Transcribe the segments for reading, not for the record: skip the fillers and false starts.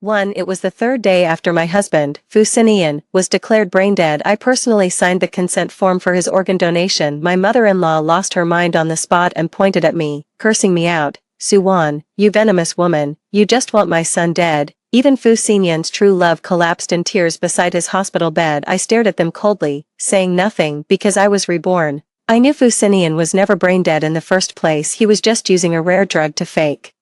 1. It was the third day after my husband, Fu Sinian, was declared brain dead. I personally signed the consent form for his organ donation. My mother-in-law lost her mind on the spot and pointed at me, cursing me out. Suwan, you venomous woman, you just want my son dead. Even Fu Sinian's true love collapsed in tears beside his hospital bed. I stared at them coldly, saying nothing because I was reborn. I knew Fu Sinian was never brain dead in the first place. He was just using a rare drug to fake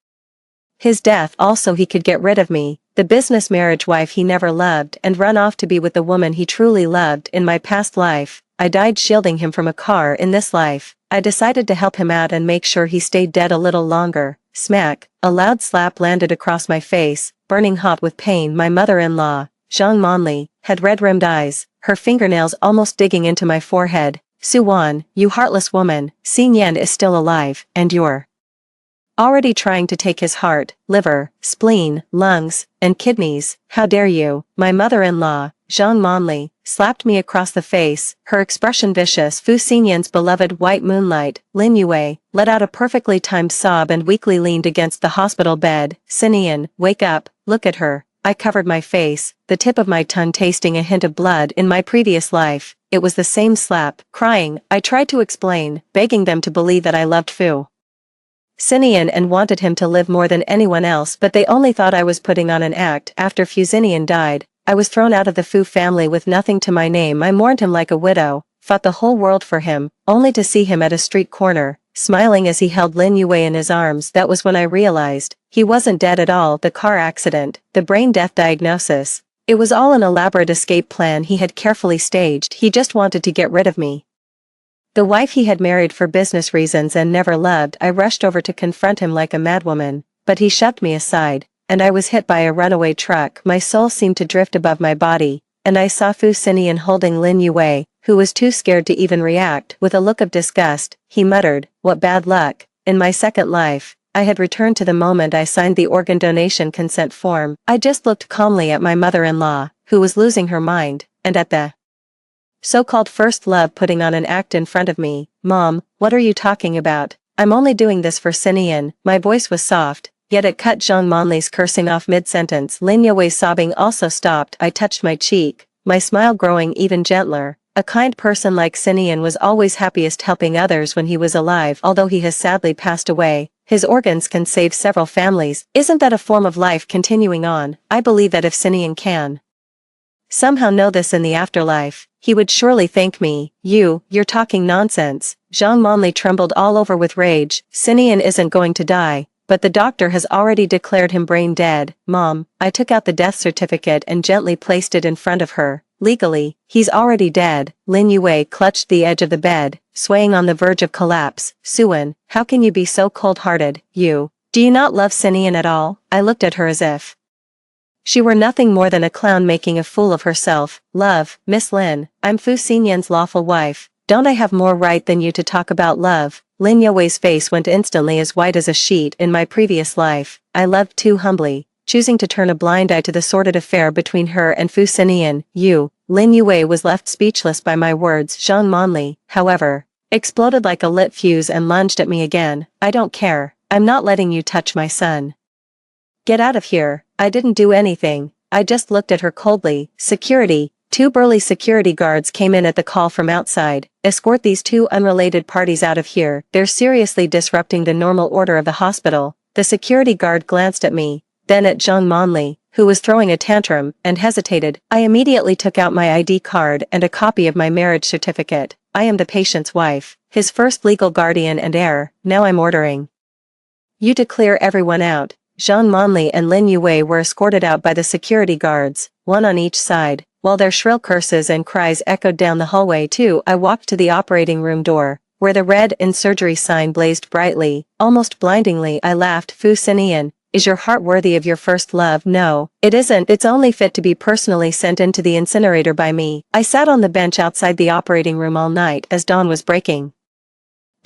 his death also he could get rid of me, the business marriage wife he never loved, and run off to be with the woman he truly loved. In my past life, I died shielding him from a car. In this life, I decided to help him out and make sure he stayed dead a little longer. Smack, a loud slap landed across my face, burning hot with pain. My mother-in-law, Zhang Monli, had red-rimmed eyes, her fingernails almost digging into my forehead. Suwan, you heartless woman, Xin Yan is still alive, and you're already trying to take his heart, liver, spleen, lungs, and kidneys. How dare you? My mother-in-law, Zhang Monli, slapped me across the face, her expression vicious. Fu Xinyan's beloved white moonlight, Lin Yue, let out a perfectly timed sob and weakly leaned against the hospital bed. Xinyan, wake up, look at her. I covered my face, the tip of my tongue tasting a hint of blood. In my previous life, it was the same slap. Crying, I tried to explain, begging them to believe that I loved Fu Xinian and wanted him to live more than anyone else, but they only thought I was putting on an act. After Fu Xinian died, I was thrown out of the Fu family with nothing to my name. I mourned him like a widow, fought the whole world for him, only to see him at a street corner, smiling as he held Lin Yue in his arms. That was when I realized, he wasn't dead at all. The car accident, the brain death diagnosis, it was all an elaborate escape plan he had carefully staged. He just wanted to get rid of me. The wife he had married for business reasons and never loved. I rushed over to confront him like a madwoman, but he shoved me aside, and I was hit by a runaway truck. My soul seemed to drift above my body, and I saw Fu Xinian holding Lin Yue, who was too scared to even react. With a look of disgust, he muttered, "What bad luck." In my second life, I had returned to the moment I signed the organ donation consent form. I just looked calmly at my mother-in-law, who was losing her mind, and at the so-called first love putting on an act in front of me. Mom, what are you talking about? I'm only doing this for Xinian. My voice was soft, yet it cut Zhang Monli's cursing off mid-sentence. Lin Yue's sobbing also stopped. I touched my cheek, my smile growing even gentler. A kind person like Xinian was always happiest helping others when he was alive. Although he has sadly passed away, his organs can save several families. Isn't that a form of life continuing on? I believe that if Xinian can somehow know this in the afterlife, he would surely thank me. You're talking nonsense. Zhang Monli trembled all over with rage. Xinian isn't going to die, but the doctor has already declared him brain dead. Mom, I took out the death certificate and gently placed it in front of her. Legally, he's already dead. Lin Yue clutched the edge of the bed, swaying on the verge of collapse. Suwan, how can you be so cold-hearted? Do you not love Xinian at all? I looked at her as if she were nothing more than a clown making a fool of herself. Love, Miss Lin, I'm Fu Xinyan's lawful wife. Don't I have more right than you to talk about love? Lin Yue's face went instantly as white as a sheet. In my previous life, I loved too humbly, choosing to turn a blind eye to the sordid affair between her and Fu Xinian. Lin Yue was left speechless by my words. Zhang Monli, however, exploded like a lit fuse and lunged at me again. I don't care. I'm not letting you touch my son. Get out of here. I didn't do anything. I just looked at her coldly. Security. 2 burly security guards came in at the call from outside. Escort these 2 unrelated parties out of here. They're seriously disrupting the normal order of the hospital. The security guard glanced at me, then at Zhang Monli, who was throwing a tantrum, and hesitated. I immediately took out my ID card and a copy of my marriage certificate. I am the patient's wife, his first legal guardian and heir. Now I'm ordering you to clear everyone out. Zhang Monli and Lin Yue were escorted out by the security guards, one on each side, while their shrill curses and cries echoed down the hallway too. I walked to the operating room door, where the red "in surgery" sign blazed brightly. Almost blindingly I laughed. Fu Xinian, is your heart worthy of your first love? No, it isn't. It's only fit to be personally sent into the incinerator by me. I sat on the bench outside the operating room all night as dawn was breaking.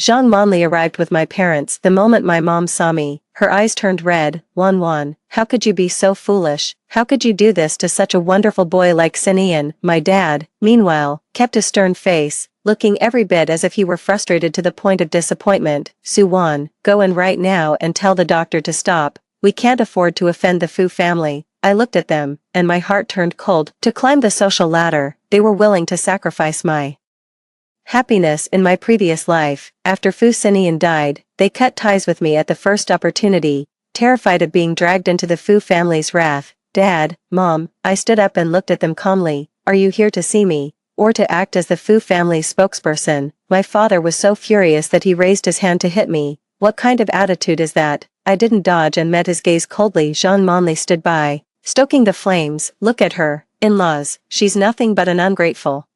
Zhang Monli arrived with my parents. The moment my mom saw me, her eyes turned red. Wan, how could you be so foolish? How could you do this to such a wonderful boy like Xinian? My dad, meanwhile, kept a stern face, looking every bit as if he were frustrated to the point of disappointment. Suwan, go in right now and tell the doctor to stop. We can't afford to offend the Fu family. I looked at them, and my heart turned cold. To climb the social ladder, they were willing to sacrifice my happiness in my previous life. After Fu Xinian died, they cut ties with me at the first opportunity, terrified of being dragged into the Fu family's wrath. Dad, Mom, I stood up and looked at them calmly. Are you here to see me, or to act as the Fu family's spokesperson? My father was so furious that he raised his hand to hit me. What kind of attitude is that? I didn't dodge and met his gaze coldly. Jean Monley stood by, stoking the flames. Look at her, in-laws, she's nothing but an ungrateful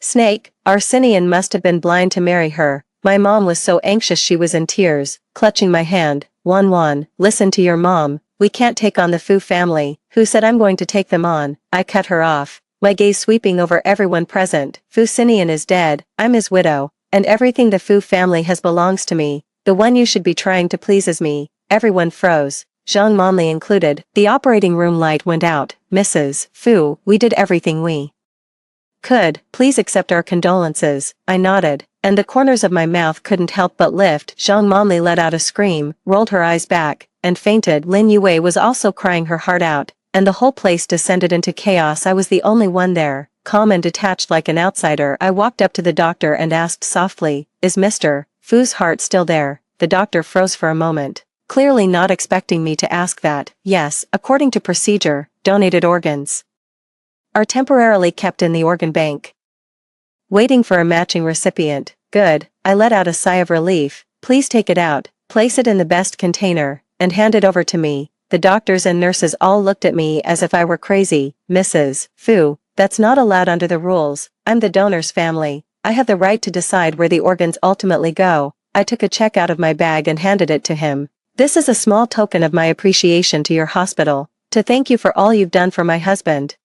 snake. Arsenian must have been blind to marry her. My mom was so anxious she was in tears, clutching my hand. Wan, listen to your mom. We can't take on the Fu family. Who said I'm going to take them on? I cut her off, my gaze sweeping over everyone present. Fu Xinian is dead, I'm his widow, and everything the Fu family has belongs to me. The one you should be trying to please is me. Everyone froze, Zhang Monli included. The operating room light went out. Mrs. Fu, we did everything we could. Please accept our condolences. I nodded, and the corners of my mouth couldn't help but lift. Zhang Monli let out a scream, rolled her eyes back, and fainted. Lin Yue was also crying her heart out, and the whole place descended into chaos. I was the only one there, calm and detached like an outsider. I walked up to the doctor and asked softly, is Mr. Fu's heart still there? The doctor froze for a moment, clearly not expecting me to ask that. Yes, according to procedure, donated organs are temporarily kept in the organ bank, waiting for a matching recipient. Good. I let out a sigh of relief. Please take it out, place it in the best container, and hand it over to me. The doctors and nurses all looked at me as if I were crazy. Mrs. Fu, that's not allowed under the rules. I'm the donor's family. I have the right to decide where the organs ultimately go. I took a check out of my bag and handed it to him. This is a small token of my appreciation to your hospital, to thank you for all you've done for my husband.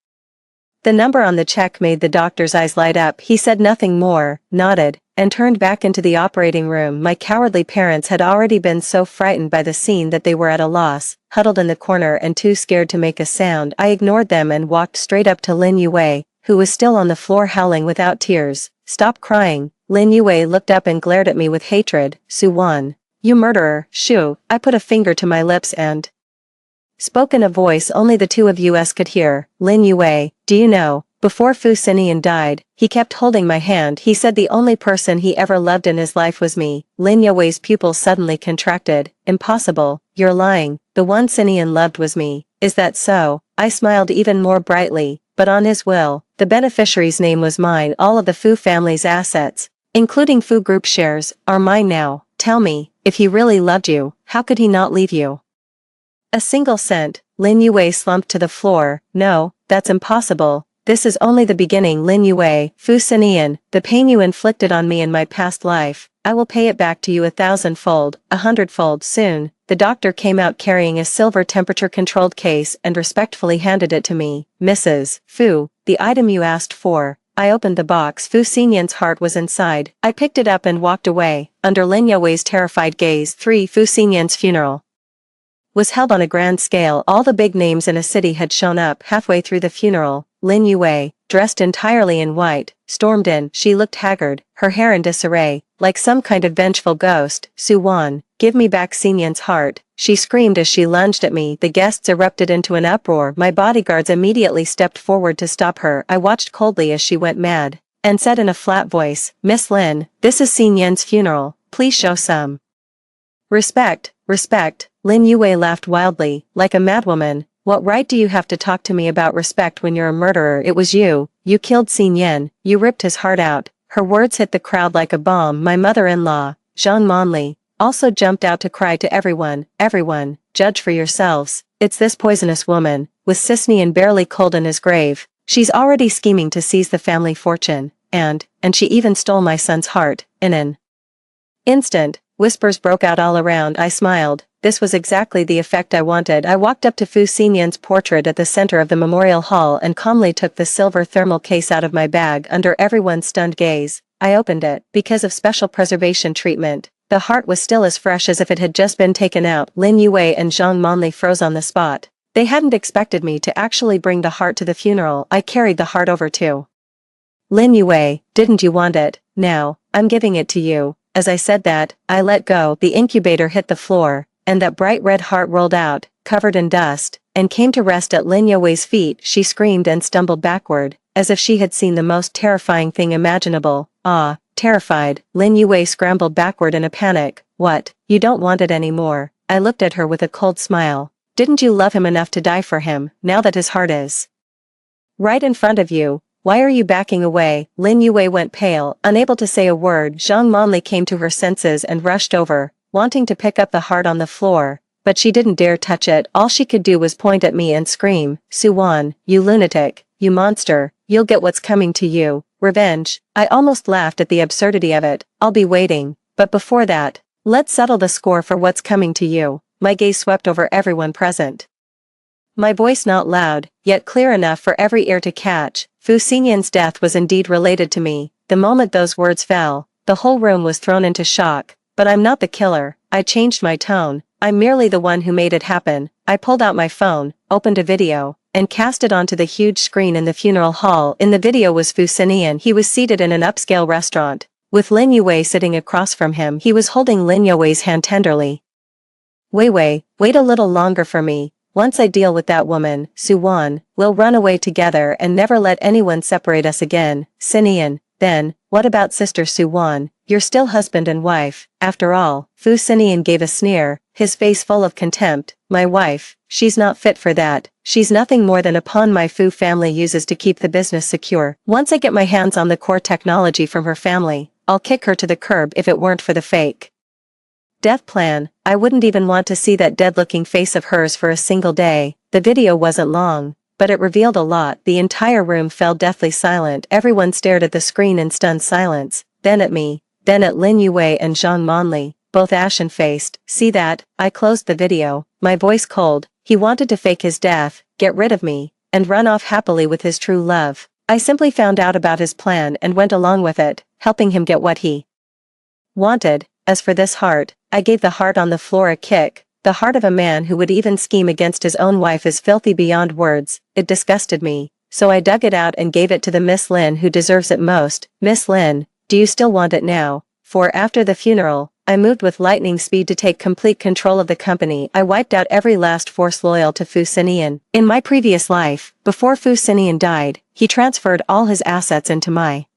The number on the check made the doctor's eyes light up. He said nothing more, nodded, and turned back into the operating room. My cowardly parents had already been so frightened by the scene that they were at a loss, huddled in the corner and too scared to make a sound. I ignored them and walked straight up to Lin Yue, who was still on the floor howling without tears. Stop crying. Lin Yue looked up and glared at me with hatred. Su Wan, you murderer. Shoo. I put a finger to my lips and spoke in a voice only the two of us could hear. Lin Yue, do you know, before Fu Xinian died, he kept holding my hand. He said the only person he ever loved in his life was me. Lin Yue's pupils suddenly contracted. Impossible, you're lying. The one Xinian loved was me. Is that so? I smiled even more brightly, but on his will, the beneficiary's name was mine. All of the Fu family's assets, including Fu Group shares, are mine now. Tell me, if he really loved you, how could he not leave you a single cent? Lin Yue slumped to the floor. No, that's impossible. This is only the beginning. Lin Yue, Fu Xinian, the pain you inflicted on me in my past life, I will pay it back to you 1,000-fold, 100-fold soon. The doctor came out carrying a silver temperature-controlled case and respectfully handed it to me. Mrs. Fu, the item you asked for. I opened the box. Fu Xinian's heart was inside. I picked it up and walked away, under Lin Yue's terrified gaze. 3. Fu Xinian's funeral was held on a grand scale. All the big names in a city had shown up. Halfway through the funeral, Lin Yue, dressed entirely in white, stormed in. She looked haggard, her hair in disarray, like some kind of vengeful ghost. Su Wan, give me back Xinian's heart, she screamed as she lunged at me. The guests erupted into an uproar. My bodyguards immediately stepped forward to stop her. I watched coldly as she went mad, and said in a flat voice, Miss Lin, this is Xinian's funeral, please show some respect. Respect. Lin Yue laughed wildly, like a madwoman. What right do you have to talk to me about respect when you're a murderer? It was you killed Xinyan, you ripped his heart out. Her words hit the crowd like a bomb. My mother-in-law, Zhang Monli, also jumped out to cry to everyone, judge for yourselves. It's this poisonous woman, with Xinian barely cold in his grave. She's already scheming to seize the family fortune, and she even stole my son's heart. In an instant, whispers broke out all around. I smiled. This was exactly the effect I wanted. I walked up to Fu Xinian's portrait at the center of the memorial hall and calmly took the silver thermal case out of my bag. Under everyone's stunned gaze, I opened it. Because of special preservation treatment, the heart was still as fresh as if it had just been taken out. Lin Yue and Zhang Monli froze on the spot. They hadn't expected me to actually bring the heart to the funeral. I carried the heart over too. Lin Yue, didn't you want it? Now, I'm giving it to you. As I said that, I let go. The incubator hit the floor, and that bright red heart rolled out, covered in dust. and came to rest at Lin Yue's feet. She screamed and stumbled backward, as if she had seen the most terrifying thing imaginable. Ah, terrified, Lin Yue scrambled backward in a panic. What, you don't want it anymore? I looked at her with a cold smile. Didn't you love him enough to die for him, now that his heart is right in front of you? Why are you backing away? Lin Yue went pale, unable to say a word. Zhang Manli came to her senses and rushed over, wanting to pick up the heart on the floor, but she didn't dare touch it. All she could do was point at me and scream, Suwan, you lunatic, you monster, you'll get what's coming to you, revenge. I almost laughed at the absurdity of it. I'll be waiting, but before that, let's settle the score for what's coming to you. My gaze swept over everyone present. My voice not loud, yet clear enough for every ear to catch. Fu Xinyan's death was indeed related to me. The moment those words fell, the whole room was thrown into shock. But I'm not the killer. I changed my tone. I'm merely the one who made it happen. I pulled out my phone, opened a video, and cast it onto the huge screen in the funeral hall. In the video was Fu Xinyan. He was seated in an upscale restaurant, with Lin Yue sitting across from him. He was holding Lin Yue's hand tenderly. Wei, wait a little longer for me. Once I deal with that woman, Suwan, we'll run away together and never let anyone separate us again. Xinyan, then, what about Sister Suwan? You're still husband and wife, after all. Fu Xinyan gave a sneer, his face full of contempt. My wife, she's not fit for that. She's nothing more than a pawn my Fu family uses to keep the business secure. Once I get my hands on the core technology from her family, I'll kick her to the curb if it weren't for the fake death plan. I wouldn't even want to see that dead-looking face of hers for a single day. The video wasn't long, but it revealed a lot. The entire room fell deathly silent. Everyone stared at the screen in stunned silence, then at me, then at Lin Yue and Zhang Manli, both ashen-faced. See that? I closed the video, my voice cold. He wanted to fake his death, get rid of me, and run off happily with his true love. I simply found out about his plan and went along with it, helping him get what he wanted. As for this heart, I gave the heart on the floor a kick. The heart of a man who would even scheme against his own wife is filthy beyond words. It disgusted me, so I dug it out and gave it to the Miss Lin who deserves it most. Miss Lin, do you still want it now? For after the funeral, I moved with lightning speed to take complete control of the company. I wiped out every last force loyal to Fu Xinyan. In my previous life, before Fu Xinyan died, he transferred all his assets into my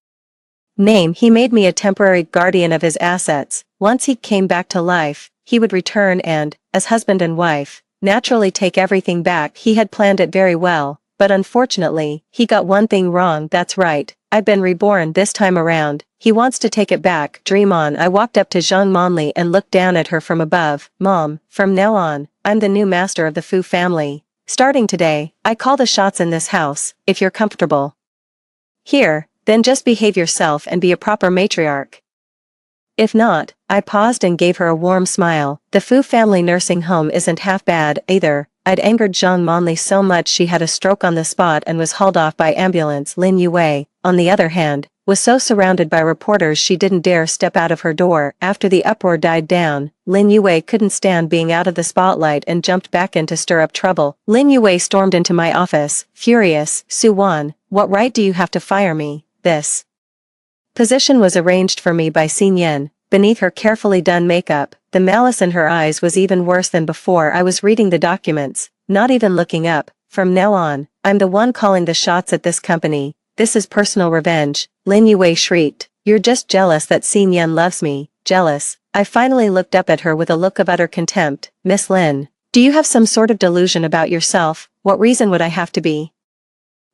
name. He made me a temporary guardian of his assets. Once he came back to life, he would return and, as husband and wife, naturally take everything back. He had planned it very well, but unfortunately, he got one thing wrong. That's right, I've been reborn this time around. He wants to take it back. Dream on. I walked up to Zhang Manli and looked down at her from above. Mom, from now on, I'm the new master of the Fu family. Starting today, I call the shots in this house. If you're comfortable here, then just behave yourself and be a proper matriarch. If not, I paused and gave her a warm smile. The Fu family nursing home isn't half bad either. I'd angered Zhang Manli so much she had a stroke on the spot and was hauled off by ambulance. Lin Yue, on the other hand, was so surrounded by reporters she didn't dare step out of her door. After the uproar died down, Lin Yue couldn't stand being out of the spotlight and jumped back in to stir up trouble. Lin Yue stormed into my office, furious. Suwan, what right do you have to fire me? This position was arranged for me by Xinyan. Beneath her carefully done makeup, the malice in her eyes was even worse than before. I was reading the documents, not even looking up. From now on, I'm the one calling the shots at this company. This is personal revenge. Lin Yue shrieked. You're just jealous that Xinyan loves me. Jealous. I finally looked up at her with a look of utter contempt. Miss Lin, do you have some sort of delusion about yourself? What reason would I have to be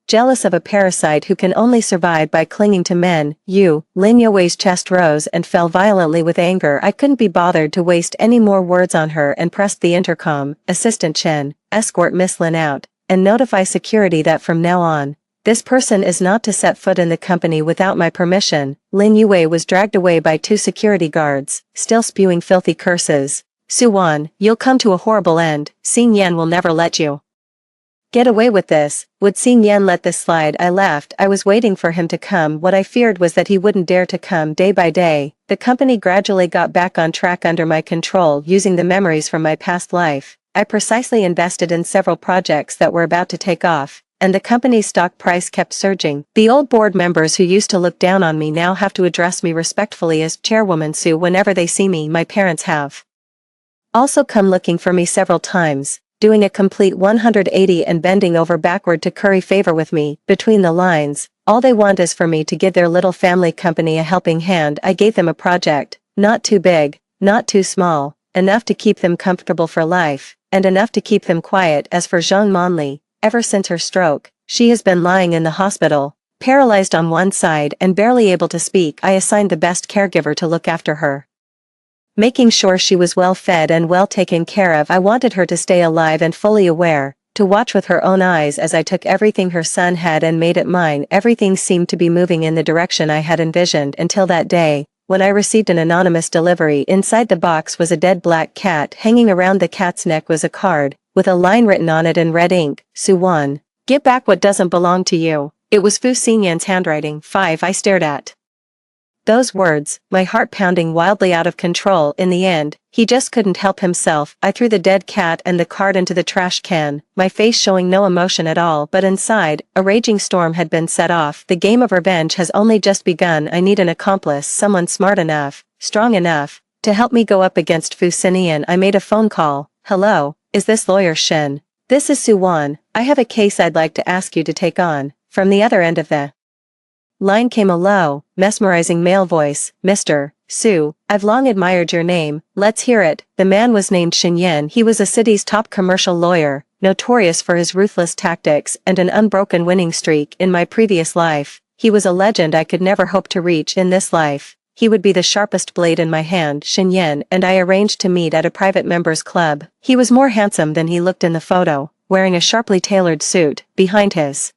jealous of a parasite who can only survive by clinging to men? You. Lin Yue's chest rose and fell violently with anger. I couldn't be bothered to waste any more words on her and pressed the intercom. Assistant Chen, escort Miss Lin out, and notify security that from now on, this person is not to set foot in the company without my permission. Lin Yue was dragged away by 2 security guards, still spewing filthy curses. Suwan, you'll come to a horrible end. Xinyan will never let you get away with this. Would Xinyan let this slide? I laughed. I was waiting for him to come. What I feared was that he wouldn't dare to come. Day by day, the company gradually got back on track under my control. Using the memories from my past life, I precisely invested in several projects that were about to take off, and the company's stock price kept surging. The old board members who used to look down on me now have to address me respectfully as Chairwoman Su whenever they see me. My parents have also come looking for me several times. doing a complete 180 and bending over backward to curry favor with me. Between the lines, all they want is for me to give their little family company a helping hand. I gave them a project, not too big, not too small, enough to keep them comfortable for life, and enough to keep them quiet. As for Jean Monley, ever since her stroke, she has been lying in the hospital, paralyzed on one side and barely able to speak. I assigned the best caregiver to look after her, making sure she was well fed and well taken care of. I wanted her to stay alive and fully aware, to watch with her own eyes as I took everything her son had and made it mine. Everything seemed to be moving in the direction I had envisioned until that day, when I received an anonymous delivery. Inside the box was a dead black cat. Hanging around the cat's neck was a card, with a line written on it in red ink: Suwan, give back what doesn't belong to you. It was Fu Xinyan's handwriting. 5. I stared at those words, my heart pounding wildly out of control. In the end, he just couldn't help himself. I threw the dead cat and the card into the trash can, my face showing no emotion at all. But inside, a raging storm had been set off. The game of revenge has only just begun. I need an accomplice, someone smart enough, strong enough, to help me go up against Fu Xinyan. I made a phone call. Hello, is this lawyer Shen? This is Suwan. I have a case I'd like to ask you to take on. From the other end of the line came a low, mesmerizing male voice. Mr. Su, I've long admired your name, let's hear it. The man was named Xinyan. He was a city's top commercial lawyer, notorious for his ruthless tactics and an unbroken winning streak. In my previous life, he was a legend I could never hope to reach. In this life, he would be the sharpest blade in my hand. Xinyan and I arranged to meet at a private members club. He was more handsome than he looked in the photo, wearing a sharply tailored suit. Behind his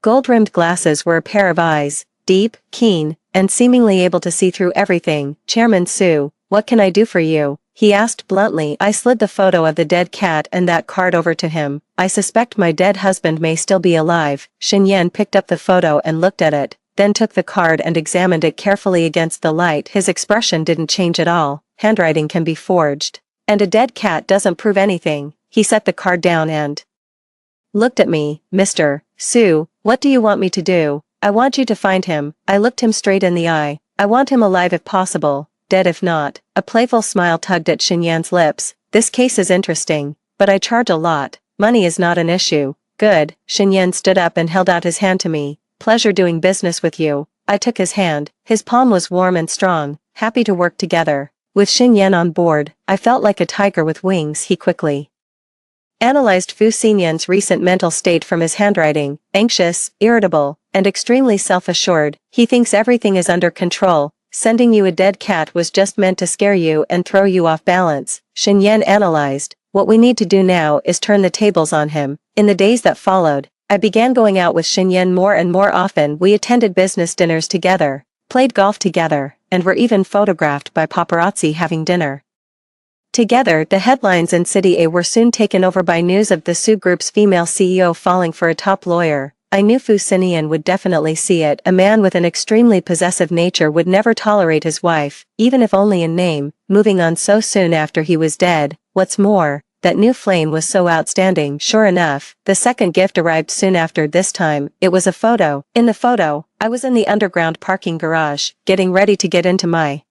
gold-rimmed glasses were a pair of eyes, deep, keen, and seemingly able to see through everything. Chairman Su, what can I do for you? He asked bluntly. I slid the photo of the dead cat and that card over to him. I suspect my dead husband may still be alive. Xinyan picked up the photo and looked at it, then took the card and examined it carefully against the light. His expression didn't change at all. Handwriting can be forged, and a dead cat doesn't prove anything. He set the card down and looked at me. Mr. Su, what do you want me to do? I want you to find him. I looked him straight in the eye. I want him alive if possible, dead if not. A playful smile tugged at Xinyan's lips. This case is interesting, but I charge a lot. Money is not an issue. Good. Xinyan stood up and held out his hand to me. Pleasure doing business with you. I took his hand. His palm was warm and strong, happy to work together. With Xinyan on board, I felt like a tiger with wings. He quickly analyzed Fu Xinyan's recent mental state from his handwriting: anxious, irritable, and extremely self-assured. He thinks everything is under control. Sending you a dead cat was just meant to scare you and throw you off balance. Xinyan analyzed. What we need to do now is turn the tables on him. In the days that followed, I began going out with Xinyan more and more often. We attended business dinners together, played golf together, and were even photographed by paparazzi having dinner together. The headlines in City A were soon taken over by news of the Su Group's female CEO falling for a top lawyer. I knew Fu Xinyan would definitely see it. A man with an extremely possessive nature would never tolerate his wife, even if only in name, moving on so soon after he was dead. What's more, that new flame was so outstanding. Sure enough, the second gift arrived soon after. This time, it was a photo. In the photo, I was in the underground parking garage, getting ready to get into my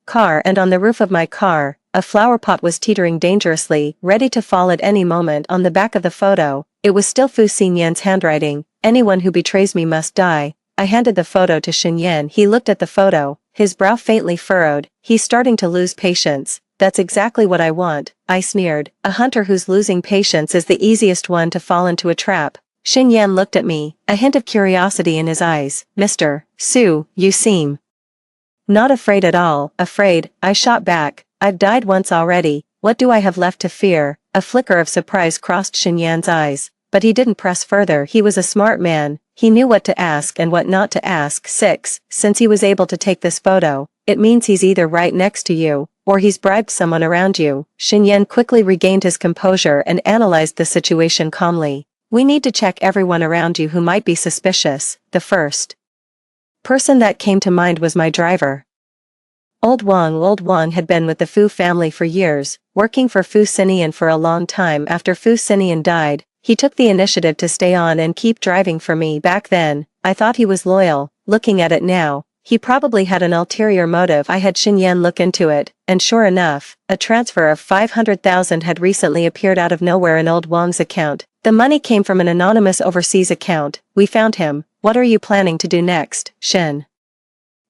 car, and on the roof of my car, a flower pot was teetering dangerously, ready to fall at any moment. On the back of the photo, it was still Fu Xinyan's handwriting: anyone who betrays me must die. I handed the photo to Xinyan. He looked at the photo, his brow faintly furrowed. He's starting to lose patience. That's exactly what I want, I sneered. A hunter who's losing patience is the easiest one to fall into a trap. Xinyan looked at me, a hint of curiosity in his eyes. Mr. Su, you seem not afraid at all. Afraid, I shot back. I've died once already. What do I have left to fear? A flicker of surprise crossed Xinyan's eyes, but he didn't press further. He was a smart man. He knew what to ask and what not to ask. 6. Since he was able to take this photo, it means he's either right next to you, or he's bribed someone around you. Xinyan quickly regained his composure and analyzed the situation calmly. We need to check everyone around you who might be suspicious. The first person that came to mind was my driver. Old Wang had been with the Fu family for years, working for Fu Xinyan for a long time. After Fu Xinyan died, he took the initiative to stay on and keep driving for me. Back then, I thought he was loyal. Looking at it now, He probably had an ulterior motive. I had Xinyan look into it, and sure enough, a transfer of 500,000 had recently appeared out of nowhere in old Wang's account. The money came from an anonymous overseas account. We found him. What are you planning to do next, Shen?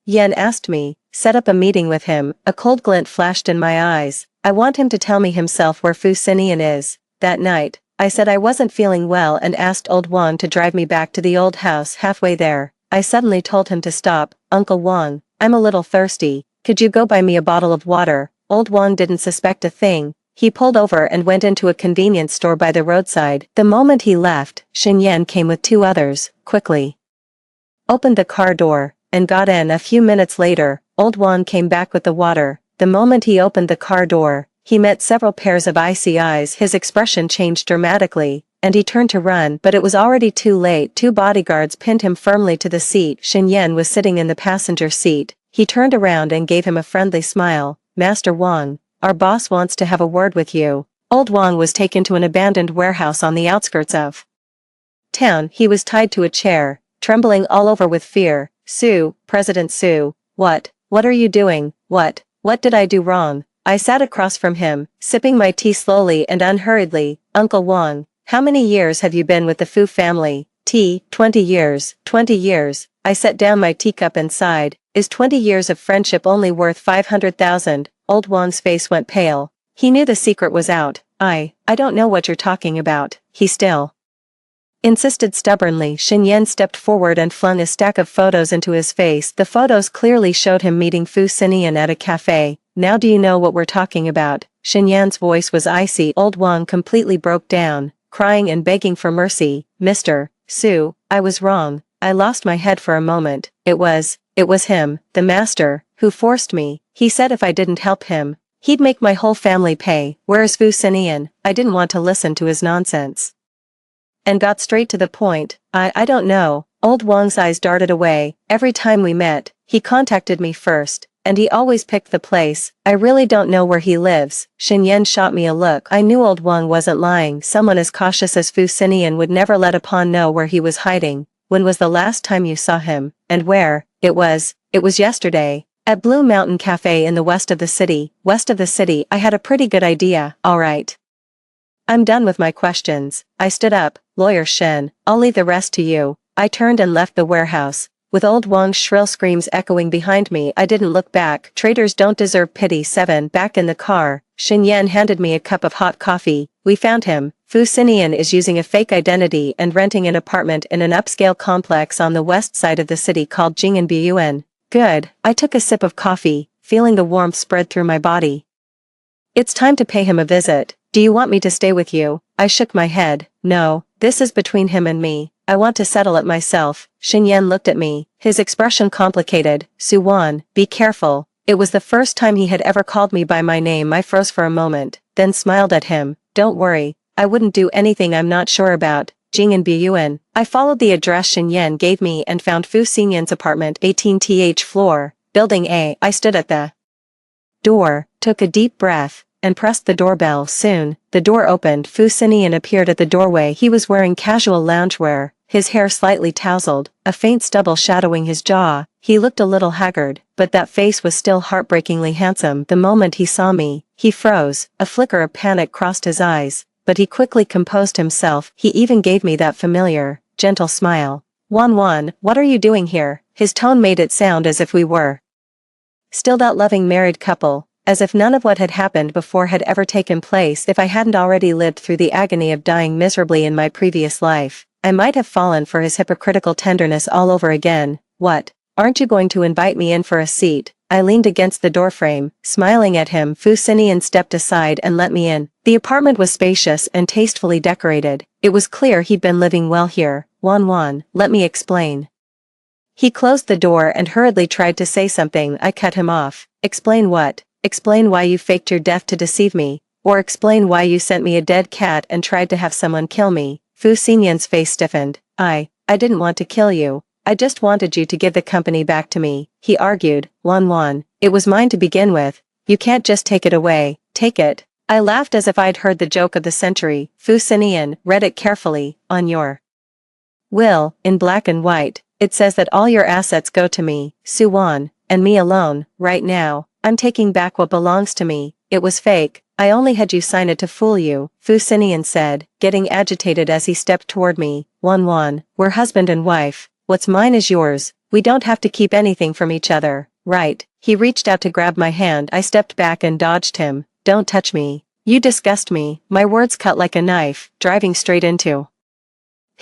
Yan asked me. Set up a meeting with him. A cold glint flashed in my eyes. I want him to tell me himself where Fu Xinian is. That night, I said I wasn't feeling well and asked old Wang to drive me back to the old house. Halfway there, I suddenly told him to stop. Uncle Wang, I'm a little thirsty. Could you go buy me a bottle of water? Old Wang didn't suspect a thing. He pulled over and went into a convenience store by the roadside. The moment he left, Xinyan came with 2 others, quickly opened the car door, and got in. A few minutes later, old Wang came back with the water. The moment he opened the car door, he met several pairs of icy eyes. His expression changed dramatically, and he turned to run, but it was already too late. 2 bodyguards pinned him firmly to the seat. Xinyan was sitting in the passenger seat. He turned around and gave him a friendly smile. Master Wang, our boss wants to have a word with you. Old Wang was taken to an abandoned warehouse on the outskirts of town. He was tied to a chair, trembling all over with fear. Su, President Su, what are you doing? What did I do wrong? I sat across from him, sipping my tea slowly and unhurriedly. Uncle Wang, how many years have you been with the Fu family? Tea, 20 years, 20 years. I set down my teacup and sighed. Is 20 years of friendship only worth 500,000? Old Wang's face went pale. He knew the secret was out. I don't know what you're talking about. He still insisted stubbornly. Xinyan stepped forward and flung a stack of photos into his face. The photos clearly showed him meeting Fu Xinian at a cafe. Now do you know what we're talking about? Xinyan's voice was icy. Old Wang completely broke down, crying and begging for mercy. Mr. Su, I was wrong. I lost my head for a moment. It was him, the master, who forced me. He said if I didn't help him, he'd make my whole family pay. Where is Fu Xinian? I didn't want to listen to his nonsense, and got straight to the point. I don't know. Old Wang's eyes darted away. Every time we met, he contacted me first, and he always picked the place. I really don't know where he lives. Xinyan shot me a look. I knew old Wang wasn't lying. Someone as cautious as Fu Xinian would never let a pawn know where he was hiding. When was the last time you saw him, and where? It was yesterday, at Blue Mountain Cafe in the west of the city. West of the city. I had a pretty good idea. All right, I'm done with my questions. I stood up. Lawyer Shen, I'll leave the rest to you. I turned and left the warehouse, with old Wang's shrill screams echoing behind me. I didn't look back. Traitors don't deserve pity. 7. Back in the car, Xinyan handed me a cup of hot coffee. We found him. Fu Xinian is using a fake identity and renting an apartment in an upscale complex on the west side of the city called Jing'an. Good. I took a sip of coffee, feeling the warmth spread through my body. It's time to pay him a visit. Do you want me to stay with you? I shook my head. No, this is between him and me. I want to settle it myself. Xinyan looked at me, his expression complicated. Suwan, be careful. It was the first time he had ever called me by my name. I froze for a moment, then smiled at him. Don't worry, I wouldn't do anything I'm not sure about. Jing'an. I followed the address Xinyan gave me and found Fu Xinian's apartment, 18th floor, Building A. I stood at the door, took a deep breath, and pressed the doorbell. Soon, the door opened. Fu Xinian appeared at the doorway. He was wearing casual loungewear, his hair slightly tousled, a faint stubble shadowing his jaw. He looked a little haggard, but that face was still heartbreakingly handsome. The moment he saw me, he froze. A flicker of panic crossed his eyes, but he quickly composed himself. He even gave me that familiar, gentle smile. Wan, what are you doing here? His tone made it sound as if we were still that loving married couple, as if none of what had happened before had ever taken place. If I hadn't already lived through the agony of dying miserably in my previous life, I might have fallen for his hypocritical tenderness all over again. What? Aren't you going to invite me in for a seat? I leaned against the doorframe, smiling at him. Fu Xinian stepped aside and let me in. The apartment was spacious and tastefully decorated. It was clear he'd been living well here. Wan, let me explain. He closed the door and hurriedly tried to say something. I cut him off. Explain what? Explain why you faked your death to deceive me, or explain why you sent me a dead cat and tried to have someone kill me. Fu Xinian's face stiffened. I didn't want to kill you. I just wanted you to give the company back to me, he argued. Wan, it was mine to begin with. You can't just take it away. Take it. I laughed as if I'd heard the joke of the century. Fu Xinian read it carefully. On your will, in black and white, It says that all your assets go to me, Suwon, and me alone, right now. I'm taking back what belongs to me. It was fake. I only had you sign it to fool you, Fu Sinian said, getting agitated as he stepped toward me. Won, we're husband and wife. What's mine is yours. We don't have to keep anything from each other, right? He reached out to grab my hand. I stepped back and dodged him. Don't touch me. You disgust me. My words cut like a knife, driving straight into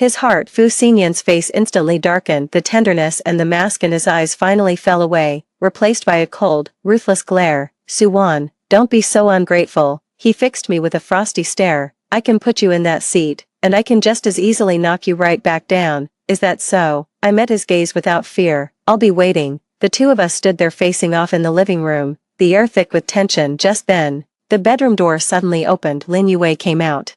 his heart. Fu Xinyan's face instantly darkened. The tenderness and the mask in his eyes finally fell away, replaced by a cold, ruthless glare. Suwon, don't be so ungrateful. He fixed me with a frosty stare. I can put you in that seat, and I can just as easily knock you right back down. Is that so? I met his gaze without fear. I'll be waiting. The two of us stood there facing off in the living room, the air thick with tension. Just then, the bedroom door suddenly opened. Lin Yue came out,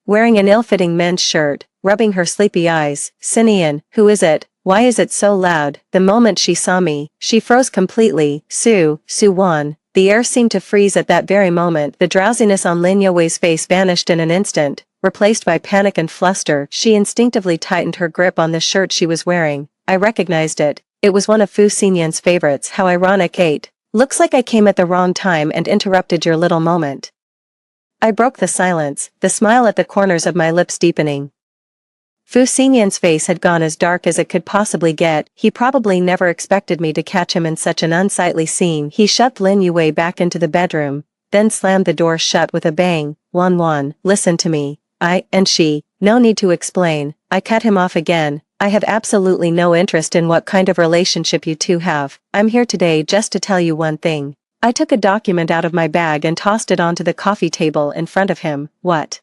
wearing an ill-fitting men's shirt, rubbing her sleepy eyes. Sinian, who is it? Why is it so loud? The moment she saw me, she froze completely. Suwon. The air seemed to freeze at that very moment. The drowsiness on Lin Yue's face vanished in an instant, replaced by panic and fluster. She instinctively tightened her grip on the shirt she was wearing. I recognized it. It was one of Fu Xinyan's favorites. How ironic. Looks like I came at the wrong time and interrupted your little moment. I broke the silence, the smile at the corners of my lips deepening. Fu Xinyan's face had gone as dark as it could possibly get. He probably never expected me to catch him in such an unsightly scene. He shoved Lin Yue back into the bedroom, then slammed the door shut with a bang. Won, listen to me. No need to explain. I cut him off again. I have absolutely no interest in what kind of relationship you two have. I'm here today just to tell you one thing. I took a document out of my bag and tossed it onto the coffee table in front of him. What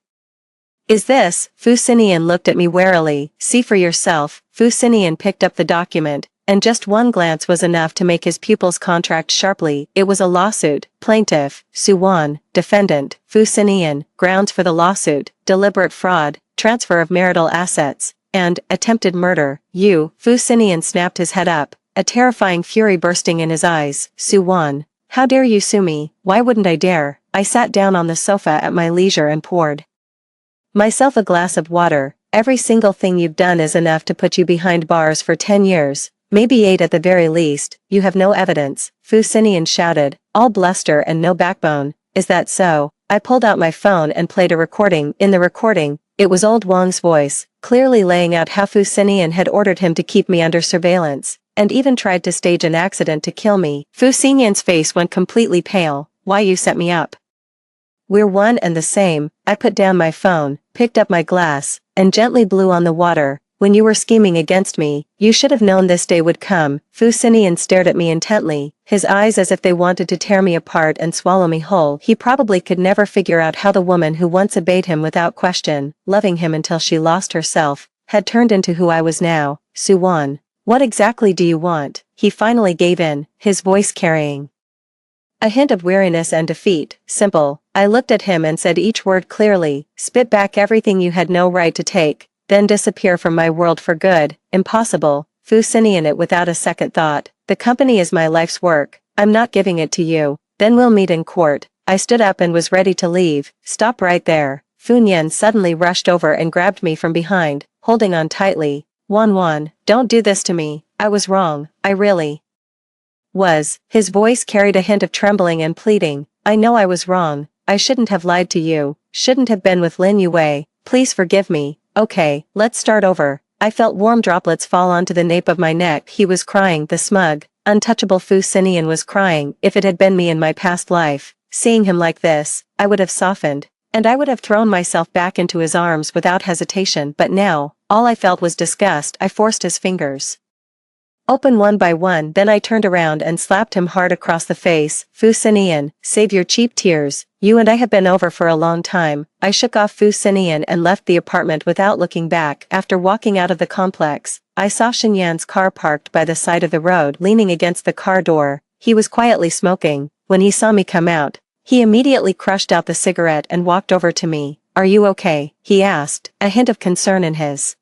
is this? Fu Xinian looked at me warily. See for yourself. Fu Xinian picked up the document, and just one glance was enough to make his pupils contract sharply. It was a lawsuit. Plaintiff, Suwon. Defendant, Fu Xinian. Grounds for the lawsuit: deliberate fraud, transfer of marital assets, and attempted murder. You. Fu Xinian snapped his head up, a terrifying fury bursting in his eyes. Suwon, how dare you sue me? Why wouldn't I dare? I sat down on the sofa at my leisure and poured myself a glass of water. Every single thing you've done is enough to put you behind bars for 10 years, maybe 8 at the very least. You have no evidence, Fu Xinian shouted, all bluster and no backbone. Is that so? I pulled out my phone and played a recording. In the recording, it was old Wang's voice, clearly laying out how Fu Xinian had ordered him to keep me under surveillance, and even tried to stage an accident to kill me. Fu Xinian's face went completely pale. Why you set me up? We're one and the same. I put down my phone, picked up my glass, and gently blew on the water. When you were scheming against me, you should have known this day would come. Fu Xinian stared at me intently, his eyes as if they wanted to tear me apart and swallow me whole. He probably could never figure out how the woman who once obeyed him without question, loving him until she lost herself, had turned into who I was now. Suwon, what exactly do you want? He finally gave in, his voice carrying a hint of weariness and defeat. Simple. I looked at him and said each word clearly. Spit back everything you had no right to take, then disappear from my world for good. Impossible. Fu Xinian it without a second thought. The company is my life's work. I'm not giving it to you. Then we'll meet in court. I stood up and was ready to leave. Stop right there. Fu Nian suddenly rushed over and grabbed me from behind, holding on tightly. Won, don't do this to me. I was wrong. I really was. His voice carried a hint of trembling and pleading. I know I was wrong. I shouldn't have lied to you. Shouldn't have been with Lin Yue. Please forgive me. Okay, let's start over. I felt warm droplets fall onto the nape of my neck. He was crying. The smug, untouchable Fu Xinian was crying. If it had been me in my past life, seeing him like this, I would have softened, and I would have thrown myself back into his arms without hesitation. But now, all I felt was disgust. I forced his fingers open one by one, then I turned around and slapped him hard across the face. Fu Xinian, save your cheap tears. You and I have been over for a long time. I shook off Fu Xinian and left the apartment without looking back. After walking out of the complex, I saw Shenyan's car parked by the side of the road. Leaning against the car door, he was quietly smoking. When he saw me come out, he immediately crushed out the cigarette and walked over to me. Are you okay? He asked, a hint of concern in his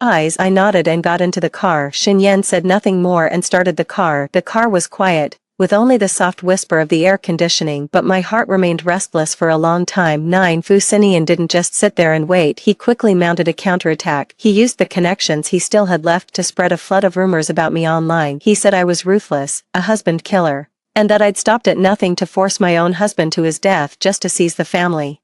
eyes. I nodded and got into the car. Shenyan said nothing more and started the car. The car was quiet, with only the soft whisper of the air conditioning, but my heart remained restless for a long time. 9. Fu Xinian didn't just sit there and wait, he quickly mounted a counterattack. He used the connections he still had left to spread a flood of rumors about me online. He said I was ruthless, a husband killer, and that I'd stopped at nothing to force my own husband to his death just to seize the family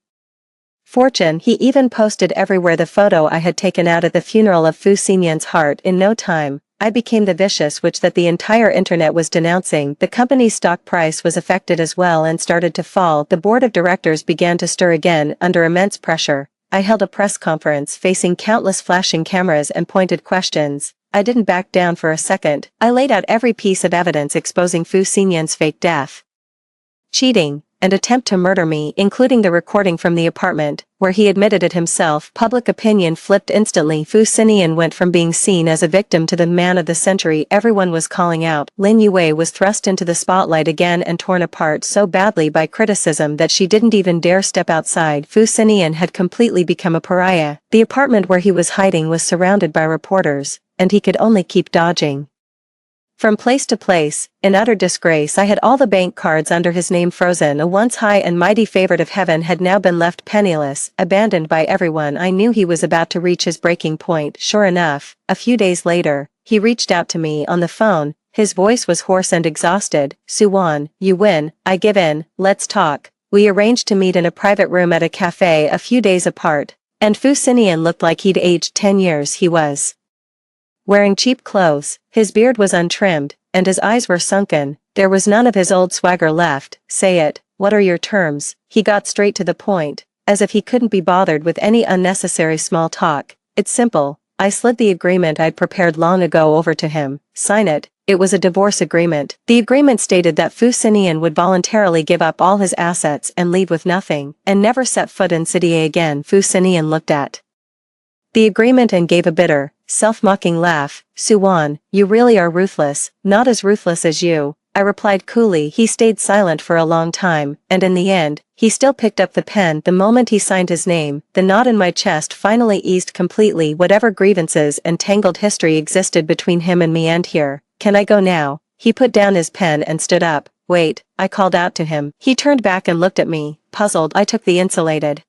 fortune. He even posted everywhere the photo I had taken out at the funeral of Fu Xinian's heart. In no time, I became the vicious witch that the entire internet was denouncing. The company's stock price was affected as well and started to fall. The board of directors began to stir again under immense pressure. I held a press conference facing countless flashing cameras and pointed questions. I didn't back down for a second. I laid out every piece of evidence exposing Fu Xinian's fake death, cheating, and attempt to murder me, including the recording from the apartment, where he admitted it himself. Public opinion flipped instantly. Fu Xinian went from being seen as a victim to the man of the century everyone was calling out. Lin Yue was thrust into the spotlight again and torn apart so badly by criticism that she didn't even dare step outside. Fu Xinian had completely become a pariah. The apartment where he was hiding was surrounded by reporters, and he could only keep dodging from place to place. In utter disgrace, I had all the bank cards under his name frozen. A once high and mighty favorite of heaven had now been left penniless, abandoned by everyone. I knew he was about to reach his breaking point. Sure enough, a few days later, he reached out to me on the phone. His voice was hoarse and exhausted. Suwan, you win, I give in, let's talk. We arranged to meet in a private room at a cafe a few days apart, and Fu Xinian looked like he'd aged 10 years. He was wearing cheap clothes, his beard was untrimmed, and his eyes were sunken. There was none of his old swagger left. Say it, what are your terms? He got straight to the point, as if he couldn't be bothered with any unnecessary small talk. It's simple. I slid the agreement I'd prepared long ago over to him. Sign it. It was a divorce agreement. The agreement stated that Fu Xinian would voluntarily give up all his assets and leave with nothing, and never set foot in City A again. Fu Xinian looked at the agreement and gave a bitter, self-mocking laugh. Suwan, you really are ruthless, not as ruthless as you, I replied coolly. He stayed silent for a long time, and in the end, he still picked up the pen. The moment he signed his name, the knot in my chest finally eased completely. Whatever grievances and tangled history existed between him and me end here. Can I go now? He put down his pen and stood up. Wait, I called out to him. He turned back and looked at me, puzzled. I took the insulated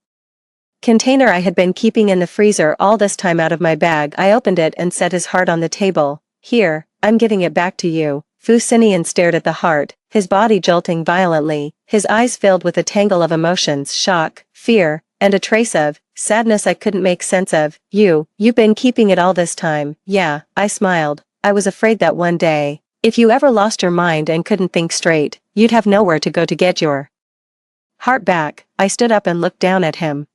container I had been keeping in the freezer all this time out of my bag. I opened it and set his heart on the table. Here, I'm giving it back to you. Fu Xinian stared at the heart, his body jolting violently, his eyes filled with a tangle of emotions: shock, fear, and a trace of sadness I couldn't make sense of. You've been keeping it all this time? Yeah, I smiled. I was afraid that one day, if you ever lost your mind and couldn't think straight, you'd have nowhere to go to get your heart back. I stood up and looked down at him.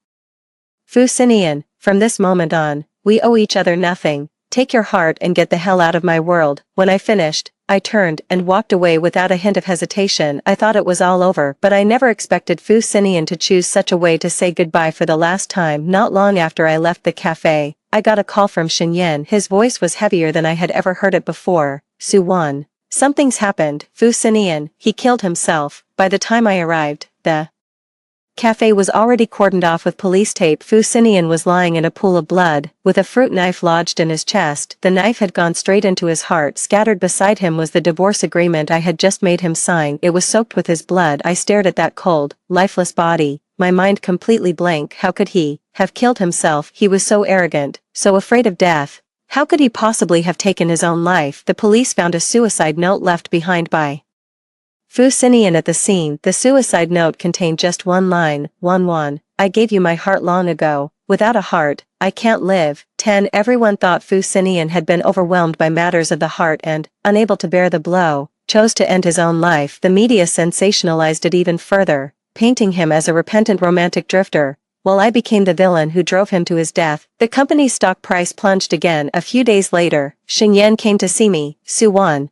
Fu Xinian, from this moment on, we owe each other nothing. Take your heart and get the hell out of my world. When I finished, I turned and walked away without a hint of hesitation. I thought it was all over, but I never expected Fu Xinian to choose such a way to say goodbye for the last time. Not long after I left the cafe, I got a call from Xinyan. His voice was heavier than I had ever heard it before. Suwan, something's happened. Fu Xinian, he killed himself. By the time I arrived, the cafe was already cordoned off with police tape. Fu Xinian was lying in a pool of blood, with a fruit knife lodged in his chest. The knife had gone straight into his heart. Scattered beside him was the divorce agreement I had just made him sign. It was soaked with his blood. I stared at that cold, lifeless body, my mind completely blank. How could he have killed himself? He was so arrogant, so afraid of death. How could he possibly have taken his own life? The police found a suicide note left behind by Fu Xinian at the scene. The suicide note contained just one line: 1-1. I gave you my heart long ago. Without a heart, I can't live. 10. Everyone thought Fu Xinian had been overwhelmed by matters of the heart and, unable to bear the blow, chose to end his own life. The media sensationalized it even further, painting him as a repentant romantic drifter, while I became the villain who drove him to his death. The company's stock price plunged again. A few days later, Xinyan came to see me. Suwan,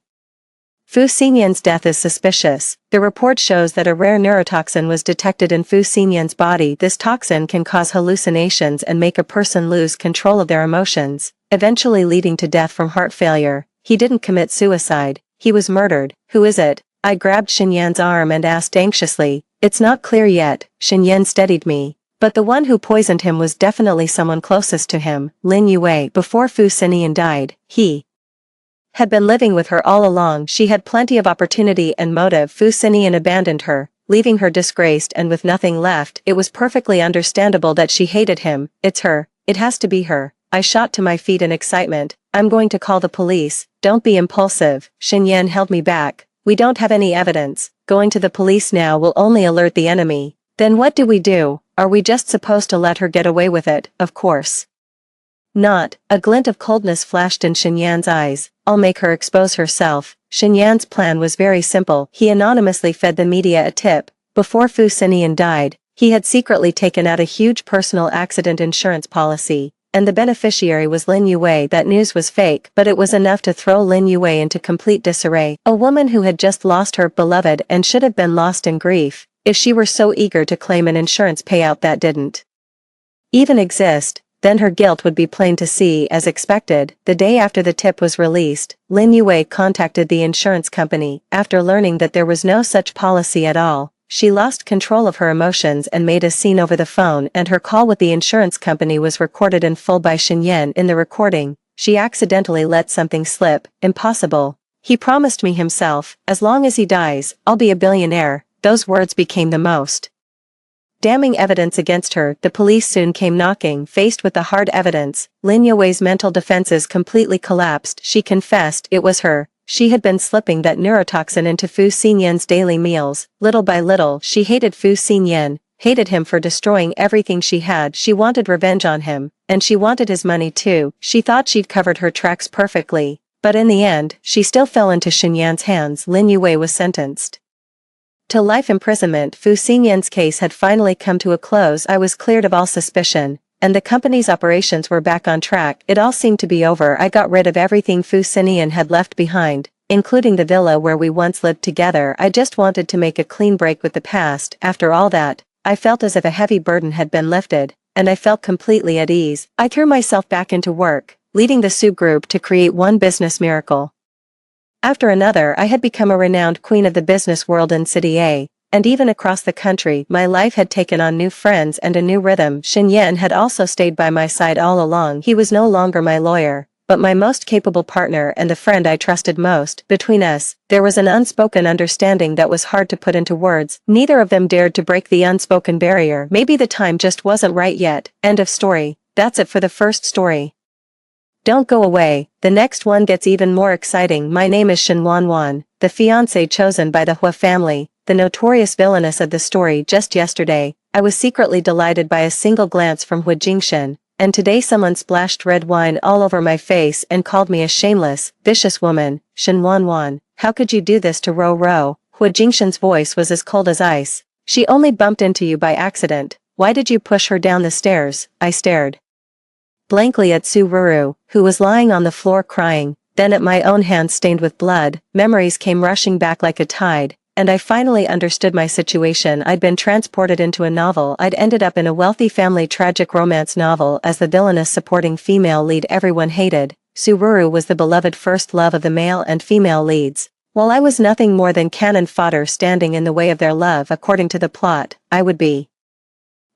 Fu Xinian's death is suspicious. The report shows that a rare neurotoxin was detected in Fu Xinian's body. This toxin can cause hallucinations and make a person lose control of their emotions, eventually leading to death from heart failure. He didn't commit suicide. He was murdered. Who is it? I grabbed Xinyan's arm and asked anxiously. It's not clear yet. Xinyan steadied me. But the one who poisoned him was definitely someone closest to him, Lin Yue. Before Fu Xinian died, he Had been living with her all along. She had plenty of opportunity and motive. Fu Xinian abandoned her, leaving her disgraced and with nothing left. It was perfectly understandable that she hated him. It's her. It has to be her. I shot to my feet in excitement. I'm going to call the police. Don't be impulsive. Xinyan held me back. We don't have any evidence. Going to the police now will only alert the enemy. Then what do we do? Are we just supposed to let her get away with it? Of course not. A glint of coldness flashed in Xinyan's eyes. I'll make her expose herself. Xinyan's plan was very simple. He anonymously fed the media a tip. Before Fu Xinian died, he had secretly taken out a huge personal accident insurance policy, and the beneficiary was Lin Yue. That news was fake, but it was enough to throw Lin Yue into complete disarray. A woman who had just lost her beloved and should have been lost in grief, if she were so eager to claim an insurance payout that didn't even exist, then her guilt would be plain to see. As expected, the day after the tip was released, Lin Yue contacted the insurance company. After learning that there was no such policy at all, she lost control of her emotions and made a scene over the phone, and her call with the insurance company was recorded in full by Xinyan. In the recording, she accidentally let something slip. Impossible. He promised me himself, as long as he dies, I'll be a billionaire. Those words became the most damning evidence against her. The police soon came knocking. Faced with the hard evidence, Lin Yue's mental defenses completely collapsed. She confessed it was her. She had been slipping that neurotoxin into Fu Xinyan's daily meals. Little by little, she hated Fu Xinyan, hated him for destroying everything she had. She wanted revenge on him, and she wanted his money too. She thought she'd covered her tracks perfectly, but in the end, she still fell into Xinyan's hands. Lin Yue was sentenced to life imprisonment. Fu Xinyan's case had finally come to a close. I was cleared of all suspicion, and the company's operations were back on track. It all seemed to be over. I got rid of everything Fu Xinian had left behind, including the villa where we once lived together. I just wanted to make a clean break with the past. After all that, I felt as if a heavy burden had been lifted, and I felt completely at ease. I threw myself back into work, leading the Su Group to create one business miracle after another. I had become a renowned queen of the business world in City A, and even across the country. My life had taken on new friends and a new rhythm. Xinyan had also stayed by my side all along. He was no longer my lawyer, but my most capable partner and the friend I trusted most. Between us, there was an unspoken understanding that was hard to put into words. Neither of them dared to break the unspoken barrier. Maybe the time just wasn't right yet. End of story. That's it for the first story. Don't go away, the next one gets even more exciting. My name is Shen Wanwan, the fiancé chosen by the Hua family, the notorious villainess of the story. Just yesterday, I was secretly delighted by a single glance from Hua Jingshen, and today someone splashed red wine all over my face and called me a shameless, vicious woman. Shen Wanwan, how could you do this to Ro Ro? Hua Jingshen's voice was as cold as ice. She only bumped into you by accident. Why did you push her down the stairs? I stared blankly at Su Ruru, who was lying on the floor crying, then at my own hands stained with blood. Memories came rushing back like a tide, and I finally understood my situation. I'd been transported into a novel. I'd ended up in a wealthy family tragic romance novel as the villainous supporting female lead everyone hated. Su Ruru was the beloved first love of the male and female leads, while I was nothing more than cannon fodder standing in the way of their love. According to the plot, I would be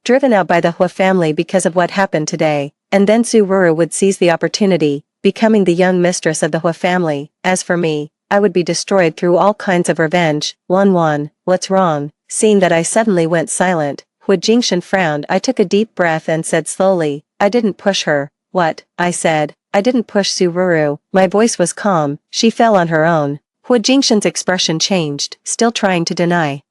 driven out by the Hua family because of what happened today, and then Su Ruru would seize the opportunity, becoming the young mistress of the Hua family. As for me, I would be destroyed through all kinds of revenge. Wanwan, what's wrong? Seeing that I suddenly went silent, Hua Jingshen frowned. I took a deep breath and said slowly, I didn't push her. What? I said, I didn't push Su Ruru. My voice was calm. She fell on her own. Hua Jingshen's expression changed, still trying to deny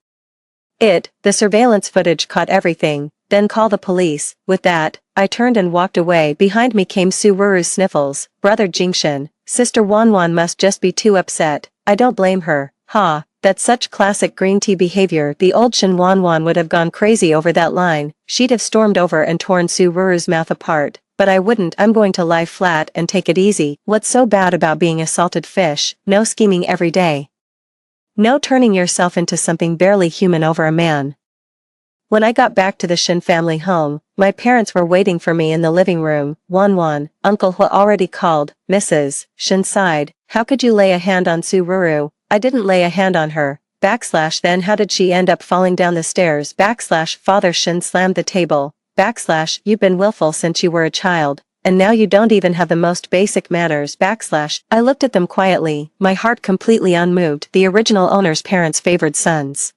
it. The surveillance footage caught everything. Then call the police. With that, I turned and walked away. Behind me came Su Ruru's sniffles. Brother Jingshen, Sister Wanwan must just be too upset. I don't blame her. Ha, that's such classic green tea behavior. The old Shen Wanwan would have gone crazy over that line. She'd have stormed over and torn Su Ruru's mouth apart. But I wouldn't. I'm going to lie flat and take it easy. What's so bad about being a salted fish? No scheming every day. No turning yourself into something barely human over a man. When I got back to the Shen family home, my parents were waiting for me in the living room. Wanwan, Uncle Hua already called. Mrs. Shen sighed. How could you lay a hand on Su Ruru? I didn't lay a hand on her. Then how did she end up falling down the stairs? Father Shen slammed the table. You've been willful since you were a child. and now you don't even have the most basic manners /. I looked at them quietly, my heart completely unmoved. The original owner's parents favored sons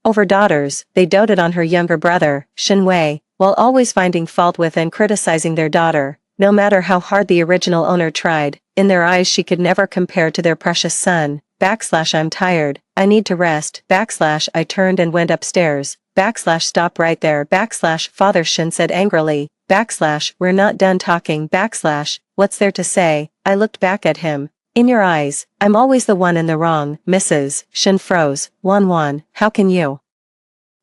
over daughters. They doted on her younger brother, Shinwei, while always finding fault with and criticizing their daughter. No matter how hard the original owner tried, in their eyes she could never compare to their precious son. I'm tired, I need to rest. I turned and went upstairs. Stop right there. Father Shin said angrily. We're not done talking. What's there to say? I looked back at him. In your eyes, I'm always the one in the wrong, Mrs. Shin froze. Wan, how can you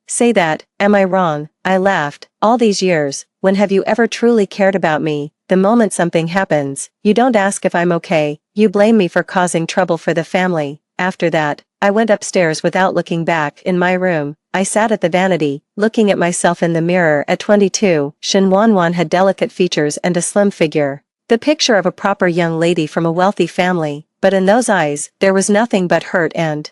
say that? Am I wrong? I laughed. All these years, when have you ever truly cared about me? The moment something happens, you don't ask if I'm okay, you blame me for causing trouble for the family. After that, I went upstairs without looking back. In my room, I sat at the vanity, looking at myself in the mirror. At 22, Shin Wanwan had delicate features and a slim figure. The picture of a proper young lady from a wealthy family, but in those eyes, there was nothing but hurt and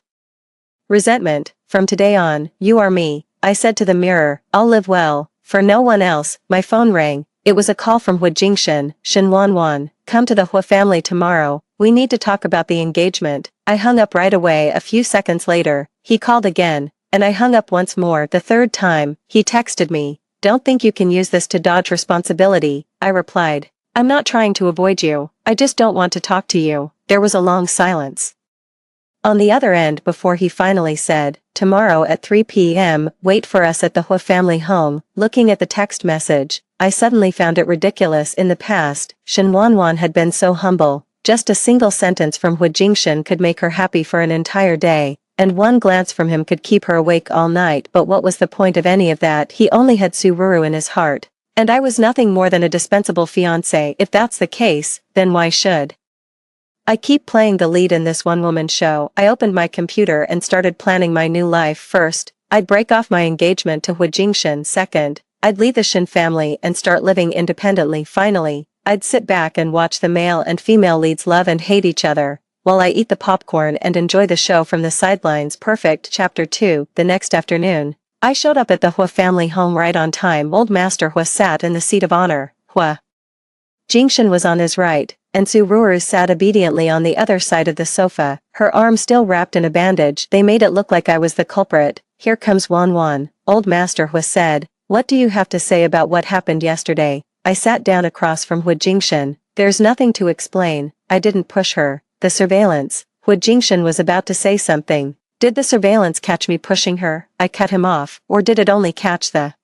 resentment. From today on, you are me, I said to the mirror. I'll live well, for no one else. My phone rang. It was a call from Hu Jingshan. Shin Wanwan, come to the Hu family tomorrow, we need to talk about the engagement. I hung up right away. A few seconds later, he called again, and I hung up once more. The third time, he texted me. Don't think you can use this to dodge responsibility, I replied. I'm not trying to avoid you, I just don't want to talk to you. There was a long silence on the other end before he finally said, tomorrow at 3 p.m., wait for us at the Hu family home. Looking at the text message, I suddenly found it ridiculous. In the past, Shin Wanwan had been so humble, just a single sentence from Hu Jingshan could make her happy for an entire day, and one glance from him could keep her awake all night. But what was the point of any of that? He only had Sururu in his heart, and I was nothing more than a dispensable fiancé. If that's the case, then why should I keep playing the lead in this one-woman show? I opened my computer and started planning my new life. First, I'd break off my engagement to Hu Jingshan. Second, I'd leave the Shin family and start living independently. Finally, I'd sit back and watch the male and female leads love and hate each other, while I eat the popcorn and enjoy the show from the sidelines. Perfect. Chapter 2. The next afternoon, I showed up at the Hu family home right on time. Old Master Hu sat in the seat of honor. Hu Jingshan was on his right, and Sururu sat obediently on the other side of the sofa, her arm still wrapped in a bandage. They made it look like I was the culprit. Here comes Wanwan, Old Master Hu said. What do you have to say about what happened yesterday? I sat down across from Hu Jingshan. There's nothing to explain, I didn't push her. The surveillance. Hu Jingshan was about to say something. Did the surveillance catch me pushing her? I cut him off, or did it only catch the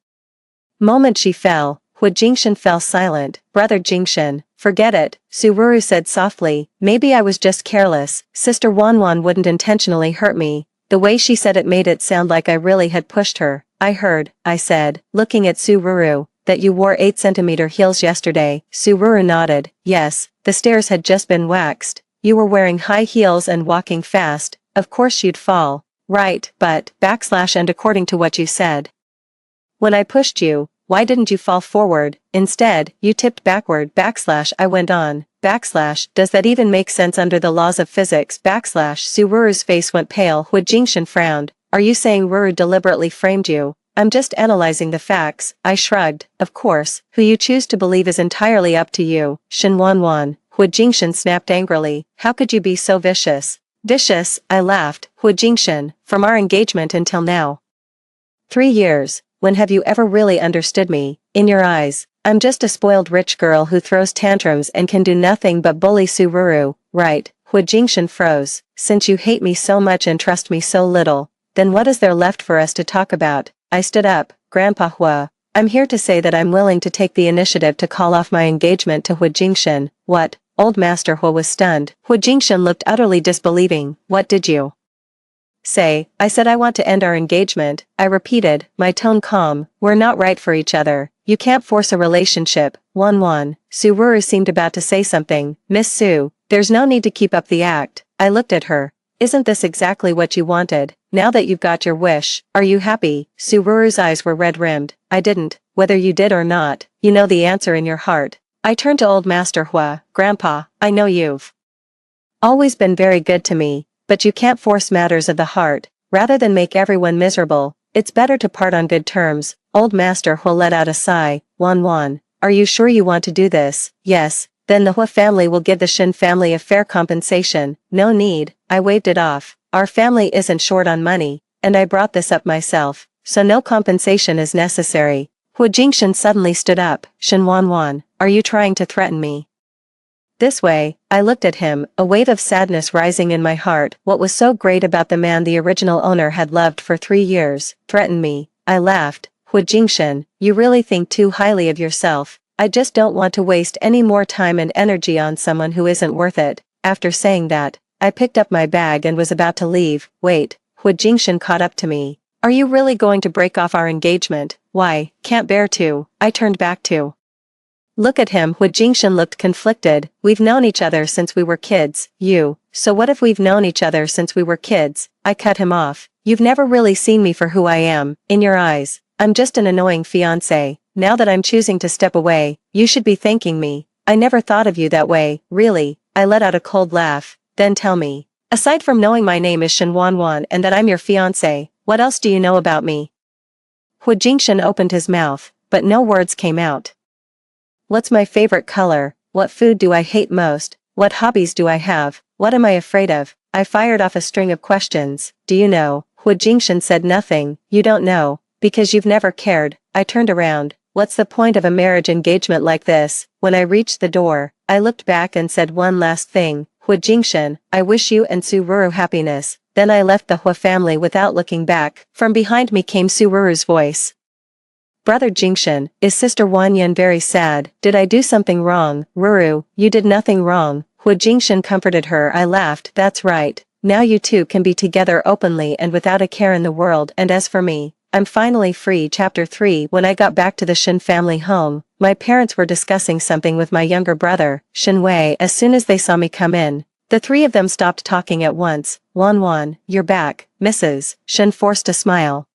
moment she fell? Hu Jingshan fell silent. Brother Jingshan, forget it, Sururu said softly. Maybe I was just careless. Sister Wanwan wouldn't intentionally hurt me. The way she said it made it sound like I really had pushed her. I heard, I said, looking at Sururu, that you wore 8-centimeter heels yesterday. Sururu nodded. Yes, the stairs had just been waxed. You were wearing high heels and walking fast. Of course you'd fall. Right, but, and according to what you said, when I pushed you, why didn't you fall forward? Instead, you tipped backward. I went on. Does that even make sense under the laws of physics? Sururu's face went pale. Hu Jingshan frowned. Are you saying Ruru deliberately framed you? I'm just analyzing the facts. I shrugged. Of course, who you choose to believe is entirely up to you. Shin Wanwan. Hu Jingshan snapped angrily. How could you be so vicious? Vicious, I laughed. Hu Jingshan, from our engagement until now, 3 years. When have you ever really understood me? In your eyes, I'm just a spoiled rich girl who throws tantrums and can do nothing but bully Sururu, right? Hu Jingshan froze. Since you hate me so much and trust me so little, then what is there left for us to talk about? I stood up. Grandpa Hu, I'm here to say that I'm willing to take the initiative to call off my engagement to Hu Jingshan. What? Old Master Hu was stunned. Hu Jingshan looked utterly disbelieving. What did you say? I said I want to end our engagement, I repeated, my tone calm. We're not right for each other. You can't force a relationship. Wanwan. Sururu seemed about to say something. Miss Su, there's no need to keep up the act. I looked at her. Isn't this exactly what you wanted? Now that you've got your wish, are you happy? Sururu's eyes were red-rimmed. I didn't. Whether you did or not, you know the answer in your heart. I turned to Old Master Hu. Grandpa, I know you've always been very good to me, but you can't force matters of the heart. Rather than make everyone miserable, it's better to part on good terms. Old Master Hu let out a sigh. Wanwan, are you sure you want to do this? Yes. Then the Hua family will give the Shin family a fair compensation. No need, I waved it off. Our family isn't short on money, and I brought this up myself, so no compensation is necessary. Hu Jingshan suddenly stood up. Shin Wanwan, are you trying to threaten me? This way, I looked at him, a wave of sadness rising in my heart. What was so great about the man the original owner had loved for 3 years? Threaten me. I laughed. Hu Jingshan, you really think too highly of yourself. I just don't want to waste any more time and energy on someone who isn't worth it. After saying that, I picked up my bag and was about to leave. Wait, Hu Jingshan caught up to me. Are you really going to break off our engagement? Why, can't bear to. I turned back to look at him. Hu Jingshan looked conflicted. We've known each other since we were kids. So what if we've known each other since we were kids? I cut him off. You've never really seen me for who I am. In your eyes, I'm just an annoying fiancé. Now that I'm choosing to step away, you should be thanking me. I never thought of you that way, really. I let out a cold laugh. Then tell me. Aside from knowing my name is Shin Wanwan and that I'm your fiancé, what else do you know about me? Hu Jingshan opened his mouth, but no words came out. What's my favorite color? What food do I hate most? What hobbies do I have? What am I afraid of? I fired off a string of questions. Do you know? Hu Jingshan said nothing. You don't know, because you've never cared. I turned around. What's the point of a marriage engagement like this? When I reached the door, I looked back and said one last thing. Hu Jingshan, I wish you and Su Ruru happiness. Then I left the Hua family without looking back. From behind me came Su Ruru's voice. Brother Jingshan, is Sister Wanyan very sad? Did I do something wrong? Ruru, you did nothing wrong. Hu Jingshan comforted her. I laughed. That's right. Now you two can be together openly and without a care in the world. And as for me, I'm finally free. Chapter 3. When I got back to the Shin family home, my parents were discussing something with my younger brother, Shin Wei. As soon as they saw me come in, the three of them stopped talking at once. Wanwan, you're back, Mrs. Shin forced a smile.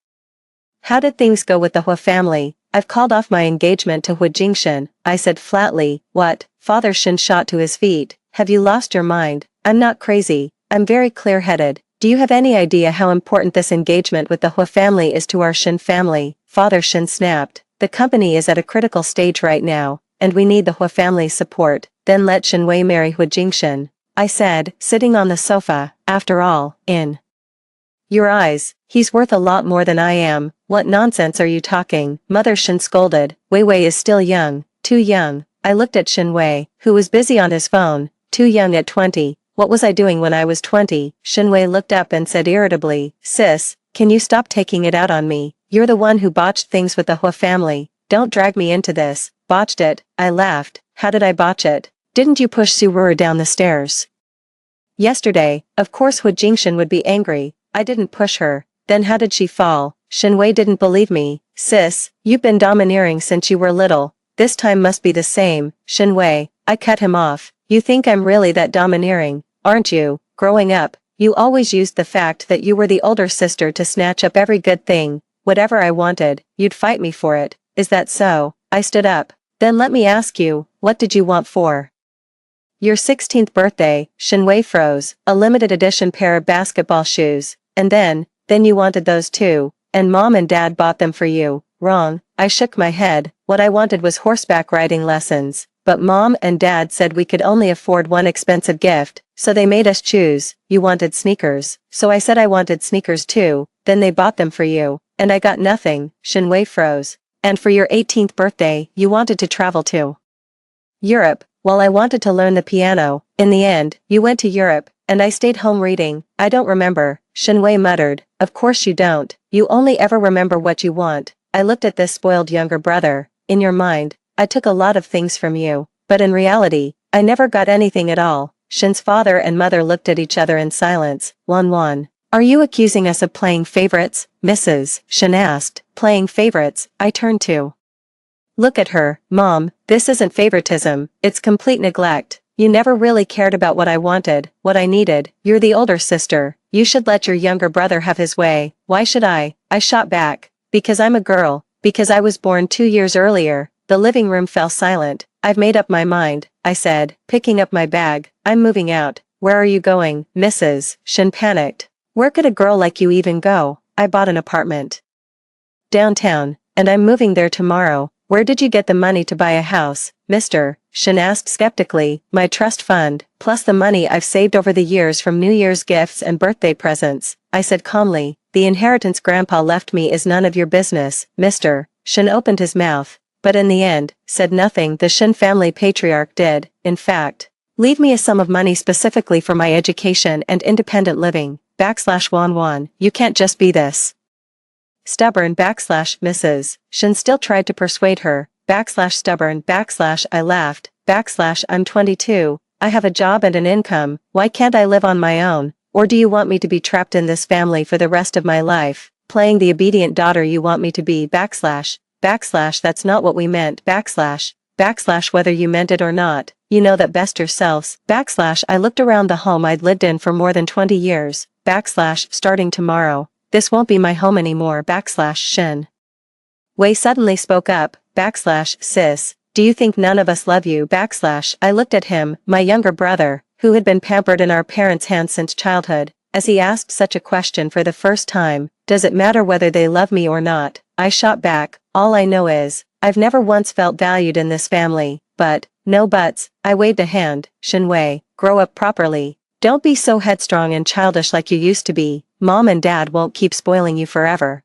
How did things go with the Hua family? I've called off my engagement to Hu Jingshan, I said flatly. What? Father Shin shot to his feet. Have you lost your mind? I'm not crazy. I'm very clear-headed. Do you have any idea how important this engagement with the Hua family is to our Shin family? Father Shin snapped. The company is at a critical stage right now, and we need the Hua family's support. Then let Shin Wei marry Hu Jingshan, I said, sitting on the sofa. After all, in your eyes, he's worth a lot more than I am. What nonsense are you talking? Mother Shin scolded. Wei Wei is still young, too young. I looked at Shin Wei, who was busy on his phone. Too young at 20. What was I doing when I was 20? Shin Wei looked up and said irritably, Sis, can you stop taking it out on me? You're the one who botched things with the Hua family. Don't drag me into this. Botched it? I laughed. How did I botch it? Didn't you push Su Ruru down the stairs yesterday? Of course Hu Jingshan would be angry. I didn't push her. Then how did she fall? Shin Wei didn't believe me. Sis, you've been domineering since you were little. This time must be the same. Shin Wei, I cut him off. You think I'm really that domineering, aren't you? Growing up, you always used the fact that you were the older sister to snatch up every good thing. Whatever I wanted, you'd fight me for it. Is that so? I stood up. Then let me ask you, what did you want for your 16th birthday? Shin Wei froze. A limited edition pair of basketball shoes. And then you wanted those too, and Mom and Dad bought them for you. Wrong. I shook my head. What I wanted was horseback riding lessons, but Mom and Dad said we could only afford one expensive gift, so they made us choose. You wanted sneakers, so I said I wanted sneakers too, then they bought them for you, and I got nothing. Shin Wei froze. And for your 18th birthday, you wanted to travel to Europe. Well, I wanted to learn the piano. In the end, you went to Europe, and I stayed home reading. I don't remember. Shin Wei muttered. Of course you don't. You only ever remember what you want. I looked at this spoiled younger brother. In your mind, I took a lot of things from you, but in reality, I never got anything at all. Shin's father and mother looked at each other in silence. Wanwan, are you accusing us of playing favorites? Mrs. Shin asked. Playing favorites? I turned to look at her. Mom, this isn't favoritism, it's complete neglect. You never really cared about what I wanted, what I needed. You're the older sister. You should let your younger brother have his way. Why should I? I shot back. Because I'm a girl. Because I was born 2 years earlier. The living room fell silent. I've made up my mind, I said, picking up my bag. I'm moving out. Where are you going, Mrs. Shin panicked. Where could a girl like you even go? I bought an apartment downtown, and I'm moving there tomorrow. Where did you get the money to buy a house, Mr. Shin asked skeptically. My trust fund, plus the money I've saved over the years from New Year's gifts and birthday presents, I said calmly. The inheritance Grandpa left me is none of your business, Mr. Shin opened his mouth, but in the end, said nothing. The Shin family patriarch did, in fact, leave me a sum of money specifically for my education and independent living, /Wan. You can't just be this stubborn Mrs. Shin still tried to persuade her, stubborn I laughed, I'm 22, I have a job and an income, why can't I live on my own, or do you want me to be trapped in this family for the rest of my life, playing the obedient daughter you want me to be, that's not what we meant, whether you meant it or not, you know that best yourselves, I looked around the home I'd lived in for more than 20 years, starting tomorrow. This won't be my home anymore, Shin. Wei suddenly spoke up, sis, do you think none of us love you, I looked at him, my younger brother, who had been pampered in our parents' hands since childhood, as he asked such a question for the first time, does it matter whether they love me or not? I shot back, all I know is, I've never once felt valued in this family, but, no buts, I waved a hand, Shin Wei, grow up properly. Don't be so headstrong and childish like you used to be, Mom and Dad won't keep spoiling you forever.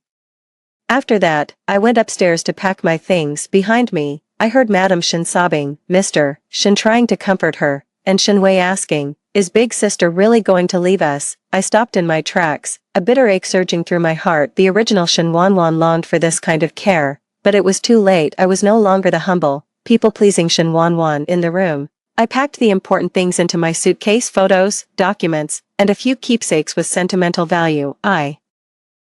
After that, I went upstairs to pack my things. Behind me, I heard Madam Shin sobbing, Mr. Shin trying to comfort her, and Shin Wei asking, is big sister really going to leave us? I stopped in my tracks, a bitter ache surging through my heart. The original Shin Wan longed for this kind of care, but it was too late. I was no longer the humble, people-pleasing Shin Wan in the room. I packed the important things into my suitcase, photos, documents, and a few keepsakes with sentimental value. I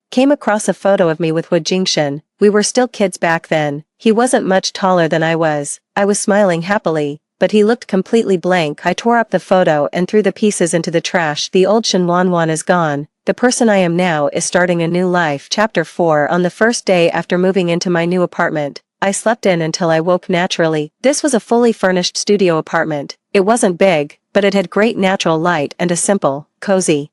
came across a photo of me with Hu Jingshan. We were still kids back then. He wasn't much taller than I was. I was smiling happily, but he looked completely blank. I tore up the photo and threw the pieces into the trash. The old Shin Wan is gone. The person I am now is starting a new life. Chapter 4. On the first day after moving into my new apartment, I slept in until I woke naturally. This was a fully furnished studio apartment. It wasn't big, but it had great natural light and a simple, cozy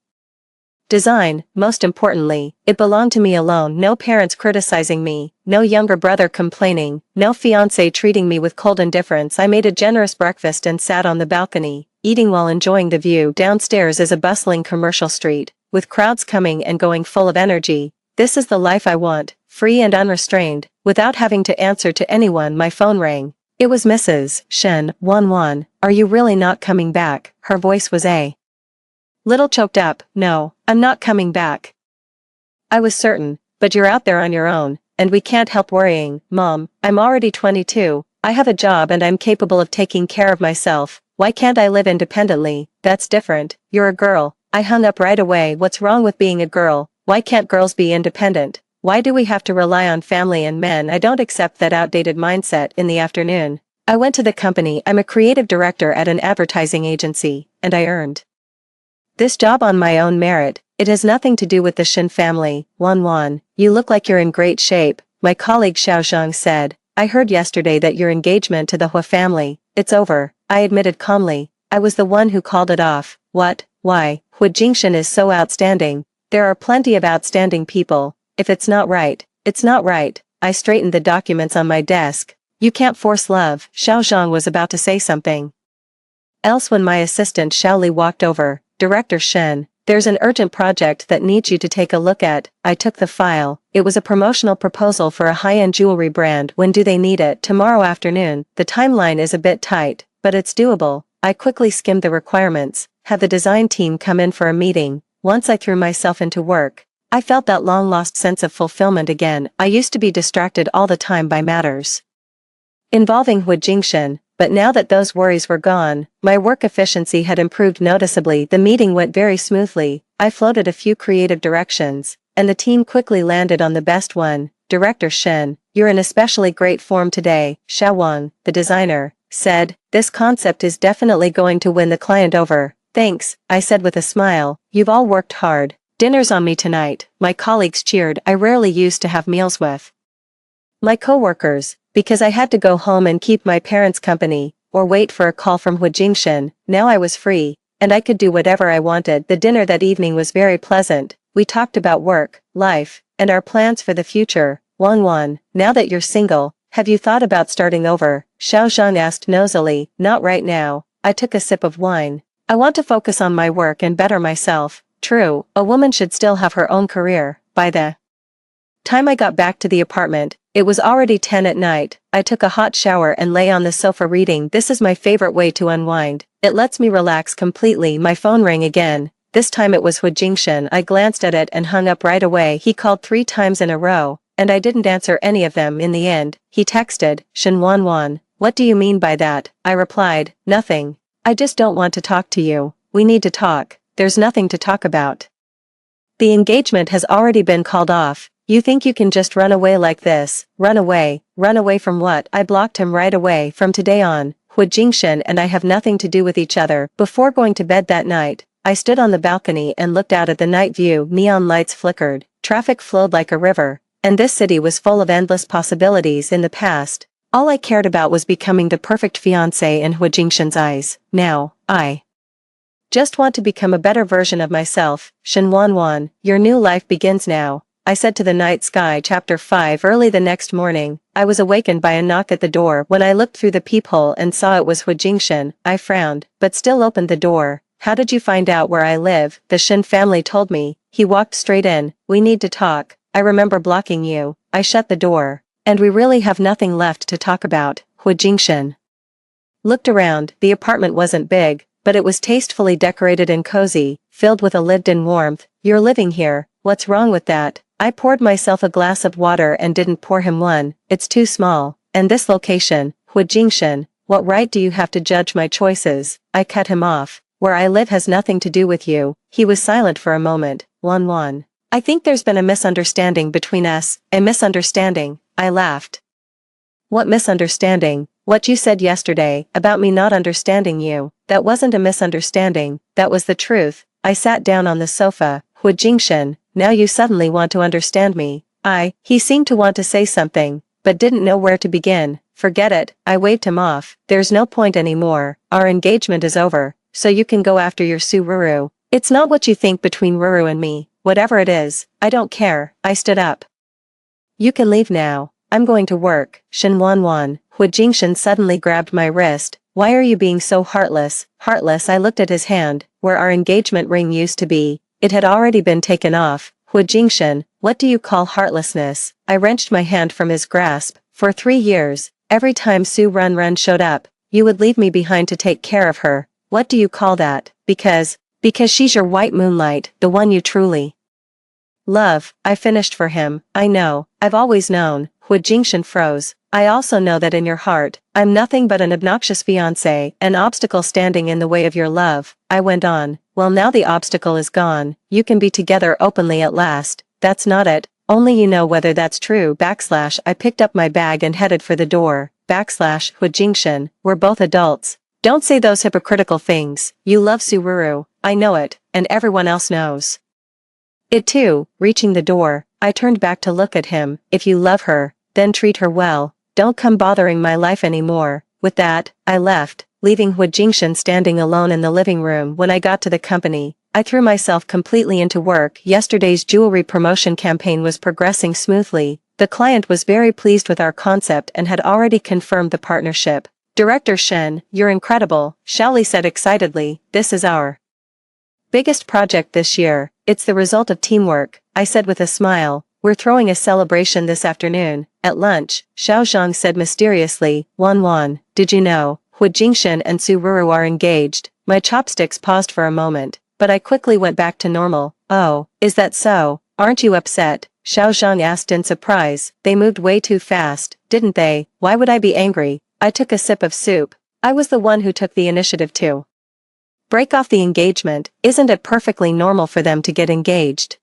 design. Most importantly, it belonged to me alone. No parents criticizing me, no younger brother complaining, no fiancé treating me with cold indifference. I made a generous breakfast and sat on the balcony, eating while enjoying the view. Downstairs is a bustling commercial street, with crowds coming and going full of energy. This is the life I want, free and unrestrained, without having to answer to anyone. My phone rang. It was Mrs. Shin Wan. Are you really not coming back? Her voice was a little choked up. No, I'm not coming back. I was certain, but you're out there on your own, and we can't help worrying. Mom, I'm already 22, I have a job and I'm capable of taking care of myself. Why can't I live independently? That's different. You're a girl. I hung up right away. What's wrong with being a girl? Why can't girls be independent? Why do we have to rely on family and men? I don't accept that outdated mindset. In the afternoon, I went to the company. I'm a creative director at an advertising agency, and I earned this job on my own merit. It has nothing to do with the Shin family. Wan, you look like you're in great shape, my colleague Xiao Zhang said. I heard yesterday that your engagement to the Hua family, it's over, I admitted calmly. I was the one who called it off. What? Why? Hu Jingshan is so outstanding. There are plenty of outstanding people. If it's not right, it's not right. I straightened the documents on my desk. You can't force love. Xiao Zhang was about to say something else when my assistant Xiaoli walked over. Director Shen, there's an urgent project that needs you to take a look at. I took the file. It was a promotional proposal for a high-end jewelry brand. When do they need it? Tomorrow afternoon. The timeline is a bit tight, but it's doable. I quickly skimmed the requirements, had the design team come in for a meeting. Once I threw myself into work, I felt that long-lost sense of fulfillment again. I used to be distracted all the time by matters involving Hu Jingshan, but now that those worries were gone, my work efficiency had improved noticeably. The meeting went very smoothly. I floated a few creative directions, and the team quickly landed on the best one. Director Shen, you're in especially great form today, Xiao Wang, the designer, said. This concept is definitely going to win the client over. Thanks, I said with a smile. You've all worked hard. Dinner's on me tonight. My colleagues cheered. I rarely used to have meals with my coworkers, because I had to go home and keep my parents company, or wait for a call from Hu Jingshan. Now I was free, and I could do whatever I wanted. The dinner that evening was very pleasant. We talked about work, life, and our plans for the future. Wan, now that you're single, Have you thought about starting over? Xiao Zhang asked nosily. Not right now. I took a sip of wine. I want to focus on my work and better myself. True, a woman should still have her own career. By the time I got back to the apartment, it was already 10 at night. I took a hot shower and lay on the sofa reading. This is my favorite way to unwind. It lets me relax completely. My phone rang again. This time it was Hu Jingshan. I glanced at it and hung up right away. He called 3 times in a row, and I didn't answer any of them in the end. He texted, Shen Wanwan. What do you mean by that? I replied, nothing. I just don't want to talk to you. We need to talk. There's nothing to talk about. The engagement has already been called off. You think you can just run away like this? Run away? Run away from what? I blocked him right away. From today on, Hu Jingshan and I have nothing to do with each other. Before going to bed that night, I stood on the balcony and looked out at the night view. Neon lights flickered, traffic flowed like a river, and this city was full of endless possibilities. In the past, all I cared about was becoming the perfect fiancé in Hu Jingshan's eyes. Now, I just want to become a better version of myself. Shen Wanwan, your new life begins now, I said to the night sky. Chapter 5. Early the next morning, I was awakened by a knock at the door. When I looked through the peephole and saw it was Hu Jingshan, I frowned, but still opened the door. How did you find out where I live? The Shen family told me. He walked straight in. We need to talk. I remember blocking you. I shut the door. And we really have nothing left to talk about. Hu Jingshan looked around. The apartment wasn't big, but it was tastefully decorated and cozy, filled with a lived-in warmth. You're living here. What's wrong with that? I poured myself a glass of water and didn't pour him one. It's too small. And this location, Hu Jingshan, what right do you have to judge my choices? I cut him off. Where I live has nothing to do with you. He was silent for a moment. Wan. I think there's been a misunderstanding between us. A misunderstanding. I laughed. What misunderstanding? What you said yesterday, about me not understanding you, that wasn't a misunderstanding, that was the truth. I sat down on the sofa. Hu Jingshan, now you suddenly want to understand me. He seemed to want to say something, but didn't know where to begin. Forget it, I waved him off. There's no point anymore. Our engagement is over, so you can go after your Su Ruru. It's not what you think between Ruru and me. Whatever it is, I don't care. I stood up. You can leave now. I'm going to work. Shen Wanwan. Hu Jingshan suddenly grabbed my wrist. Why are you being so heartless? Heartless? I looked at his hand, where our engagement ring used to be. It had already been taken off. Hu Jingshan, what do you call heartlessness? I wrenched my hand from his grasp. For 3 years, every time Su Run showed up, you would leave me behind to take care of her. What do you call that? Because she's your white moonlight, the one you truly love. I finished for him. I know. I've always known. Hu Jingshan froze. I also know that in your heart, I'm nothing but an obnoxious fiancé, an obstacle standing in the way of your love. I went on. Well, now the obstacle is gone. You can be together openly at last. That's not it. Only you know whether that's true. I picked up my bag and headed for the door. Hu Jingshan, we're both adults. Don't say those hypocritical things. You love Sururu. I know it, and everyone else knows it too. Reaching the door, I turned back to look at him. If you love her, then treat her well. Don't come bothering my life anymore. With that, I left, leaving Hu Jingshan standing alone in the living room. When I got to the company, I threw myself completely into work. Yesterday's jewelry promotion campaign was progressing smoothly. The client was very pleased with our concept and had already confirmed the partnership. Director Shen, you're incredible, Shaoli said excitedly. This is our biggest project this year. It's the result of teamwork, I said with a smile. We're throwing a celebration this afternoon. At lunch, Xiao Zhang said mysteriously, Wan, did you know, Hu Jingshan and Su Ruru are engaged? My chopsticks paused for a moment, but I quickly went back to normal. Oh, is that so? Aren't you upset? Xiao Zhang asked in surprise. They moved way too fast, didn't they? Why would I be angry? I took a sip of soup. I was the one who took the initiative to break off the engagement. Isn't it perfectly normal for them to get engaged?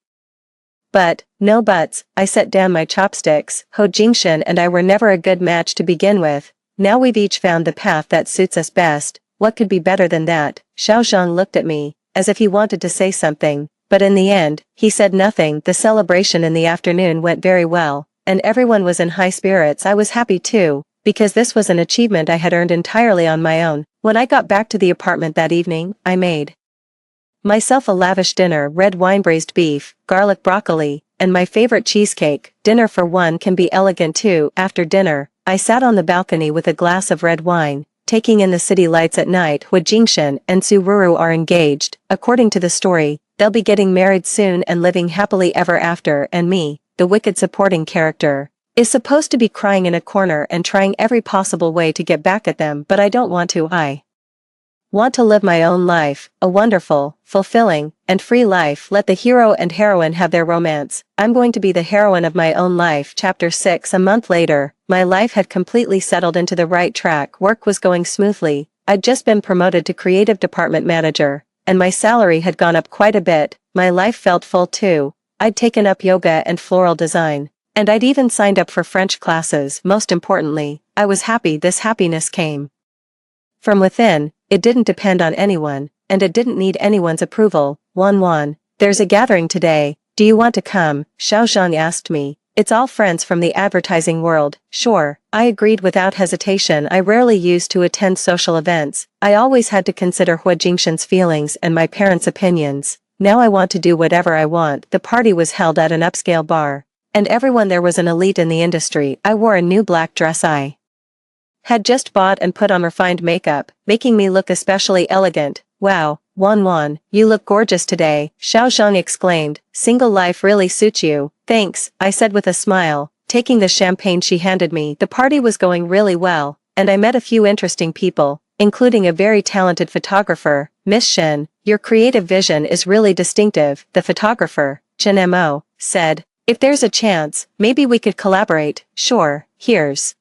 But, no buts, I set down my chopsticks. Hu Jingshan and I were never a good match to begin with. Now we've each found the path that suits us best. What could be better than that? Xiao Zhang looked at me, as if he wanted to say something, but in the end, he said nothing. The celebration in the afternoon went very well, and everyone was in high spirits. I was happy too, because this was an achievement I had earned entirely on my own. When I got back to the apartment that evening, I made myself a lavish dinner: red wine, braised beef, garlic broccoli, and my favorite cheesecake. Dinner for one can be elegant too. After dinner, I sat on the balcony with a glass of red wine, taking in the city lights at night. Hu Jingshan and Su Ruru are engaged. According to the story, they'll be getting married soon and living happily ever after, and me, the wicked supporting character, is supposed to be crying in a corner and trying every possible way to get back at them, but I don't want to. I want to live my own life, a wonderful, fulfilling, and free life. Let the hero and heroine have their romance. I'm going to be the heroine of my own life. Chapter 6. A month later, my life had completely settled into the right track. Work was going smoothly. I'd just been promoted to creative department manager, and my salary had gone up quite a bit. My life felt full too. I'd taken up yoga and floral design, and I'd even signed up for French classes. Most importantly, I was happy. This happiness came from within. It didn't depend on anyone, and it didn't need anyone's approval. Wan, there's a gathering today. Do you want to come? Xiao Zhang asked me. It's all friends from the advertising world. Sure, I agreed without hesitation. I rarely used to attend social events. I always had to consider Hu Jingshan's feelings and my parents' opinions. Now I want to do whatever I want. The party was held at an upscale bar, and everyone there was an elite in the industry. I wore a new black dress I had just bought and put on refined makeup, making me look especially elegant. Wow, Wan, you look gorgeous today, Xiao Zhang exclaimed. Single life really suits you. Thanks, I said with a smile, taking the champagne she handed me. The party was going really well, and I met a few interesting people, including a very talented photographer. Miss Shen, your creative vision is really distinctive, the photographer, Chen Mo, said. If there's a chance, maybe we could collaborate. Sure, here's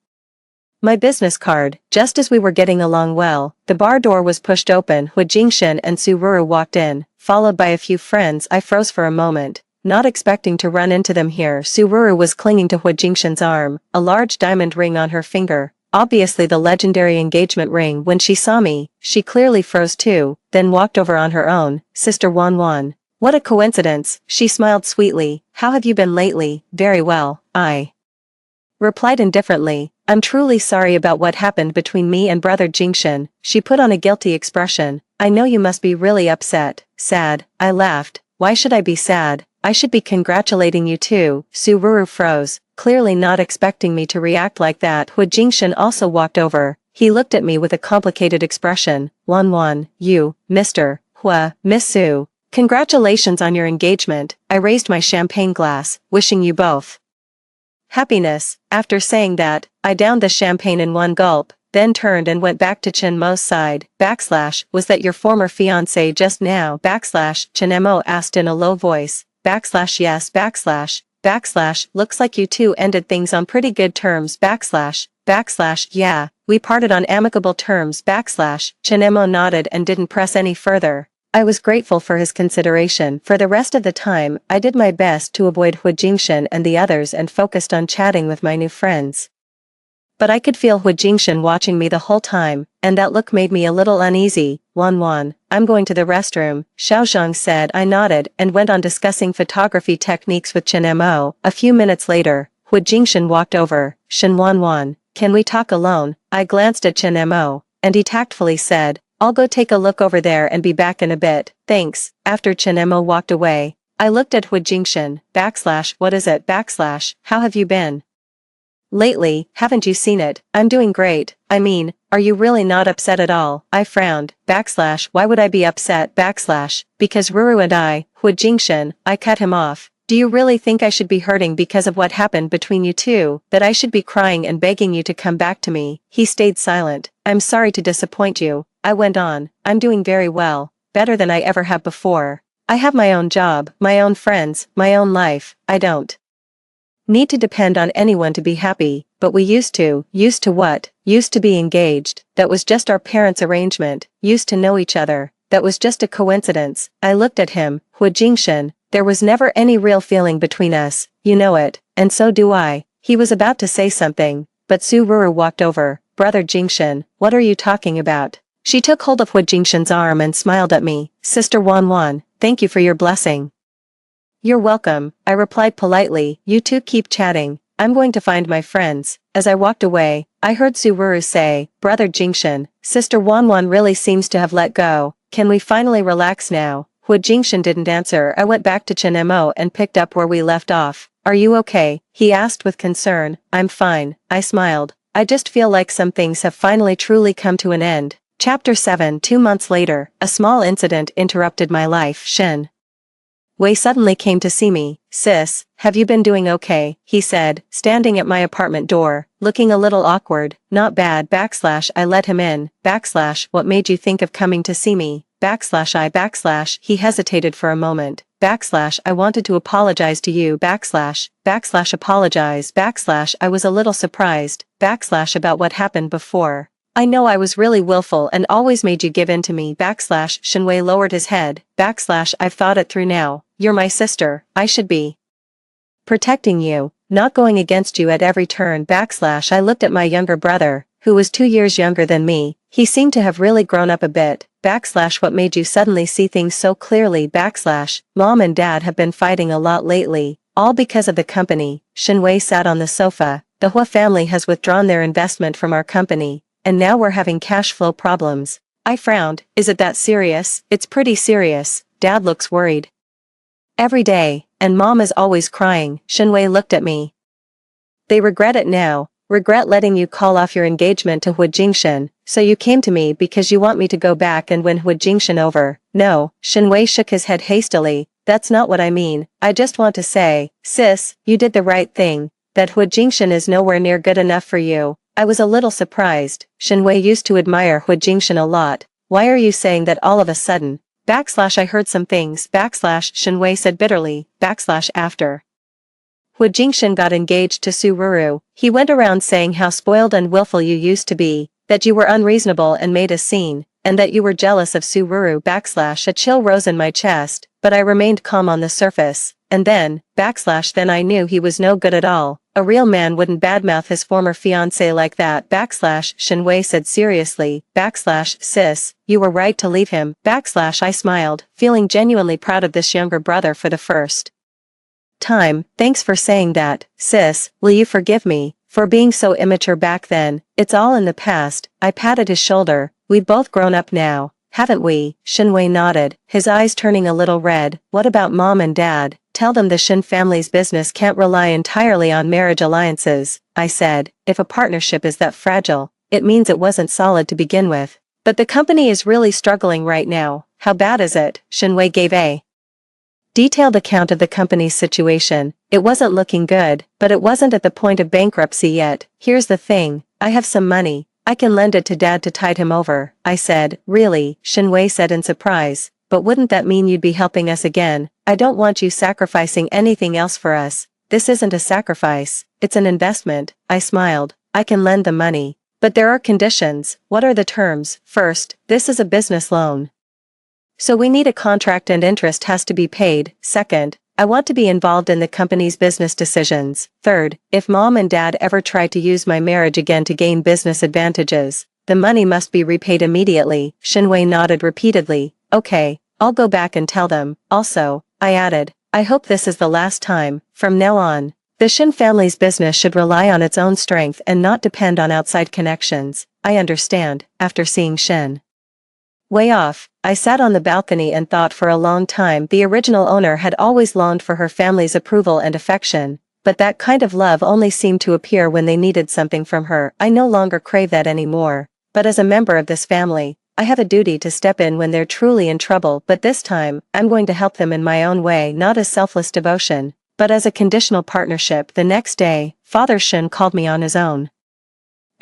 my business card. Just as we were getting along well, the bar door was pushed open. Hu Jingshan and Su Ruru walked in, followed by a few friends. I froze for a moment, not expecting to run into them here. Su Ruru was clinging to Hu Jingshan's arm, a large diamond ring on her finger, obviously the legendary engagement ring. When she saw me, she clearly froze too, then walked over on her own. Sister Wan. What a coincidence. She smiled sweetly. How have you been lately? Very well, I replied indifferently. I'm truly sorry about what happened between me and brother Jingshan. She put on a guilty expression. I know you must be really upset. Sad. I laughed. Why should I be sad? I should be congratulating you too. Su Ruru froze, clearly not expecting me to react like that. Hu Jingshan also walked over. He looked at me with a complicated expression. Wan, you, Mr. Hua, Miss Su. Congratulations on your engagement. I raised my champagne glass, wishing you both happiness. After saying that, I downed the champagne in one gulp, then turned and went back to Chen Mo's side. Was that your former fiancé just now? Chen Mo asked in a low voice. Yes. Looks like you two ended things on pretty good terms. Yeah, we parted on amicable terms. Chen Mo nodded and didn't press any further. I was grateful for his consideration. For the rest of the time, I did my best to avoid Hu Jingshan and the others and focused on chatting with my new friends. But I could feel Hu Jingshan watching me the whole time, and that look made me a little uneasy. Wan, I'm going to the restroom, Xiao Zhang said. I nodded and went on discussing photography techniques with Chen Mo. A few minutes later, Hu Jingshan walked over. Shen Wan, can we talk alone? I glanced at Chen Mo, and he tactfully said, I'll go take a look over there and be back in a bit. Thanks. After Chen Mo walked away, I looked at Hu Jingshan. What is it? How have you been lately? Haven't you seen it? I'm doing great. I mean, are you really not upset at all? I frowned. Why would I be upset? Because Ruru and I, Hu Jingshan, I cut him off. Do you really think I should be hurting because of what happened between you two? That I should be crying and begging you to come back to me? He stayed silent. I'm sorry to disappoint you. I went on. I'm doing very well, better than I ever have before. I have my own job, my own friends, my own life. I don't need to depend on anyone to be happy, but we used to. Used to what? Used to be engaged. That was just our parents' arrangement. Used to know each other. That was just a coincidence. I looked at him. Hu Jingshan, there was never any real feeling between us. You know it, and so do I. He was about to say something, but Su Ruru walked over. Brother Jingshan, what are you talking about? She took hold of Hu Jingshan's arm and smiled at me. Sister Wan, thank you for your blessing. You're welcome, I replied politely. You two keep chatting. I'm going to find my friends. As I walked away, I heard Su Ruru say, Brother Jingshan, Sister Wan really seems to have let go. Can we finally relax now? Hu Hu Jingshan didn't answer. I went back to Chen Mo and picked up where we left off. Are you okay? He asked with concern. I'm fine, I smiled. I just feel like some things have finally truly come to an end. Chapter 7. 2 months later, a small incident interrupted my life. Shen Wei suddenly came to see me. Sis, have you been doing okay? He said, standing at my apartment door, looking a little awkward. Not bad. I let him in. What made you think of coming to see me? He hesitated for a moment. I wanted to apologize to you. Apologize. I was a little surprised. About what happened before. I know I was really willful and always made you give in to me. Shenwei lowered his head. I've thought it through now. You're my sister. I should be protecting you, not going against you at every turn. I looked at my younger brother, who was 2 years younger than me. He seemed to have really grown up a bit. What made you suddenly see things so clearly? Mom and Dad have been fighting a lot lately, all because of the company. Shenwei sat on the sofa. The Hua family has withdrawn their investment from our company, and now we're having cash flow problems. I frowned. Is it that serious? It's pretty serious. Dad looks worried every day, and Mom is always crying. Shenwei looked at me. They regret it now. Regret letting you call off your engagement to Hu Jingshan, so you came to me because you want me to go back and win Hu Jingshan over. No, Shenwei shook his head hastily. That's not what I mean. I just want to say, sis, you did the right thing. That Hu Jingshan is nowhere near good enough for you. I was a little surprised. Shenwei used to admire Hu Jingshan a lot. Why are you saying that all of a sudden? I heard some things. Shenwei said bitterly. After Hu Jingshan got engaged to Su Ruru, he went around saying how spoiled and willful you used to be, that you were unreasonable and made a scene, and that you were jealous of Su Ruru. A chill rose in my chest, but I remained calm on the surface, and then I knew he was no good at all. A real man wouldn't badmouth his former fiancée like that. Shenwei said seriously. Sis, you were right to leave him. I smiled, feeling genuinely proud of this younger brother for the first time. Thanks for saying that, sis. Will you forgive me for being so immature back then? It's all in the past. I patted his shoulder. We've both grown up now, haven't we? Shenwei nodded, his eyes turning a little red. What about Mom and Dad? Tell them the Shen family's business can't rely entirely on marriage alliances, I said. If a partnership is that fragile, it means it wasn't solid to begin with. But the company is really struggling right now. How bad is it? Shenwei gave a detailed account of the company's situation. It wasn't looking good, but it wasn't at the point of bankruptcy yet. Here's the thing, I have some money. I can lend it to Dad to tide him over, I said. Really? Shenwei said in surprise. But wouldn't that mean you'd be helping us again? I don't want you sacrificing anything else for us. This isn't a sacrifice, it's an investment. I smiled. I can lend the money. But there are conditions. What are the terms? First, this is a business loan, so we need a contract and interest has to be paid. Second, I want to be involved in the company's business decisions. Third, if Mom and Dad ever try to use my marriage again to gain business advantages, the money must be repaid immediately. Shenwei nodded repeatedly. Okay, I'll go back and tell them. Also, I added, I hope this is the last time. From now on, the Shen family's business should rely on its own strength and not depend on outside connections. I understand. After seeing Shen Way off, I sat on the balcony and thought for a long time. The original owner had always longed for her family's approval and affection, but that kind of love only seemed to appear when they needed something from her. I no longer crave that anymore, but as a member of this family, I have a duty to step in when they're truly in trouble. But this time, I'm going to help them in my own way, not as selfless devotion, but as a conditional partnership. The next day, Father Shen called me on his own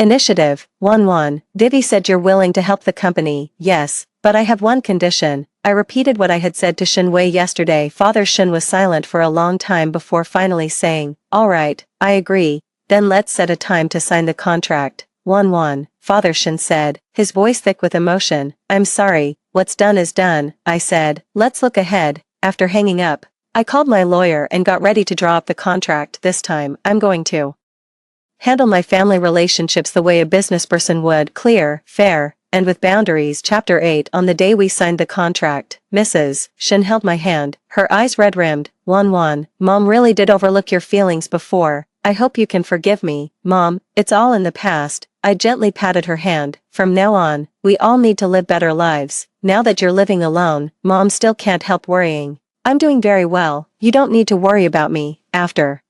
initiative. 1-1. Vivi said you're willing to help the company. Yes, but I have one condition. I repeated what I had said to Shenwei yesterday. Father Shen was silent for a long time before finally saying, all right, I agree. Then let's set a time to sign the contract. 1-1. Father Shen said, his voice thick with emotion. I'm sorry, what's done is done, I said. Let's look ahead. After hanging up, I called my lawyer and got ready to draw up the contract. This time, I'm going to handle my family relationships the way a businessperson would, clear, fair, and with boundaries. Chapter 8. On the day we signed the contract, Mrs. Shen held my hand, her eyes red-rimmed. 1-1. Mom really did overlook your feelings before. I hope you can forgive me, Mom. It's all in the past. I gently patted her hand. From now on, we all need to live better lives. Now that you're living alone, Mom still can't help worrying. I'm doing very well, you don't need to worry about me. After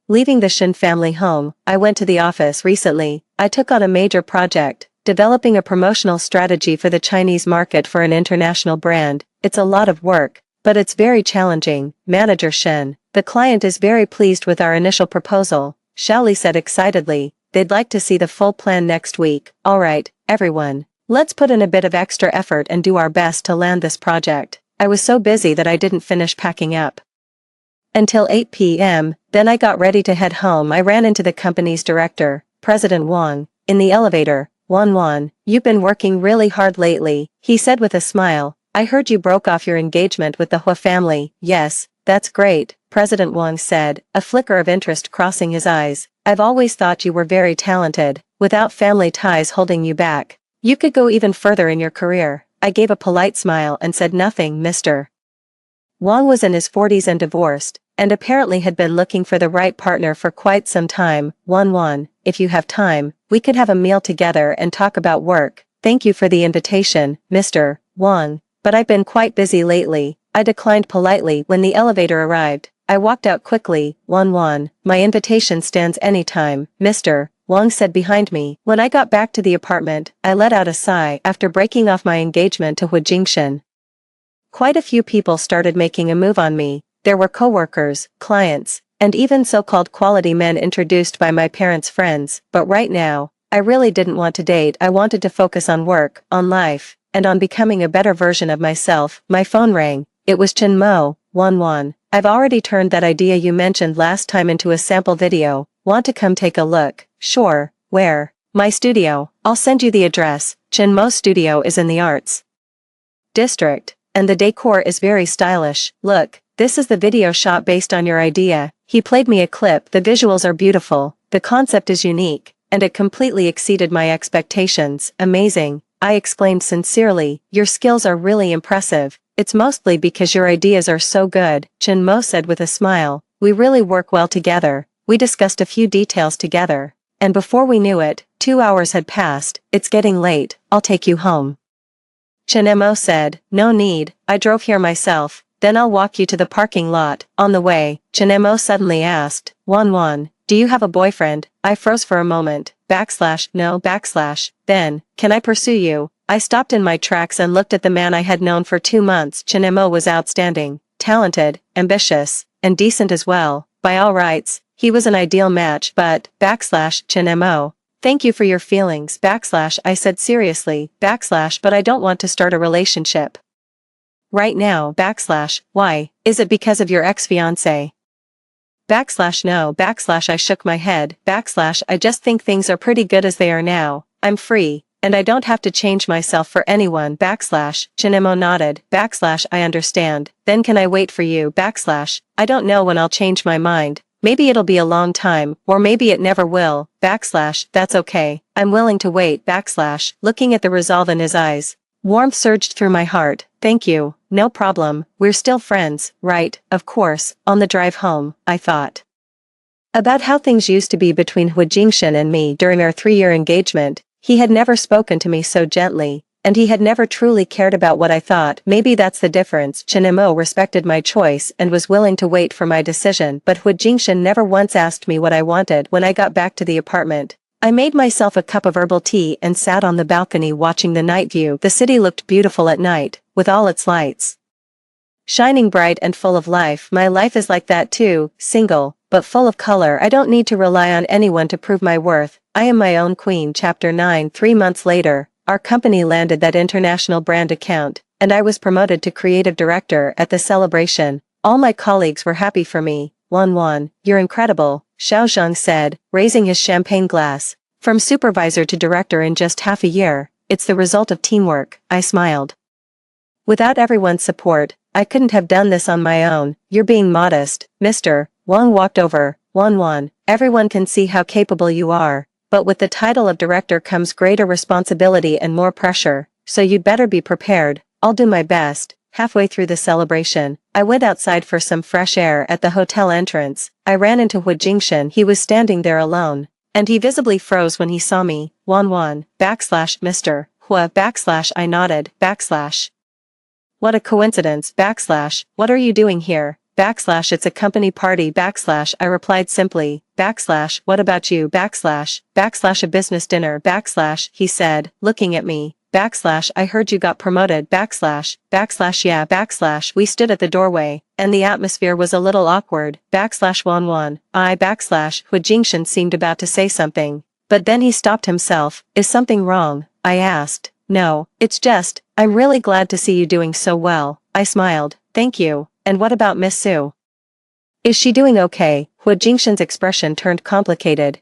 leaving the Shin family home, I went to the office recently. I took on a major project, developing a promotional strategy for the Chinese market for an international brand. It's a lot of work, but it's very challenging. Manager Shen, the client is very pleased with our initial proposal, Shaoli said excitedly. They'd like to see the full plan next week. Alright, everyone. Let's put in a bit of extra effort and do our best to land this project. I was so busy that I didn't finish packing up until 8 p.m., then I got ready to head home. I ran into the company's director, President Wang, in the elevator. Wan, you've been working really hard lately, he said with a smile. I heard you broke off your engagement with the Hua family. Yes, that's great, President Wang said, a flicker of interest crossing his eyes. I've always thought you were very talented, without family ties holding you back. You could go even further in your career. I gave a polite smile and said nothing, Mr. Wang was in his 40s and divorced, and apparently had been looking for the right partner for quite some time. Wan, if you have time, we could have a meal together and talk about work. Thank you for the invitation, Mr. Wang, but I've been quite busy lately. I declined politely when the elevator arrived. I walked out quickly. Wan, my invitation stands anytime, Mr. Wang said behind me. When I got back to the apartment, I let out a sigh after breaking off my engagement to Hu Jingshan. Quite a few people started making a move on me. There were coworkers, clients, and even so-called quality men introduced by my parents' friends. But right now, I really didn't want to date. I wanted to focus on work, on life, and on becoming a better version of myself. My phone rang. It was Chen Mo. Wan, I've already turned that idea you mentioned last time into a sample video. Want to come take a look? Sure. Where? My studio. I'll send you the address. Chen Mo's studio is in the Arts District, and the decor is very stylish. Look, this is the video shot based on your idea. He played me a clip. The visuals are beautiful, the concept is unique, and it completely exceeded my expectations. Amazing, I exclaimed sincerely. Your skills are really impressive. It's mostly because your ideas are so good, Chen Mo said with a smile. We really work well together. We discussed a few details together, and before we knew it, 2 hours had passed. It's getting late, I'll take you home, Chen Mo said. No need, I drove here myself. Then I'll walk you to the parking lot. On the way, Chen Mo suddenly asked, Wan, do you have a boyfriend? I froze for a moment. No. Then, can I pursue you? I stopped in my tracks and looked at the man I had known for 2 months. Chen Mo was outstanding, talented, ambitious, and decent as well. By all rights, he was an ideal match, but, Chen Mo. Thank you for your feelings, I said seriously, but I don't want to start a relationship right now, why? Is it because of your ex-fiancé? No, I shook my head, I just think things are pretty good as they are now. I'm free, and I don't have to change myself for anyone, Chen Mo nodded, I understand. Then can I wait for you, I don't know when I'll change my mind. Maybe it'll be a long time, or maybe it never will, that's okay. I'm willing to wait, looking at the resolve in his eyes. Warmth surged through my heart. Thank you, no problem, we're still friends, right? Of course. On the drive home, I thought about how things used to be between Hu Jingshan and me during our 3-year engagement. He had never spoken to me so gently, and he had never truly cared about what I thought. Maybe that's the difference. Chen Mo respected my choice and was willing to wait for my decision, but Hu Jingshan never once asked me what I wanted. When I got back to the apartment, I made myself a cup of herbal tea and sat on the balcony watching the night view. The city looked beautiful at night, with all its lights shining bright and full of life. My life is like that too, single, but full of color. I don't need to rely on anyone to prove my worth. I am my own queen. Chapter 9. 3 months later, our company landed that international brand account, and I was promoted to creative director. At the celebration, all my colleagues were happy for me. Wan, you're incredible, Xiao Zhang said, raising his champagne glass. From supervisor to director in just half a year, it's the result of teamwork, I smiled. Without everyone's support, I couldn't have done this on my own. You're being modest, Mr. Wang walked over. Wan, everyone can see how capable you are, but with the title of director comes greater responsibility and more pressure, so you'd better be prepared. I'll do my best. Halfway through the celebration, I went outside for some fresh air. At the hotel entrance, I ran into Hu Jingshan. He was standing there alone. and he visibly froze when he saw me. Mr. Hua I nodded, What a coincidence, what are you doing here? It's a company party, I replied simply, what about you, a business dinner, he said, looking at me, I heard you got promoted, yeah, we stood at the doorway, and the atmosphere was a little awkward, Hu Jingshan seemed about to say something, but then he stopped himself. Is something wrong? I asked. No, it's just, I'm really glad to see you doing so well. I smiled, thank you. And what about Miss Sue? Is she doing okay? Hu Jingshan's expression turned complicated.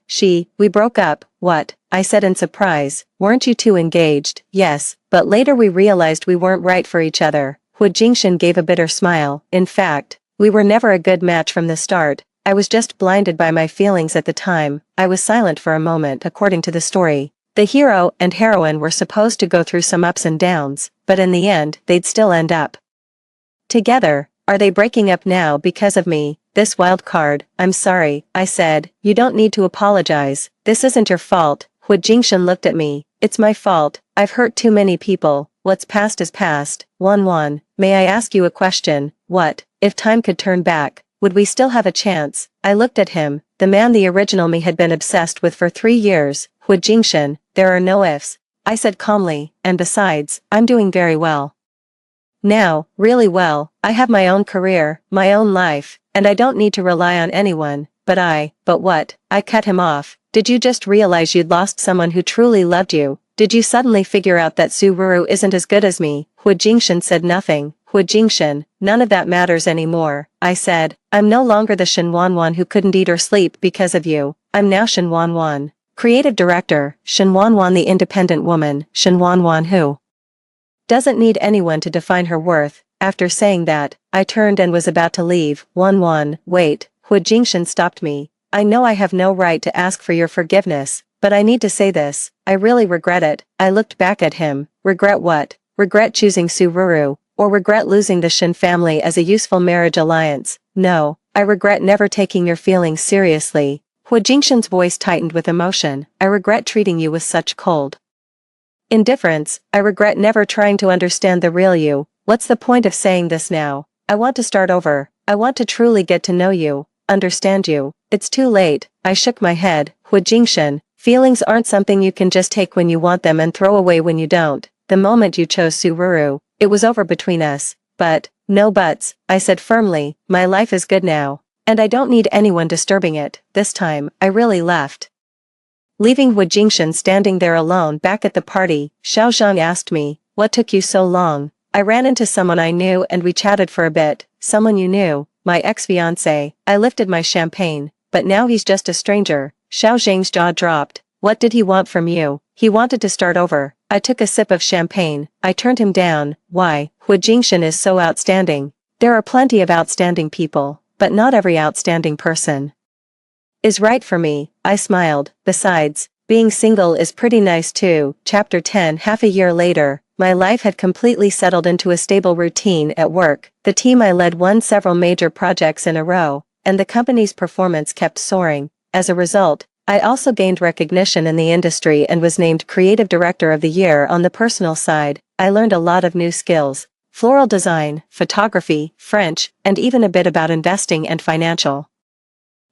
We broke up. What? I said in surprise. Weren't you two engaged? Yes, but later we realized we weren't right for each other. Hu Jingshan gave a bitter smile. In fact, we were never a good match from the start. I was just blinded by my feelings at the time. I was silent for a moment. According to the story, the hero and heroine were supposed to go through some ups and downs, but in the end, they'd still end up together. Are they breaking up now because of me? This wild card. I'm sorry, I said. You don't need to apologize. This isn't your fault. Hu Jingshan looked at me. It's my fault. I've hurt too many people. What's past is past. May I ask you a question? What? If time could turn back, would we still have a chance? I looked at him, the man the original me had been obsessed with for 3 years. Hu Jingshan, there are no ifs. I said calmly, and besides, I'm doing very well now, really well. I have my own career, my own life, and I don't need to rely on anyone. But what? I cut him off. Did you just realize you'd lost someone who truly loved you? Did you suddenly figure out that Sururu isn't as good as me? Hu Jingshan said nothing. Hu Jingshan, none of that matters anymore. I said, I'm no longer the Shen Wanwan who couldn't eat or sleep because of you. I'm now Shen Wanwan, creative director, Shen Wanwan the independent woman, Shen Wanwan who doesn't need anyone to define her worth. After saying that, I turned and was about to leave. Wait, Hu Jingshan stopped me. I know I have no right to ask for your forgiveness, but I need to say this. I really regret it. I looked back at him. Regret what? Regret choosing Sururu, or regret losing the Shin family as a useful marriage alliance? No, I regret never taking your feelings seriously. Hu Jingshan's voice tightened with emotion. I regret treating you with such cold indifference. I regret never trying to understand the real you. What's the point of saying this now? I want to start over. I want to truly get to know you, understand you. It's too late. I shook my head. Hu Jingshan, feelings aren't something you can just take when you want them and throw away when you don't. The moment you chose Sururu, it was over between us. But, no buts, I said firmly, my life is good now. And I don't need anyone disturbing it. This time, I really left. Leaving Hu Jingshan standing there alone back at the party, Xiao Zhang asked me, what took you so long? I ran into someone I knew and we chatted for a bit. Someone you knew? My ex-fiancé. I lifted my champagne, but now he's just a stranger. Xiao Zhang's jaw dropped. What did he want from you? He wanted to start over. I took a sip of champagne. I turned him down. Why? Hu Jingshan is so outstanding. There are plenty of outstanding people, but not every outstanding person is right for me. I smiled. Besides, being single is pretty nice too. Chapter 10. Half a year later, my life had completely settled into a stable routine at work. The team I led won several major projects in a row, and the company's performance kept soaring. As a result, I also gained recognition in the industry and was named Creative Director of the Year. On the personal side, I learned a lot of new skills: floral design, photography, French, and even a bit about investing and financial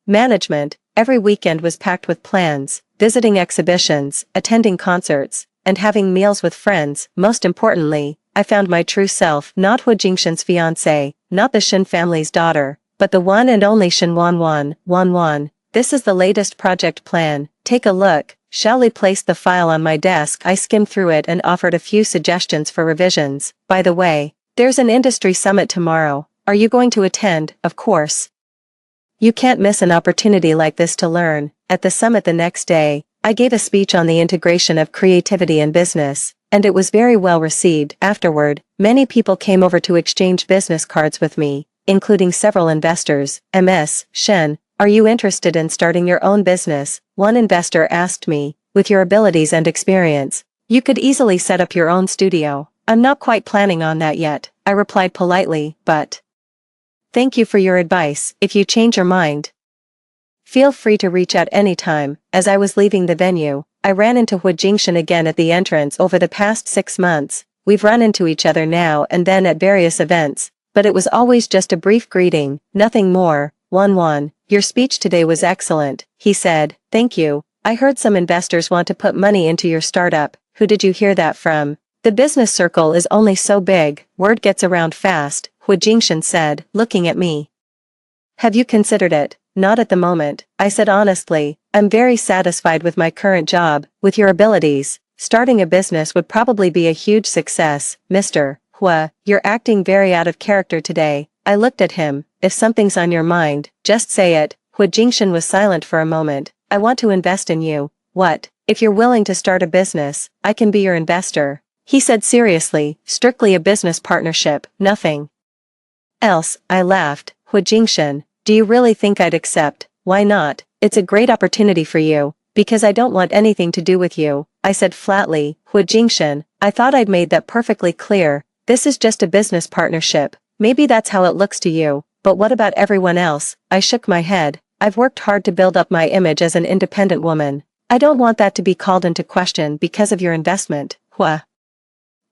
management. Every weekend was packed with plans, visiting exhibitions, attending concerts, and having meals with friends. Most importantly, I found my true self, not Hu Jingshan's fiancée, not the Shin family's daughter, but the one and only Shin Wanwan. This is the latest project plan. Take a look. Xiaoli placed the file on my desk. I skimmed through it and offered a few suggestions for revisions. By the way, there's an industry summit tomorrow. Are you going to attend? Of course. You can't miss an opportunity like this to learn. At the summit the next day, I gave a speech on the integration of creativity and business, and it was very well received. Afterward, many people came over to exchange business cards with me, including several investors. Ms. Shen, are you interested in starting your own business? One investor asked me, with your abilities and experience, you could easily set up your own studio. I'm not quite planning on that yet, I replied politely, but thank you for your advice. If you change your mind, Feel free to reach out anytime. As I was leaving the venue, I ran into Hu Jingshan again at the entrance. Over the past 6 months, we've run into each other now and then at various events, but it was always just a brief greeting, nothing more. Wan, your speech today was excellent, he said. Thank you. I heard some investors want to put money into your startup. Who did you hear that from? The business circle is only so big, word gets around fast, Hu Jingshan said, looking at me. Have you considered it? Not at the moment, I said honestly. I'm very satisfied with my current job. With your abilities, starting a business would probably be a huge success. Mr. Hua, you're acting very out of character today. I looked at him. If something's on your mind, just say it. Hu Jingshan was silent for a moment. I want to invest in you. What? If you're willing to start a business, I can be your investor. He said seriously, strictly a business partnership, nothing else. I laughed. Hu Jingshan, do you really think I'd accept? Why not? It's a great opportunity for you. Because I don't want anything to do with you, I said flatly. Hu Jingshan, I thought I'd made that perfectly clear. This is just a business partnership. Maybe that's how it looks to you, but what about everyone else? I shook my head. I've worked hard to build up my image as an independent woman. I don't want that to be called into question because of your investment. Hua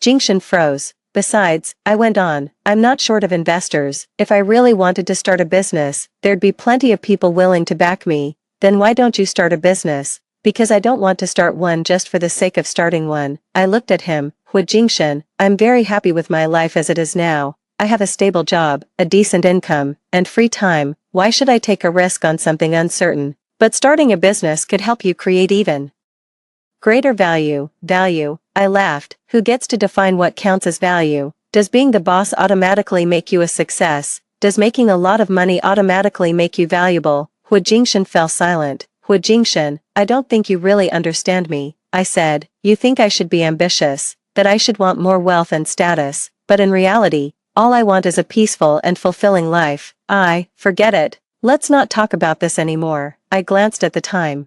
Jingshan froze. Besides, I went on, I'm not short of investors. If I really wanted to start a business, there'd be plenty of people willing to back me. Then why don't you start a business? Because I don't want to start one just for the sake of starting one. I looked at him. Hu Jingshan, I'm very happy with my life as it is now. I have a stable job, a decent income, and free time. Why should I take a risk on something uncertain? But starting a business could help you create even greater value. I laughed. Who gets to define what counts as value? Does being the boss automatically make you a success? Does making a lot of money automatically make you valuable? Hu Jingshan fell silent. Hu Jingshan, I don't think you really understand me, I said. You think I should be ambitious, that I should want more wealth and status, but in reality, all I want is a peaceful and fulfilling life. Forget it. Let's not talk about this anymore. I glanced at the time.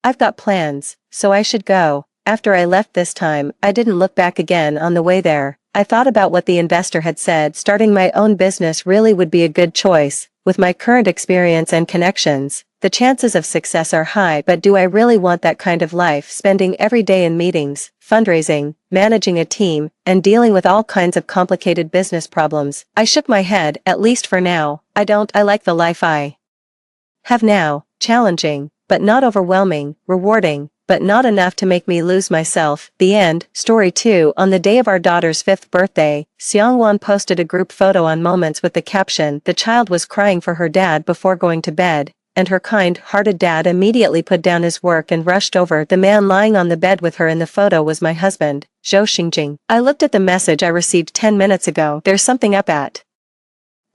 I've got plans, so I should go. After I left this time, I didn't look back again on the way there. I thought about what the investor had said. Starting my own business really would be a good choice. With my current experience and connections, the chances of success are high, but do I really want that kind of life, spending every day in meetings, fundraising, managing a team, and dealing with all kinds of complicated business problems? I shook my head. At least for now, I don't. I like the life I have now. Challenging, but not overwhelming, rewarding, but not enough to make me lose myself. The end. Story 2. On the day of our daughter's 5th birthday, Xiangwan posted a group photo on Moments with the caption, "The child was crying for her dad before going to bed," and her kind-hearted dad immediately put down his work and rushed over. The man lying on the bed with her in the photo was my husband, Zhou Xingjing. I looked at the message I received 10 minutes ago. There's something up at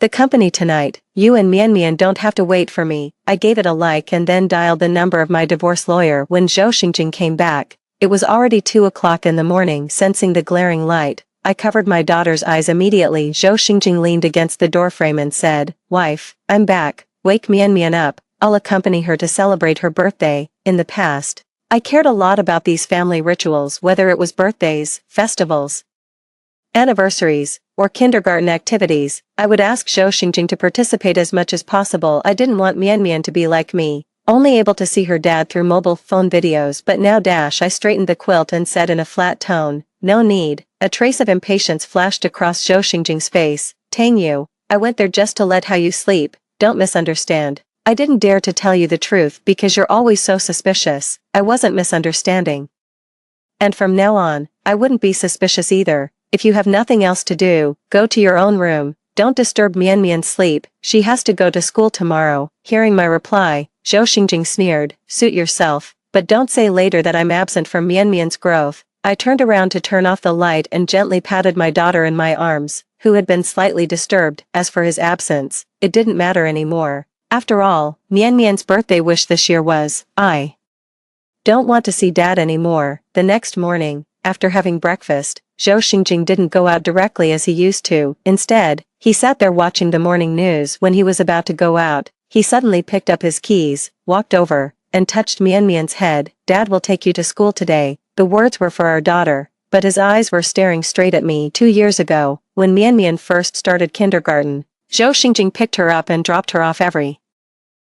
the company tonight. You and Mian don't have to wait for me. I gave it a like and then dialed the number of my divorce lawyer. When Zhou Xingjing came back, it was already 2 o'clock in the morning. Sensing the glaring light, I covered my daughter's eyes immediately. Zhou Xingjing leaned against the doorframe and said, "Wife, I'm back. Wake Mian up. I'll accompany her to celebrate her birthday." In the past, I cared a lot about these family rituals, whether it was birthdays, festivals, anniversaries, or kindergarten activities. I would ask Zhou Xingjing to participate as much as possible. I didn't want Mian to be like me, only able to see her dad through mobile phone videos. But now I straightened the quilt and said in a flat tone, "No need." A trace of impatience flashed across Zhou Xingjing's face. "Tang Yu, I went there just to let how you sleep. Don't misunderstand. I didn't dare to tell you the truth because you're always so suspicious." I wasn't misunderstanding. And from now on, I wouldn't be suspicious either. If you have nothing else to do, go to your own room. Don't disturb Mian's sleep. She has to go to school tomorrow. Hearing my reply, Zhou Xingjing sneered, "Suit yourself, but don't say later that I'm absent from Mian's growth." I turned around to turn off the light and gently patted my daughter in my arms, who had been slightly disturbed. As for his absence, it didn't matter anymore. After all, Mian's birthday wish this year was, "I don't want to see Dad anymore." The next morning, after having breakfast, Zhou Xingjing didn't go out directly as he used to. Instead, he sat there watching the morning news. When he was about to go out, he suddenly picked up his keys, walked over, and touched Mian's head. "Dad will take you to school today." The words were for our daughter, but his eyes were staring straight at me. 2 years ago, when Mian first started kindergarten, Zhou Xingjing picked her up and dropped her off every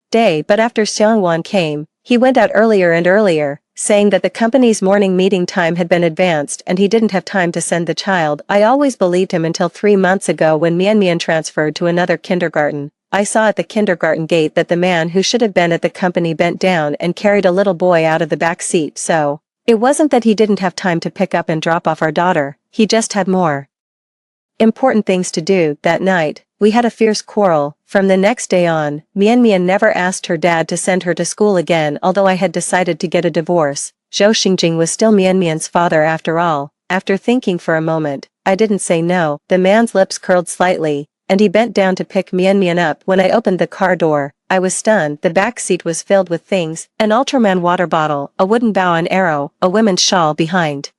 day, but after Xiangwan came, he went out earlier and earlier, saying that the company's morning meeting time had been advanced and he didn't have time to send the child. I always believed him until 3 months ago when Mian transferred to another kindergarten. I saw at the kindergarten gate that the man who should have been at the company bent down and carried a little boy out of the back seat, so it wasn't that he didn't have time to pick up and drop off our daughter, he just had more important things to do. That night, we had a fierce quarrel. From the next day on, Mian never asked her dad to send her to school again. Although I had decided to get a divorce, Zhou Xingjing was still Mian's father after all. After thinking for a moment, I didn't say no. The man's lips curled slightly, and he bent down to pick Mian up. When I opened the car door, I was stunned. The back seat was filled with things: an Ultraman water bottle, a wooden bow and arrow, a women's shawl behind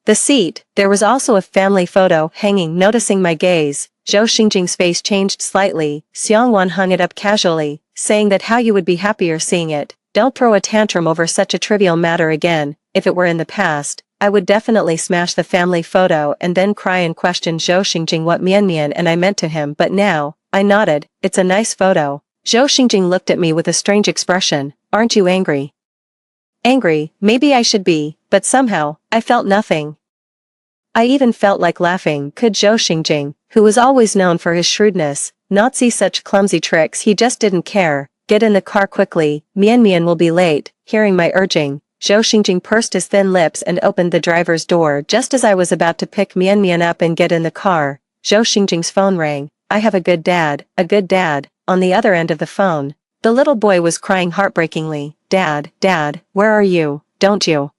the seat. There was also a family photo hanging. Noticing my gaze, Zhou Xingjing's face changed slightly. Xiangwan hung it up casually, saying that how you would be happier seeing it. Don't throw a tantrum over such a trivial matter again. If it were in the past, I would definitely smash the family photo and then cry and question Zhou Xingjing what Mian and I meant to him. But now, I nodded. It's a nice photo. Zhou Xingjing looked at me with a strange expression. Aren't you angry? Angry, maybe I should be, but somehow, I felt nothing. I even felt like laughing. Could Zhou Xingjing, who was always known for his shrewdness, not see such clumsy tricks? He just didn't care. Get in the car quickly, Mian will be late. Hearing my urging, Zhou Xingjing pursed his thin lips and opened the driver's door. Just as I was about to pick Mian up and get in the car, Zhou Xingjing's phone rang. I have a good dad, a good dad. On the other end of the phone, the little boy was crying heartbreakingly. Dad, where are you? Don't you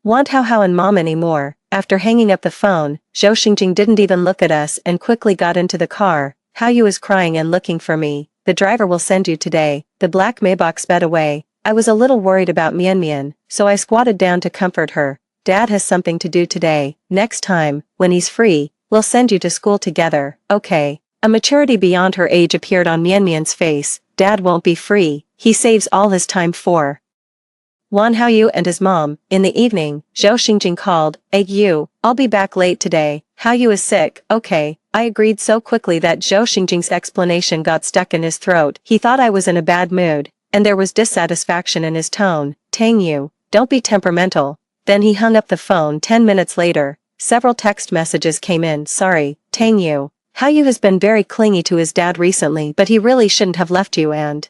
want How and Mom anymore? After hanging up the phone, Zhou Xingjing didn't even look at us and quickly got into the car. How you is crying and looking for me. The driver will send you today. The black Maybach sped away. I was a little worried about Mian, so I squatted down to comfort her. Dad has something to do today. Next time, when he's free, we'll send you to school together, okay? A maturity beyond her age appeared on Mian's face. Dad won't be free. He saves all his time for Wan Haoyu and his mom. In the evening, Zhou Xingjing called. You, I'll be back late today. Haoyu is sick. Okay. I agreed so quickly that Zhou Xingjing's explanation got stuck in his throat. He thought I was in a bad mood, and there was dissatisfaction in his tone. Tang Yu, don't be temperamental. Then he hung up the phone. 10 minutes later, several text messages came in. Sorry, Tang Yu. Haoyu has been very clingy to his dad recently, but he really shouldn't have left you and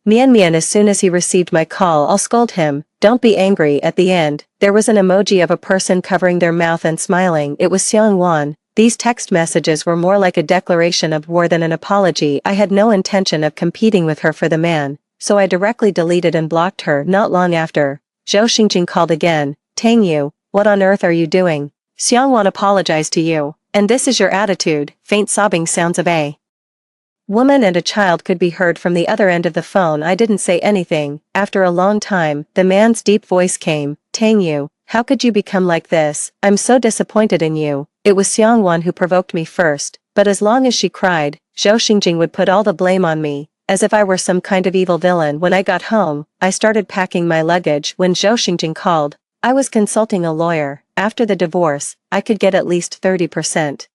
Mian. As soon as he received my call, I'll scold him. Don't be angry. At the end, there was an emoji of a person covering their mouth and smiling. It was Xiangwan. These text messages were more like a declaration of war than an apology. I had no intention of competing with her for the man, so I directly deleted and blocked her. Not long after, Zhou Xingjing called again. Tang Yu, what on earth are you doing? Xiangwan apologized to you, and this is your attitude? Faint sobbing sounds of a woman and a child could be heard from the other end of the phone. I didn't say anything. After a long time, the man's deep voice came. Tang Yu, how could you become like this? I'm so disappointed in you. It was Xiangwan who provoked me first, but as long as she cried, Zhou Xingjing would put all the blame on me, as if I were some kind of evil villain. When I got home, I started packing my luggage. When Zhou Xingjing called, I was consulting a lawyer. After the divorce, I could get at least 30%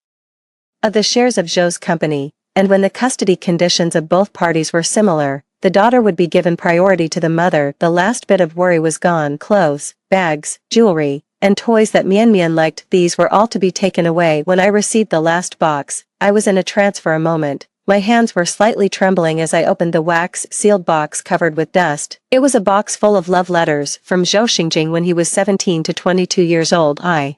of the shares of Zhou's company, and when the custody conditions of both parties were similar, the daughter would be given priority to the mother. The last bit of worry was gone. Clothes, bags, jewelry, and toys that Mian liked, these were all to be taken away. When I received the last box, I was in a trance for a moment. My hands were slightly trembling as I opened the wax-sealed box covered with dust. It was a box full of love letters from Zhou Xingjing when he was 17 to 22 years old. I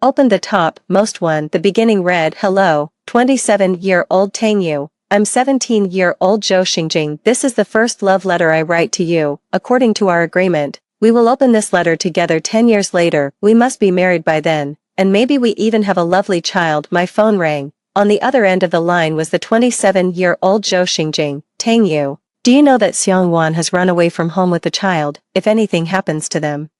opened the top most one. The beginning read, Hello, 27-year-old Tang Yu. I'm 17-year-old Zhou Xingjing. This is the first love letter I write to you. According to our agreement, we will open this letter together 10 years later. We must be married by then, and maybe we even have a lovely child. My phone rang. On the other end of the line was the 27-year-old Zhou Xingjing. Tang Yu, do you know that Xiangwan has run away from home with the child? If anything happens to them,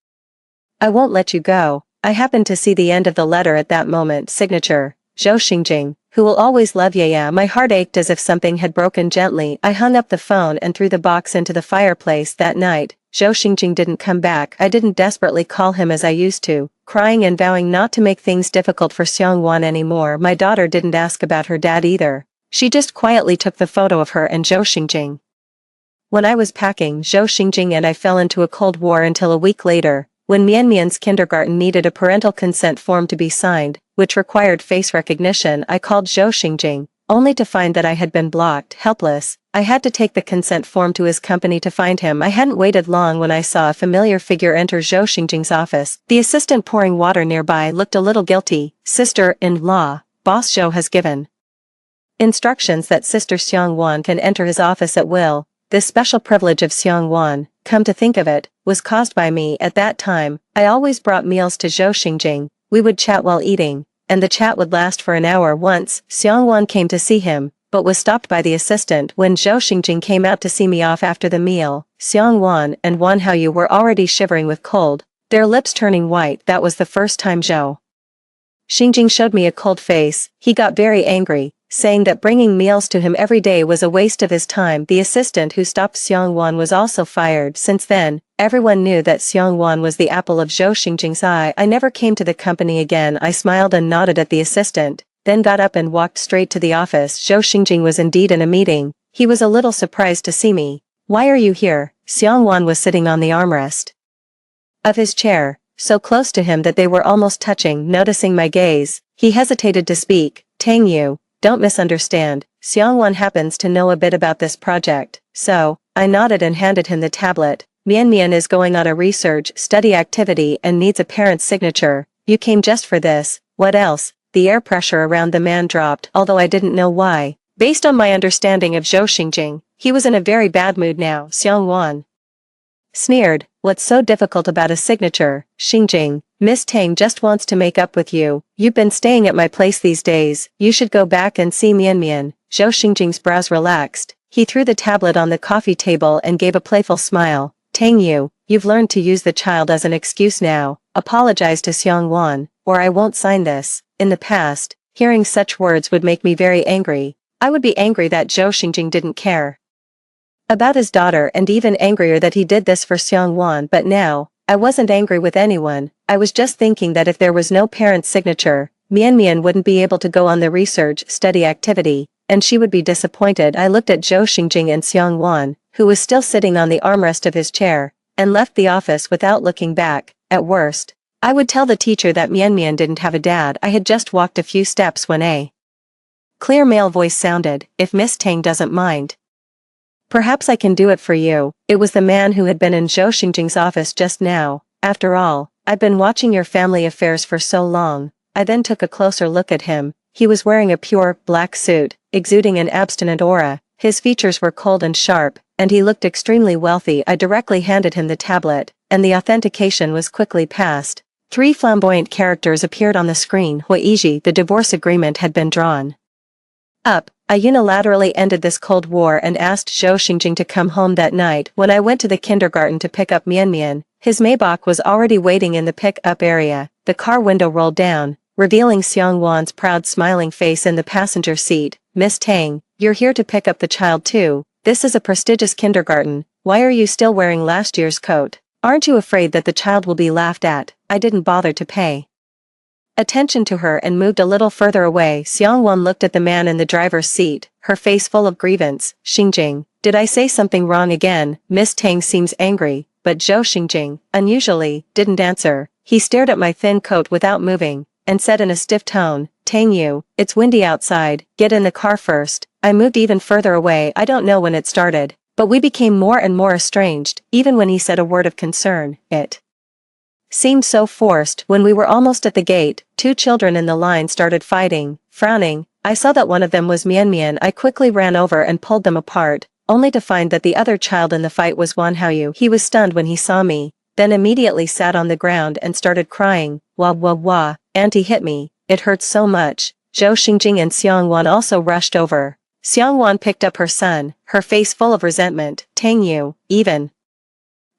I won't let you go. I happened to see the end of the letter at that moment. Signature, Zhou Xingjing, who will always love Yaya. My heart ached as if something had broken gently. I hung up the phone and threw the box into the fireplace. That night, Zhou Xingjing didn't come back. I didn't desperately call him as I used to, crying and vowing not to make things difficult for Xiangwan anymore. My daughter didn't ask about her dad either. She just quietly took the photo of her and Zhou Xingjing. When I was packing, Zhou Xingjing and I fell into a cold war until a week later, when Mianmian's kindergarten needed a parental consent form to be signed, which required face recognition. I called Zhou Xingjing, only to find that I had been blocked. Helpless, I had to take the consent form to his company to find him. I hadn't waited long when I saw a familiar figure enter Zhou Xingjing's office. The assistant pouring water nearby looked a little guilty. Sister-in-law, Boss Zhou has given instructions that Sister Xiang Wan can enter his office at will. This special privilege of Xiang Wan, come to think of it, was caused by me. At that time, I always brought meals to Zhou Xingjing. We would chat while eating, and the chat would last for an hour. Once, Xiang Wan came to see him, but was stopped by the assistant. When Zhou Xingjing came out to see me off after the meal, Xiang Wan and Wan Haoyu were already shivering with cold, their lips turning white. That was the first time Zhou Xingjing showed me a cold face. He got very angry, saying that bringing meals to him every day was a waste of his time. The assistant who stopped Xiang Wan was also fired. Since then, everyone knew that Xiang Wan was the apple of Zhou Xingjing's eye. I never came to the company again. I smiled and nodded at the assistant, then got up and walked straight to the office. Zhou Xingjing was indeed in a meeting. He was a little surprised to see me. "Why are you here?" Xiang Wan was sitting on the armrest of his chair, so close to him that they were almost touching. Noticing my gaze, he hesitated to speak. "Tang Yu, don't misunderstand. Xiang Wan happens to know a bit about this project." So, I nodded and handed him the tablet. "Mianmian is going on a research study activity and needs a parent's signature. You came just for this. What else?" The air pressure around the man dropped, although I didn't know why. Based on my understanding of Zhou Xingjing, he was in a very bad mood now. Xiang Wan sneered, "What's so difficult about a signature, Xingjing? Miss Tang just wants to make up with you. You've been staying at my place these days. You should go back and see Mianmian." Zhou Xingjing's brows relaxed. He threw the tablet on the coffee table and gave a playful smile. "Tang Yu, you've learned to use the child as an excuse now. Apologize to Xiang Wan, or I won't sign this." In the past, hearing such words would make me very angry. I would be angry that Zhou Xingjing didn't care about his daughter, and even angrier that he did this for Xiang Wan. But now, I wasn't angry with anyone. I was just thinking that if there was no parent's signature, Mianmian wouldn't be able to go on the research study activity, and she would be disappointed. I looked at Zhou Xingjing and Xiang Wan, who was still sitting on the armrest of his chair, and left the office without looking back. At worst, I would tell the teacher that Mianmian didn't have a dad. I had just walked a few steps when a clear male voice sounded. "If Miss Tang doesn't mind, perhaps I can do it for you." It was the man who had been in Zhou Xingjing's office just now. "After all, I've been watching your family affairs for so long." I then took a closer look at him. He was wearing a pure, black suit, exuding an abstinent aura. His features were cold and sharp, and he looked extremely wealthy. I directly handed him the tablet, and the authentication was quickly passed. 3 flamboyant characters appeared on the screen. Huiji, the divorce agreement had been drawn up. I unilaterally ended this cold war and asked Zhou Xingjing to come home that night. When I went to the kindergarten to pick up Mianmian, his Maybach was already waiting in the pick-up area. The car window rolled down, revealing Xiang Wan's proud smiling face in the passenger seat. "Miss Tang, you're here to pick up the child too. This is a prestigious kindergarten. Why are you still wearing last year's coat? Aren't you afraid that the child will be laughed at?" I didn't bother to pay attention to her and moved a little further away. Xiang Wan looked at the man in the driver's seat, her face full of grievance. "Xingjing, did I say something wrong again?" Miss Tang seems angry, but Zhou Xingjing, unusually, didn't answer. He stared at my thin coat without moving, and said in a stiff tone, "Tang Yu, it's windy outside, get in the car first." I moved even further away. I don't know when it started, but we became more and more estranged. Even when he said a word of concern, it seemed so forced. When we were almost at the gate, 2 children in the line started fighting. Frowning, I saw that one of them was Mianmian. I quickly ran over and pulled them apart, only to find that the other child in the fight was Wan Haoyu. He was stunned when he saw me, then immediately sat on the ground and started crying. "Wah wah wah, Auntie hit me, it hurts so much." Zhou Xingjing and Xiang Wan also rushed over. Xiang Wan picked up her son, her face full of resentment. "Tang Yu, even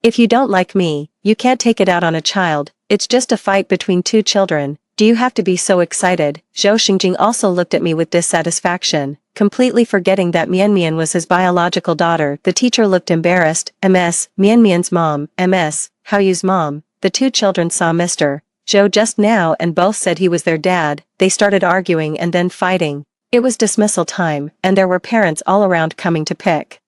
if you don't like me, you can't take it out on a child. It's just a fight between 2 children. Do you have to be so excited?" Zhou Xingjing also looked at me with dissatisfaction, completely forgetting that Mianmian was his biological daughter. The teacher looked embarrassed. "Ms. Mianmian's mom, Ms. Haoyu's mom." The 2 children saw Mr. Zhou just now and both said he was their dad. They started arguing and then fighting. It was dismissal time, and there were parents all around coming to pick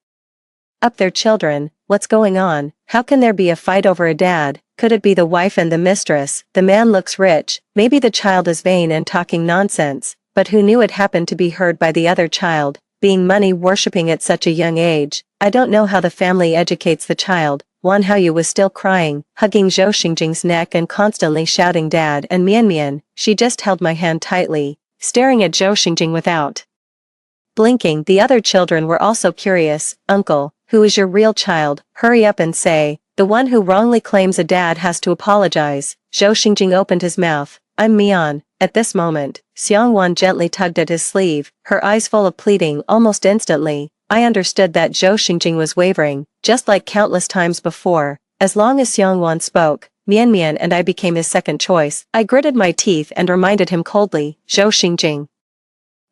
up their children. What's going on? How can there be a fight over a dad? Could it be the wife and the mistress? The man looks rich, maybe the child is vain and talking nonsense, but who knew it happened to be heard by the other child, being money-worshipping at such a young age. I don't know how the family educates the child. Wan Haoyu was still crying, hugging Zhou Xingjing's neck and constantly shouting Dad and Mian Mian. She just held my hand tightly, staring at Zhou Xingjing without blinking. The other children were also curious. Uncle, who is your real child? Hurry up and say. The one who wrongly claims a dad has to apologize. Zhou Xingjing opened his mouth. I'm Mian. At this moment, Xiang Wan gently tugged at his sleeve, her eyes full of pleading. Almost instantly, I understood that Zhou Xingjing was wavering, just like countless times before. As long as Xiang Wan spoke, Mian Mian and I became his second choice. I gritted my teeth and reminded him coldly, Zhou Xingjing,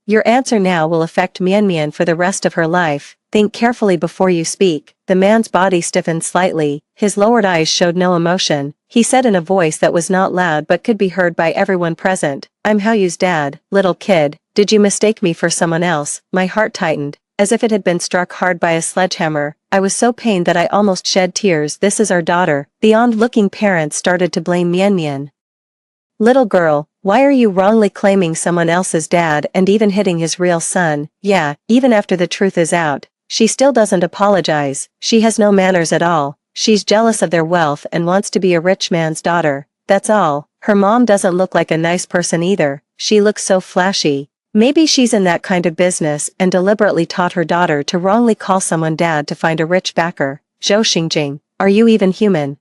your answer now will affect Mian Mian for the rest of her life. Think carefully before you speak. The man's body stiffened slightly, his lowered eyes showed no emotion. He said in a voice that was not loud but could be heard by everyone present, I'm Haoyu's dad. Little kid, did you mistake me for someone else? My heart tightened, as if it had been struck hard by a sledgehammer. I was so pained that I almost shed tears. This is our daughter. The odd-looking parents started to blame Mian Mian. Little girl, why are you wrongly claiming someone else's dad and even hitting his real son? Yeah, even after the truth is out, she still doesn't apologize. She has no manners at all. She's jealous of their wealth and wants to be a rich man's daughter. That's all. Her mom doesn't look like a nice person either. She looks so flashy. Maybe she's in that kind of business and deliberately taught her daughter to wrongly call someone dad to find a rich backer. Zhou Xingjing, are you even human?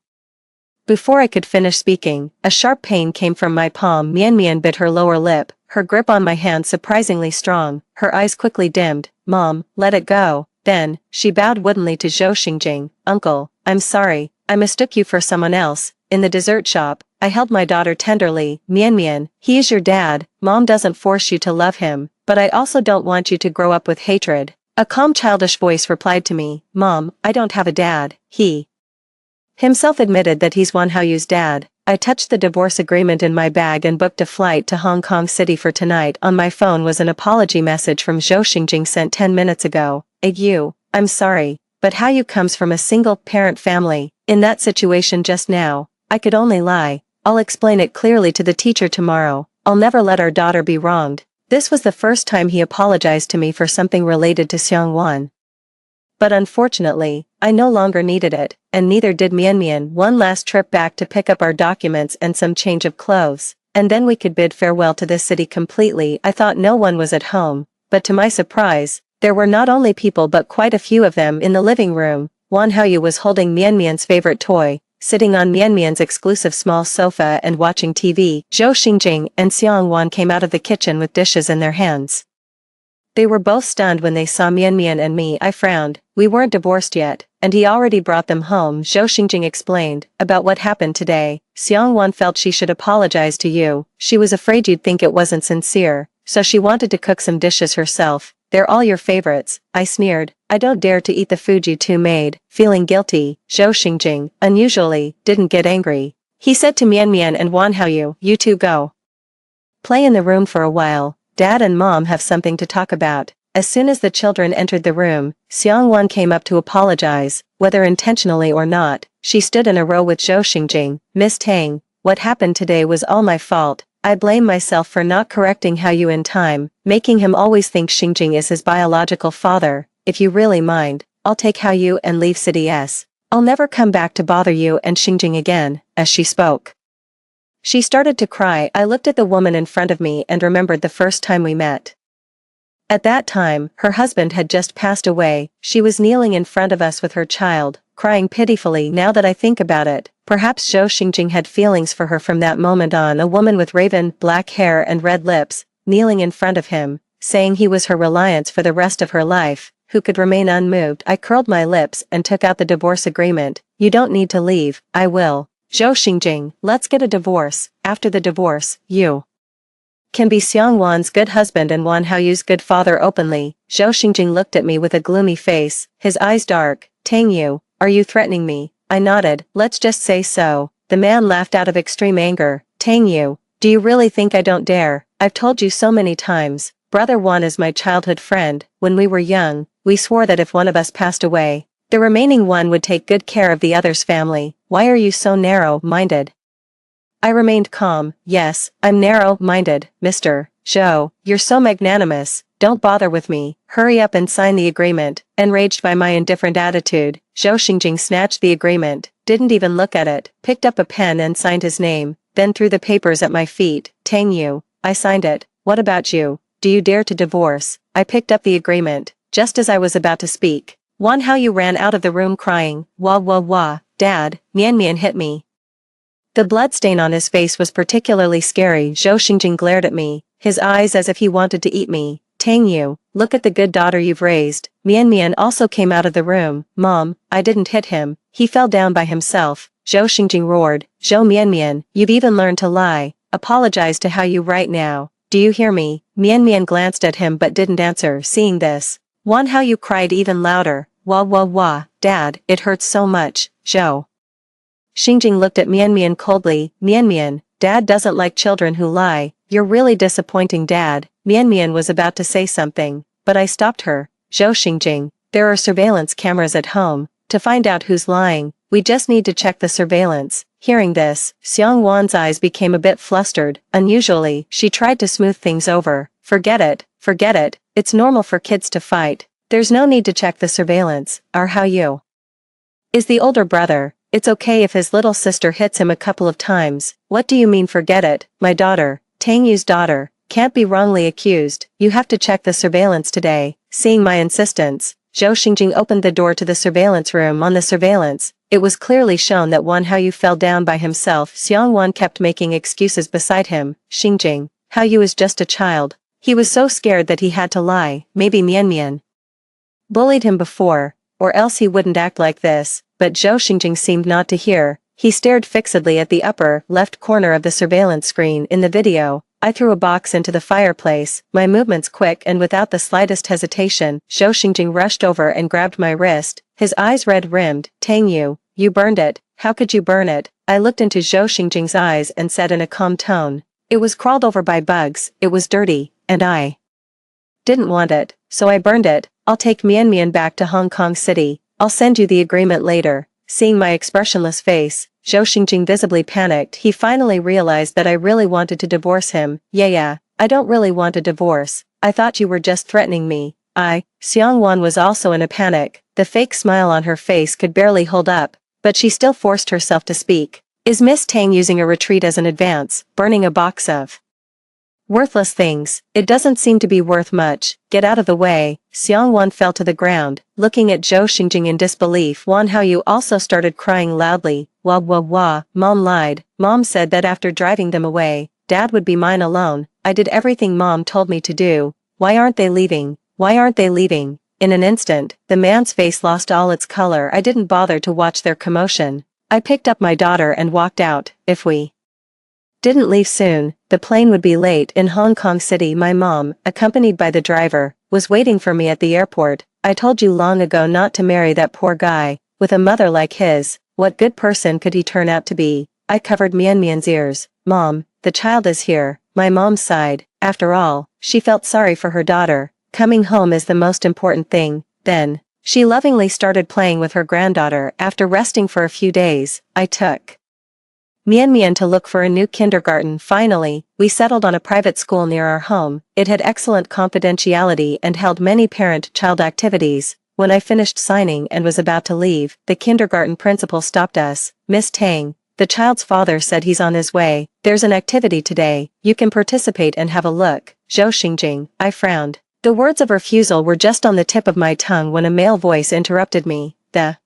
Before I could finish speaking, a sharp pain came from my palm. Mian Mian bit her lower lip, her grip on my hand surprisingly strong. Her eyes quickly dimmed. Mom, let it go. Then, she bowed woodenly to Zhou Xingjing. Uncle, I'm sorry, I mistook you for someone else. In the dessert shop, I held my daughter tenderly. Mian Mian, he is your dad. Mom doesn't force you to love him, but I also don't want you to grow up with hatred. A calm childish voice replied to me. Mom, I don't have a dad. He himself admitted that he's Wan Haoyu's dad. I touched the divorce agreement in my bag and booked a flight to Hong Kong City for tonight. On my phone was an apology message from Zhou Xingjing sent 10 minutes ago. I'm sorry, but Haoyu comes from a single-parent family. In that situation just now, I could only lie. I'll explain it clearly to the teacher tomorrow. I'll never let our daughter be wronged. This was the first time he apologized to me for something related to Xiang Wan. But unfortunately, I no longer needed it, and neither did Mian Mian. One last trip back to pick up our documents and some change of clothes, and then we could bid farewell to this city completely. I thought no one was at home, but to my surprise, there were not only people but quite a few of them in the living room. Wan Haoyu was holding Mian Mian's favorite toy, sitting on Mian Mian's exclusive small sofa and watching TV. Zhou Xingjing and Xiang Wan came out of the kitchen with dishes in their hands. They were both stunned when they saw Mian Mian and me. I frowned. We weren't divorced yet, and he already brought them home. Zhou Xingjing explained about what happened today. Xiang Wan felt she should apologize to you. She was afraid you'd think it wasn't sincere, so she wanted to cook some dishes herself. They're all your favorites. I sneered. I don't dare to eat the food you two made. Feeling guilty, Zhou Xingjing, unusually, didn't get angry. He said to Mian Mian and Wan Haoyu, you two go play in the room for a while. Dad and Mom have something to talk about. As soon as the children entered the room, Xiang Wan came up to apologize, whether intentionally or not. She stood in a row with Zhou Xingjing. Miss Tang, what happened today was all my fault. I blame myself for not correcting Haoyu in time, making him always think Xingjing is his biological father. If you really mind, I'll take Haoyu and leave City S. I'll never come back to bother you and Xingjing again. As she spoke, she started to cry. I looked at the woman in front of me and remembered the first time we met. At that time, her husband had just passed away. She was kneeling in front of us with her child, crying pitifully. Now that I think about it, perhaps Zhou Xingjing had feelings for her from that moment on. A woman with raven black hair and red lips, kneeling in front of him, saying he was her reliance for the rest of her life, who could remain unmoved. I curled my lips and took out the divorce agreement. You don't need to leave, I will. Zhou Xingjing, let's get a divorce. After the divorce, you can be Xiang Wan's good husband and Wan Haoyu's good father openly. Zhou Xingjing looked at me with a gloomy face, his eyes dark. Tang Yu, are you threatening me? I nodded. Let's just say so. The man laughed out of extreme anger. Tang Yu, do you really think I don't dare? I've told you so many times. Brother Wan is my childhood friend. When we were young, we swore that if one of us passed away, The remaining one would take good care of the other's family. Why are you so narrow-minded? I remained calm. Yes, I'm narrow-minded, Mr. Zhou. You're so magnanimous. Don't bother with me. Hurry up and sign the agreement. Enraged by my indifferent attitude, Zhou Xingjing snatched the agreement, didn't even look at it, picked up a pen and signed his name, then threw the papers at my feet. Tang Yu. I signed it. What about you? Do you dare to divorce? I picked up the agreement. Just as I was about to speak, Wan Haoyu ran out of the room crying, "Wah wah wah, Dad, Mian Mian hit me." The bloodstain on his face was particularly scary. Zhou Xingjing glared at me, his eyes as if he wanted to eat me. Tang Yu, look at the good daughter you've raised. Mian Mian also came out of the room. Mom, I didn't hit him, he fell down by himself. Zhou Xingjing roared, Zhou Mian Mian, you've even learned to lie. Apologize to Haoyu right now. Do you hear me? Mian Mian glanced at him but didn't answer. Seeing this, Wan Haoyu cried even louder. Wah wah wah, Dad, it hurts so much. Zhou Xingjing looked at Mian Mian coldly. Mian Mian, Dad doesn't like children who lie. You're really disappointing, Dad. Mian Mian was about to say something, but I stopped her. Zhou Xingjing, there are surveillance cameras at home. To find out who's lying, we just need to check the surveillance. Hearing this, Xiang Wan's eyes became a bit flustered. Unusually, she tried to smooth things over. Forget it, forget it. It's normal for kids to fight. There's no need to check the surveillance. Our Haoyu is the older brother. It's okay if his little sister hits him a couple of times. What do you mean forget it? My daughter, Tang Yu's daughter, can't be wrongly accused. You have to check the surveillance today. Seeing my insistence, Zhou Xingjing opened the door to the surveillance room. On the surveillance, it was clearly shown that Wan Haoyu fell down by himself. Xiang Wan kept making excuses beside him. Xingjing, Haoyu is just a child. He was so scared that he had to lie. Maybe Mian Mian bullied him before, or else he wouldn't act like this. But Zhou Xingjing seemed not to hear. He stared fixedly at the upper left corner of the surveillance screen. In the video, I threw a box into the fireplace, my movements quick and without the slightest hesitation. Zhou Xingjing rushed over and grabbed my wrist, his eyes red-rimmed. Tang Yu, you burned it. How could you burn it? I looked into Zhou Xingjing's eyes and said in a calm tone, it was crawled over by bugs, it was dirty, and I didn't want it, so I burned it. I'll take Mian Mian back to Hong Kong City. I'll send you the agreement later. Seeing my expressionless face, Zhou Xingjing visibly panicked. He finally realized that I really wanted to divorce him. Yeah, I don't really want a divorce. I thought you were just threatening me. Xiang Wan was also in a panic. The fake smile on her face could barely hold up, but she still forced herself to speak. Is Miss Tang using a retreat as an advance, burning a box of worthless things? It doesn't seem to be worth much. Get out of the way. Xiang Wan fell to the ground, looking at Zhou Xingjing in disbelief. Wan Haoyu also started crying loudly. Wah wah wah, Mom lied. Mom said that after driving them away, Dad would be mine alone. I did everything Mom told me to do. Why aren't they leaving? Why aren't they leaving? In an instant, the man's face lost all its color. I didn't bother to watch their commotion. I picked up my daughter and walked out. If we didn't leave soon, the plane would be late. In Hong Kong City, my mom, accompanied by the driver, was waiting for me at the airport. I told you long ago not to marry that poor guy. With a mother like his, what good person could he turn out to be? I covered Mian Mian's ears. Mom, the child is here. My mom sighed. After all, she felt sorry for her daughter. Coming home is the most important thing. Then, she lovingly started playing with her granddaughter. After resting for a few days, I took Mian Mian to look for a new kindergarten. Finally, we settled on a private school near our home. It had excellent confidentiality and held many parent-child activities. When I finished signing and was about to leave, the kindergarten principal stopped us. Miss Tang, the child's father said he's on his way. There's an activity today. You can participate and have a look. Zhou Xingjing, I frowned. The words of refusal were just on the tip of my tongue when a male voice interrupted me. The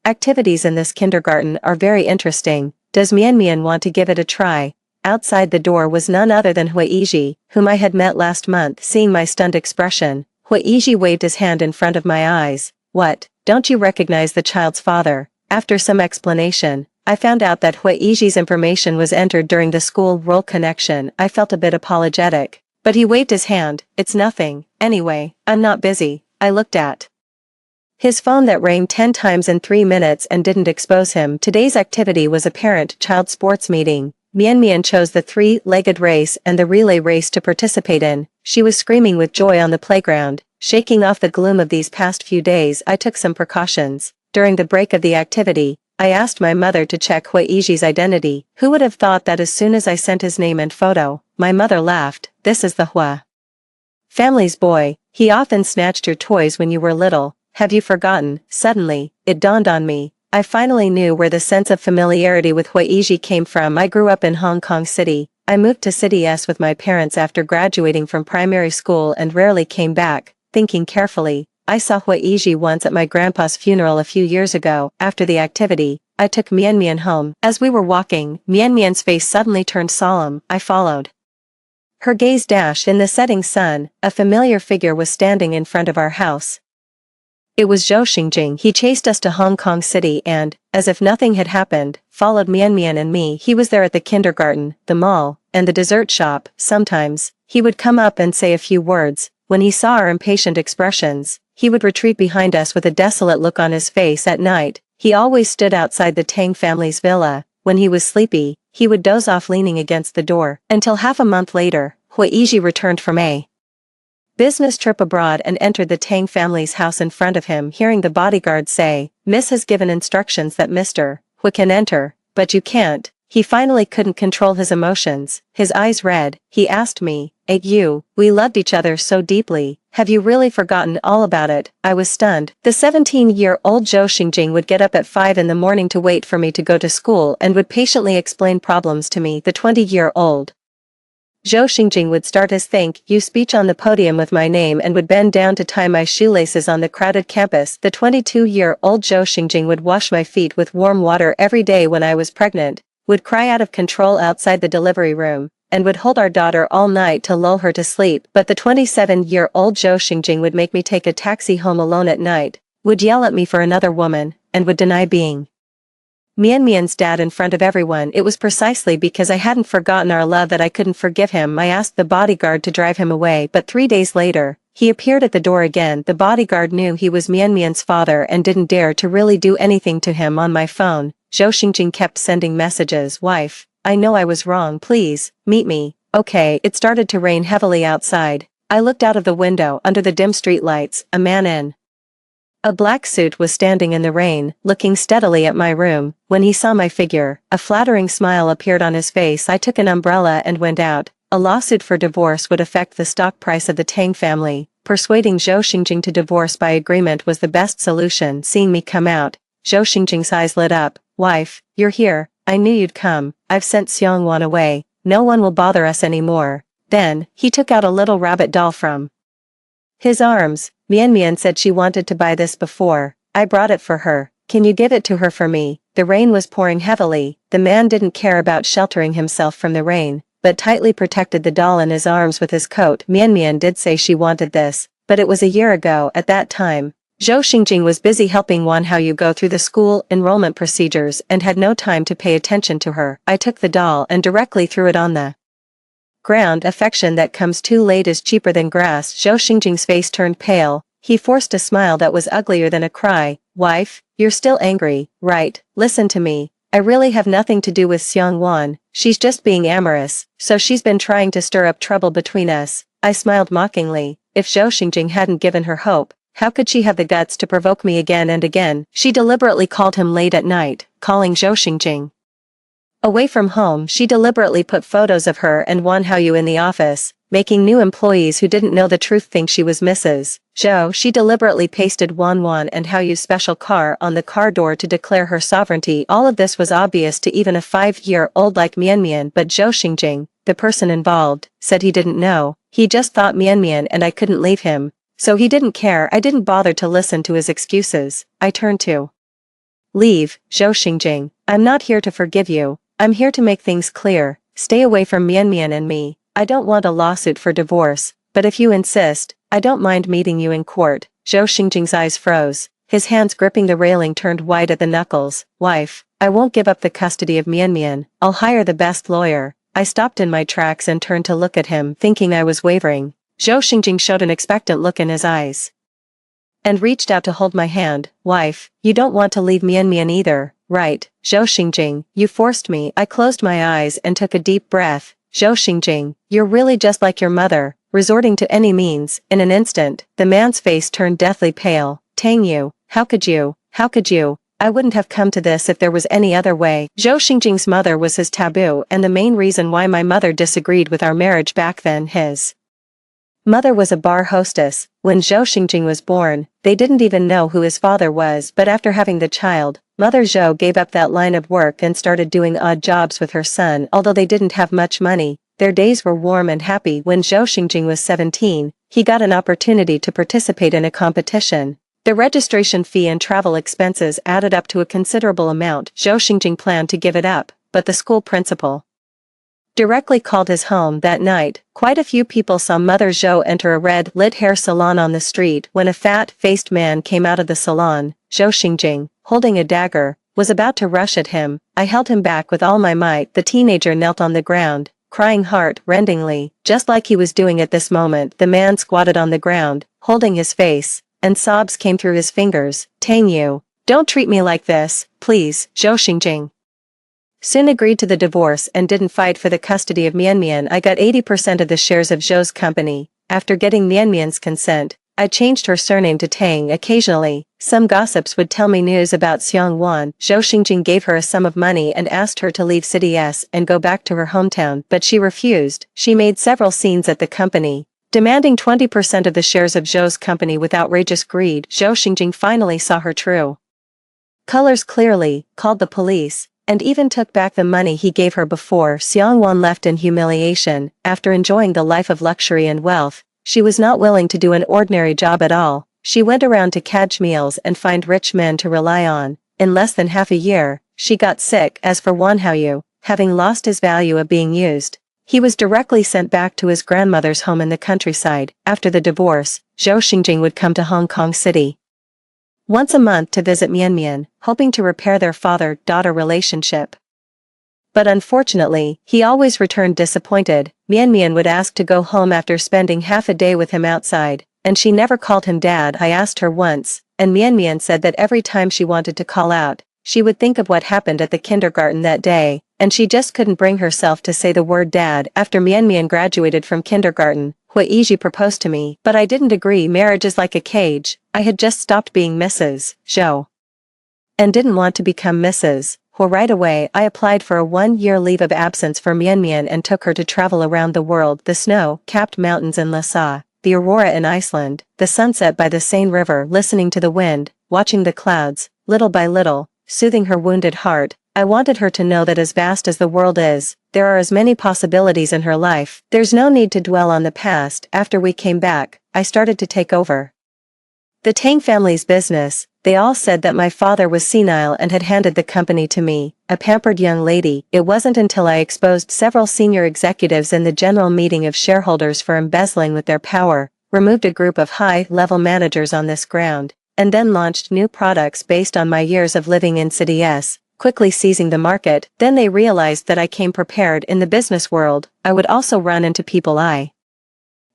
activities in this kindergarten are very interesting. Does Mian Mian want to give it a try? Outside the door was none other than Hui Yiji, whom I had met last month. Seeing my stunned expression, Hui Yiji waved his hand in front of my eyes. What, don't you recognize the child's father? After some explanation, I found out that Hui Yiji's information was entered during the school roll connection. I felt a bit apologetic, but he waved his hand. It's nothing. Anyway, I'm not busy. I looked at his phone that rang 10 times in 3 minutes and didn't expose him. Today's activity was a parent-child sports meeting. Mian Mian chose the 3-legged race and the relay race to participate in. She was screaming with joy on the playground. Shaking off the gloom of these past few days, I took some precautions. During the break of the activity, I asked my mother to check Huiji's identity. Who would have thought that as soon as I sent his name and photo, my mother laughed. This is the Hua family's boy. He often snatched your toys when you were little. Have you forgotten? Suddenly, it dawned on me. I finally knew where the sense of familiarity with Huiji came from. I grew up in Hong Kong City. I moved to City S with my parents after graduating from primary school and rarely came back. Thinking carefully, I saw Huiji once at my grandpa's funeral a few years ago. After the activity, I took Mian Mian home. As we were walking, Mian Mian's face suddenly turned solemn. I followed her gaze. In the setting sun, a familiar figure was standing in front of our house. It was Zhou Xingjing. He chased us to Hong Kong City and, as if nothing had happened, followed Mian Mian and me. He was there at the kindergarten, the mall, and the dessert shop. Sometimes, he would come up and say a few words. When he saw our impatient expressions, he would retreat behind us with a desolate look on his face. At night, he always stood outside the Tang family's villa. When he was sleepy, he would doze off leaning against the door. Until half a month later, Huiji returned from a business trip abroad and entered the Tang family's house. In front of him, hearing the bodyguard say, "Miss has given instructions that Mr. Hui can enter, but you can't." He finally couldn't control his emotions. His eyes red. He asked me, "You, we loved each other so deeply. Have you really forgotten all about it?" I was stunned. The 17-year-old Zhou Xingjing would get up at 5 in the morning to wait for me to go to school and would patiently explain problems to me. The 20-year-old Zhou Xingjing would start his thank you speech on the podium with my name and would bend down to tie my shoelaces on the crowded campus. The 22-year-old Zhou Xingjing would wash my feet with warm water every day when I was pregnant, would cry out of control outside the delivery room, and would hold our daughter all night to lull her to sleep. But the 27-year-old Zhou Xingjing would make me take a taxi home alone at night, would yell at me for another woman, and would deny being Mian Mian's dad in front of everyone. It was precisely because I hadn't forgotten our love that I couldn't forgive him. I asked the bodyguard to drive him away, but 3 days later, he appeared at the door again. The bodyguard knew he was Mian Mian's father and didn't dare to really do anything to him. On my phone, Zhou Xingjing kept sending messages. "Wife, I know I was wrong. Please, meet me." Okay. It started to rain heavily outside. I looked out of the window. Under the dim street lights, a man in a black suit was standing in the rain, looking steadily at my room. When he saw my figure, a flattering smile appeared on his face. I took an umbrella and went out. A lawsuit for divorce would affect the stock price of the Tang family. Persuading Zhou Xingjing to divorce by agreement was the best solution. Seeing me come out, Zhou Xingjing's eyes lit up. "Wife, you're here. I knew you'd come. I've sent Xiongwan away. No one will bother us anymore." Then, he took out a little rabbit doll from his arms. "Mian Mian said she wanted to buy this before. I brought it for her. Can you give it to her for me?" The rain was pouring heavily. The man didn't care about sheltering himself from the rain, but tightly protected the doll in his arms with his coat. Mian Mian did say she wanted this, but it was a year ago. At that time, Zhou Xingjing was busy helping Wan Haoyu go through the school enrollment procedures and had no time to pay attention to her. I took the doll and directly threw it on the ground. Affection that comes too late is cheaper than grass. Zhou Xingjing's face turned pale. He forced a smile that was uglier than a cry. "Wife, you're still angry, right? Listen to me. I really have nothing to do with Xiongwan. She's just being amorous, so she's been trying to stir up trouble between us." I smiled mockingly. If Zhou Xingjing hadn't given her hope, how could she have the guts to provoke me again and again? She deliberately called him late at night, calling Zhou Xingjing away from home. She deliberately put photos of her and Wan Haoyu in the office, making new employees who didn't know the truth think she was Mrs. Zhou. She deliberately pasted Wan and Haoyu's special car on the car door to declare her sovereignty. All of this was obvious to even a 5-year-old like Mian Mian, but Zhou Xingjing, the person involved, said he didn't know. He just thought Mian Mian and I couldn't leave him, so he didn't care. I didn't bother to listen to his excuses. I turned to leave. "Zhou Xingjing, I'm not here to forgive you. I'm here to make things clear. Stay away from Mian Mian and me. I don't want a lawsuit for divorce, but if you insist, I don't mind meeting you in court." Zhou Xingjing's eyes froze. His hands gripping the railing turned white at the knuckles. "Wife, I won't give up the custody of Mian Mian. I'll hire the best lawyer." I stopped in my tracks and turned to look at him, thinking I was wavering. Zhou Xingjing showed an expectant look in his eyes and reached out to hold my hand. "Wife, you don't want to leave Mian Mian either, right?" "Zhou Xingjing, you forced me." I closed my eyes and took a deep breath. "Zhou Xingjing, you're really just like your mother. resorting to any means. In an instant, the man's face turned deathly pale. Tang Yu, how could you? How could you? I wouldn't have come to this if there was any other way. Zhou Xingjing's mother was his taboo and the main reason why my mother disagreed with our marriage back then. His mother was a bar hostess. When Zhou Xingjing was born, they didn't even know who his father was, but after having the child, Mother Zhou gave up that line of work and started doing odd jobs with her son. Although they didn't have much money, their days were warm and happy. When Zhou Xingjing was 17, he got an opportunity to participate in a competition. The registration fee and travel expenses added up to a considerable amount. Zhou Xingjing planned to give it up, but the school principal directly called his home that night. Quite a few people saw Mother Zhou enter a red-lit hair salon on the street when a fat-faced man came out of the salon. Zhou Xingjing, holding a dagger, was about to rush at him. I held him back with all my might. The teenager knelt on the ground, crying heart-rendingly, just like he was doing at this moment. The man squatted on the ground, holding his face, and sobs came through his fingers. Tang Yu, don't treat me like this, please. Zhou Xingjing soon agreed to the divorce and didn't fight for the custody of Mianmian. I got 80% of the shares of Zhou's company. After getting Mianmian's consent, I changed her surname to Tang. Occasionally, some gossips would tell me news about Xiang Wan. Zhou Xingjing gave her a sum of money and asked her to leave City S and go back to her hometown, but she refused. She made several scenes at the company, demanding 20% of the shares of Zhou's company with outrageous greed. Zhou Xingjing finally saw her true colors clearly, called the police, and even took back the money he gave her before. Xiang Wan left in humiliation. After enjoying the life of luxury and wealth, she was not willing to do an ordinary job at all. She went around to catch meals and find rich men to rely on. In less than half a year, she got sick. As for Wan Haoyu, having lost his value of being used, he was directly sent back to his grandmother's home in the countryside. After the divorce, Zhou Xingjing would come to Hong Kong City once a month to visit Mianmian, hoping to repair their father-daughter relationship. But unfortunately, he always returned disappointed. Mianmian would ask to go home after spending half a day with him outside, and she never called him dad. I asked her once, and Mianmian said that every time she wanted to call out, she would think of what happened at the kindergarten that day, and she just couldn't bring herself to say the word dad. After Mianmian graduated from kindergarten, Hui Yiji proposed to me, but I didn't agree. Marriage is like a cage. I had just stopped being Mrs. Zhou and didn't want to become Mrs. Hui right away. I applied for a 1-year leave of absence for Mianmian and took her to travel around the world. The snow-capped mountains in Lhasa, the aurora in Iceland, the sunset by the Seine River, listening to the wind, watching the clouds, little by little, soothing her wounded heart. I wanted her to know that as vast as the world is, there are as many possibilities in her life. There's no need to dwell on the past. After we came back, I started to take over the Tang family's business. They all said that my father was senile and had handed the company to me, a pampered young lady. It wasn't until I exposed several senior executives in the general meeting of shareholders for embezzling with their power, removed a group of high-level managers on this ground, and then launched new products based on my years of living in City S, quickly seizing the market. Then they realized that I came prepared. In the business world, I would also run into people I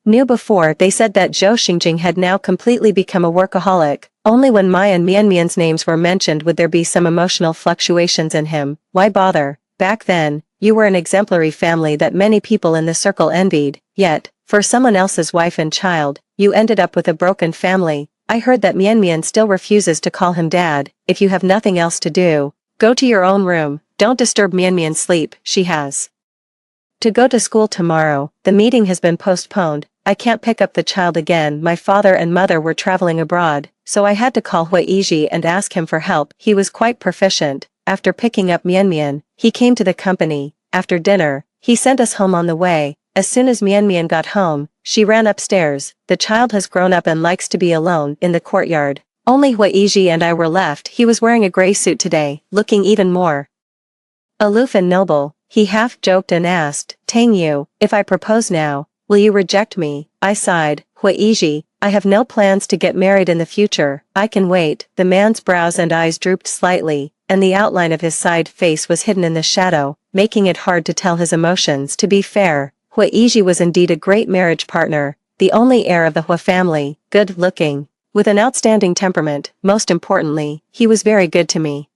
knew before. They said that Zhou Xingjing had now completely become a workaholic. Only when Mai and Mianmian's names were mentioned would there be some emotional fluctuations in him. Why bother? Back then, you were an exemplary family that many people in the circle envied, yet, for someone else's wife and child, you ended up with a broken family. I heard that Mianmian still refuses to call him dad. If you have nothing else to do, go to your own room. Don't disturb Mianmian's sleep. She has to go to school tomorrow. The meeting has been postponed. I can't pick up the child again. My father and mother were traveling abroad, so I had to call Hui Yiji and ask him for help. He was quite proficient. After picking up Mianmian, he came to the company. After dinner, he sent us home on the way. As soon as Mianmian got home, she ran upstairs. The child has grown up and likes to be alone in the courtyard. Only Hui Yiji and I were left. He was wearing a gray suit today, looking even more aloof and noble. He half joked and asked, Tang Yu, if I propose now, will you reject me? I sighed. Hui Yiji, I have no plans to get married in the future. I can wait. The man's brows and eyes drooped slightly, and the outline of his side face was hidden in the shadow, making it hard to tell his emotions. To be fair, Hui Yiji was indeed a great marriage partner, the only heir of the Hui family, good-looking, with an outstanding temperament. Most importantly, he was very good to me.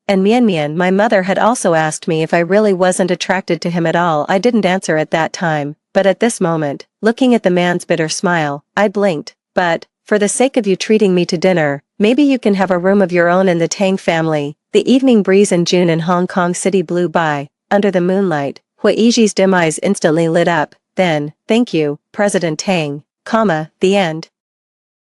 And Mianmian, my mother, had also asked me if I really wasn't attracted to him at all. I didn't answer at that time, but at this moment, looking at the man's bitter smile, I blinked. But, for the sake of you treating me to dinner, maybe you can have a room of your own in the Tang family. The evening breeze in June in Hong Kong City blew by, under the moonlight. Hui Yi's dim eyes instantly lit up. Then, thank you, President Tang, the end.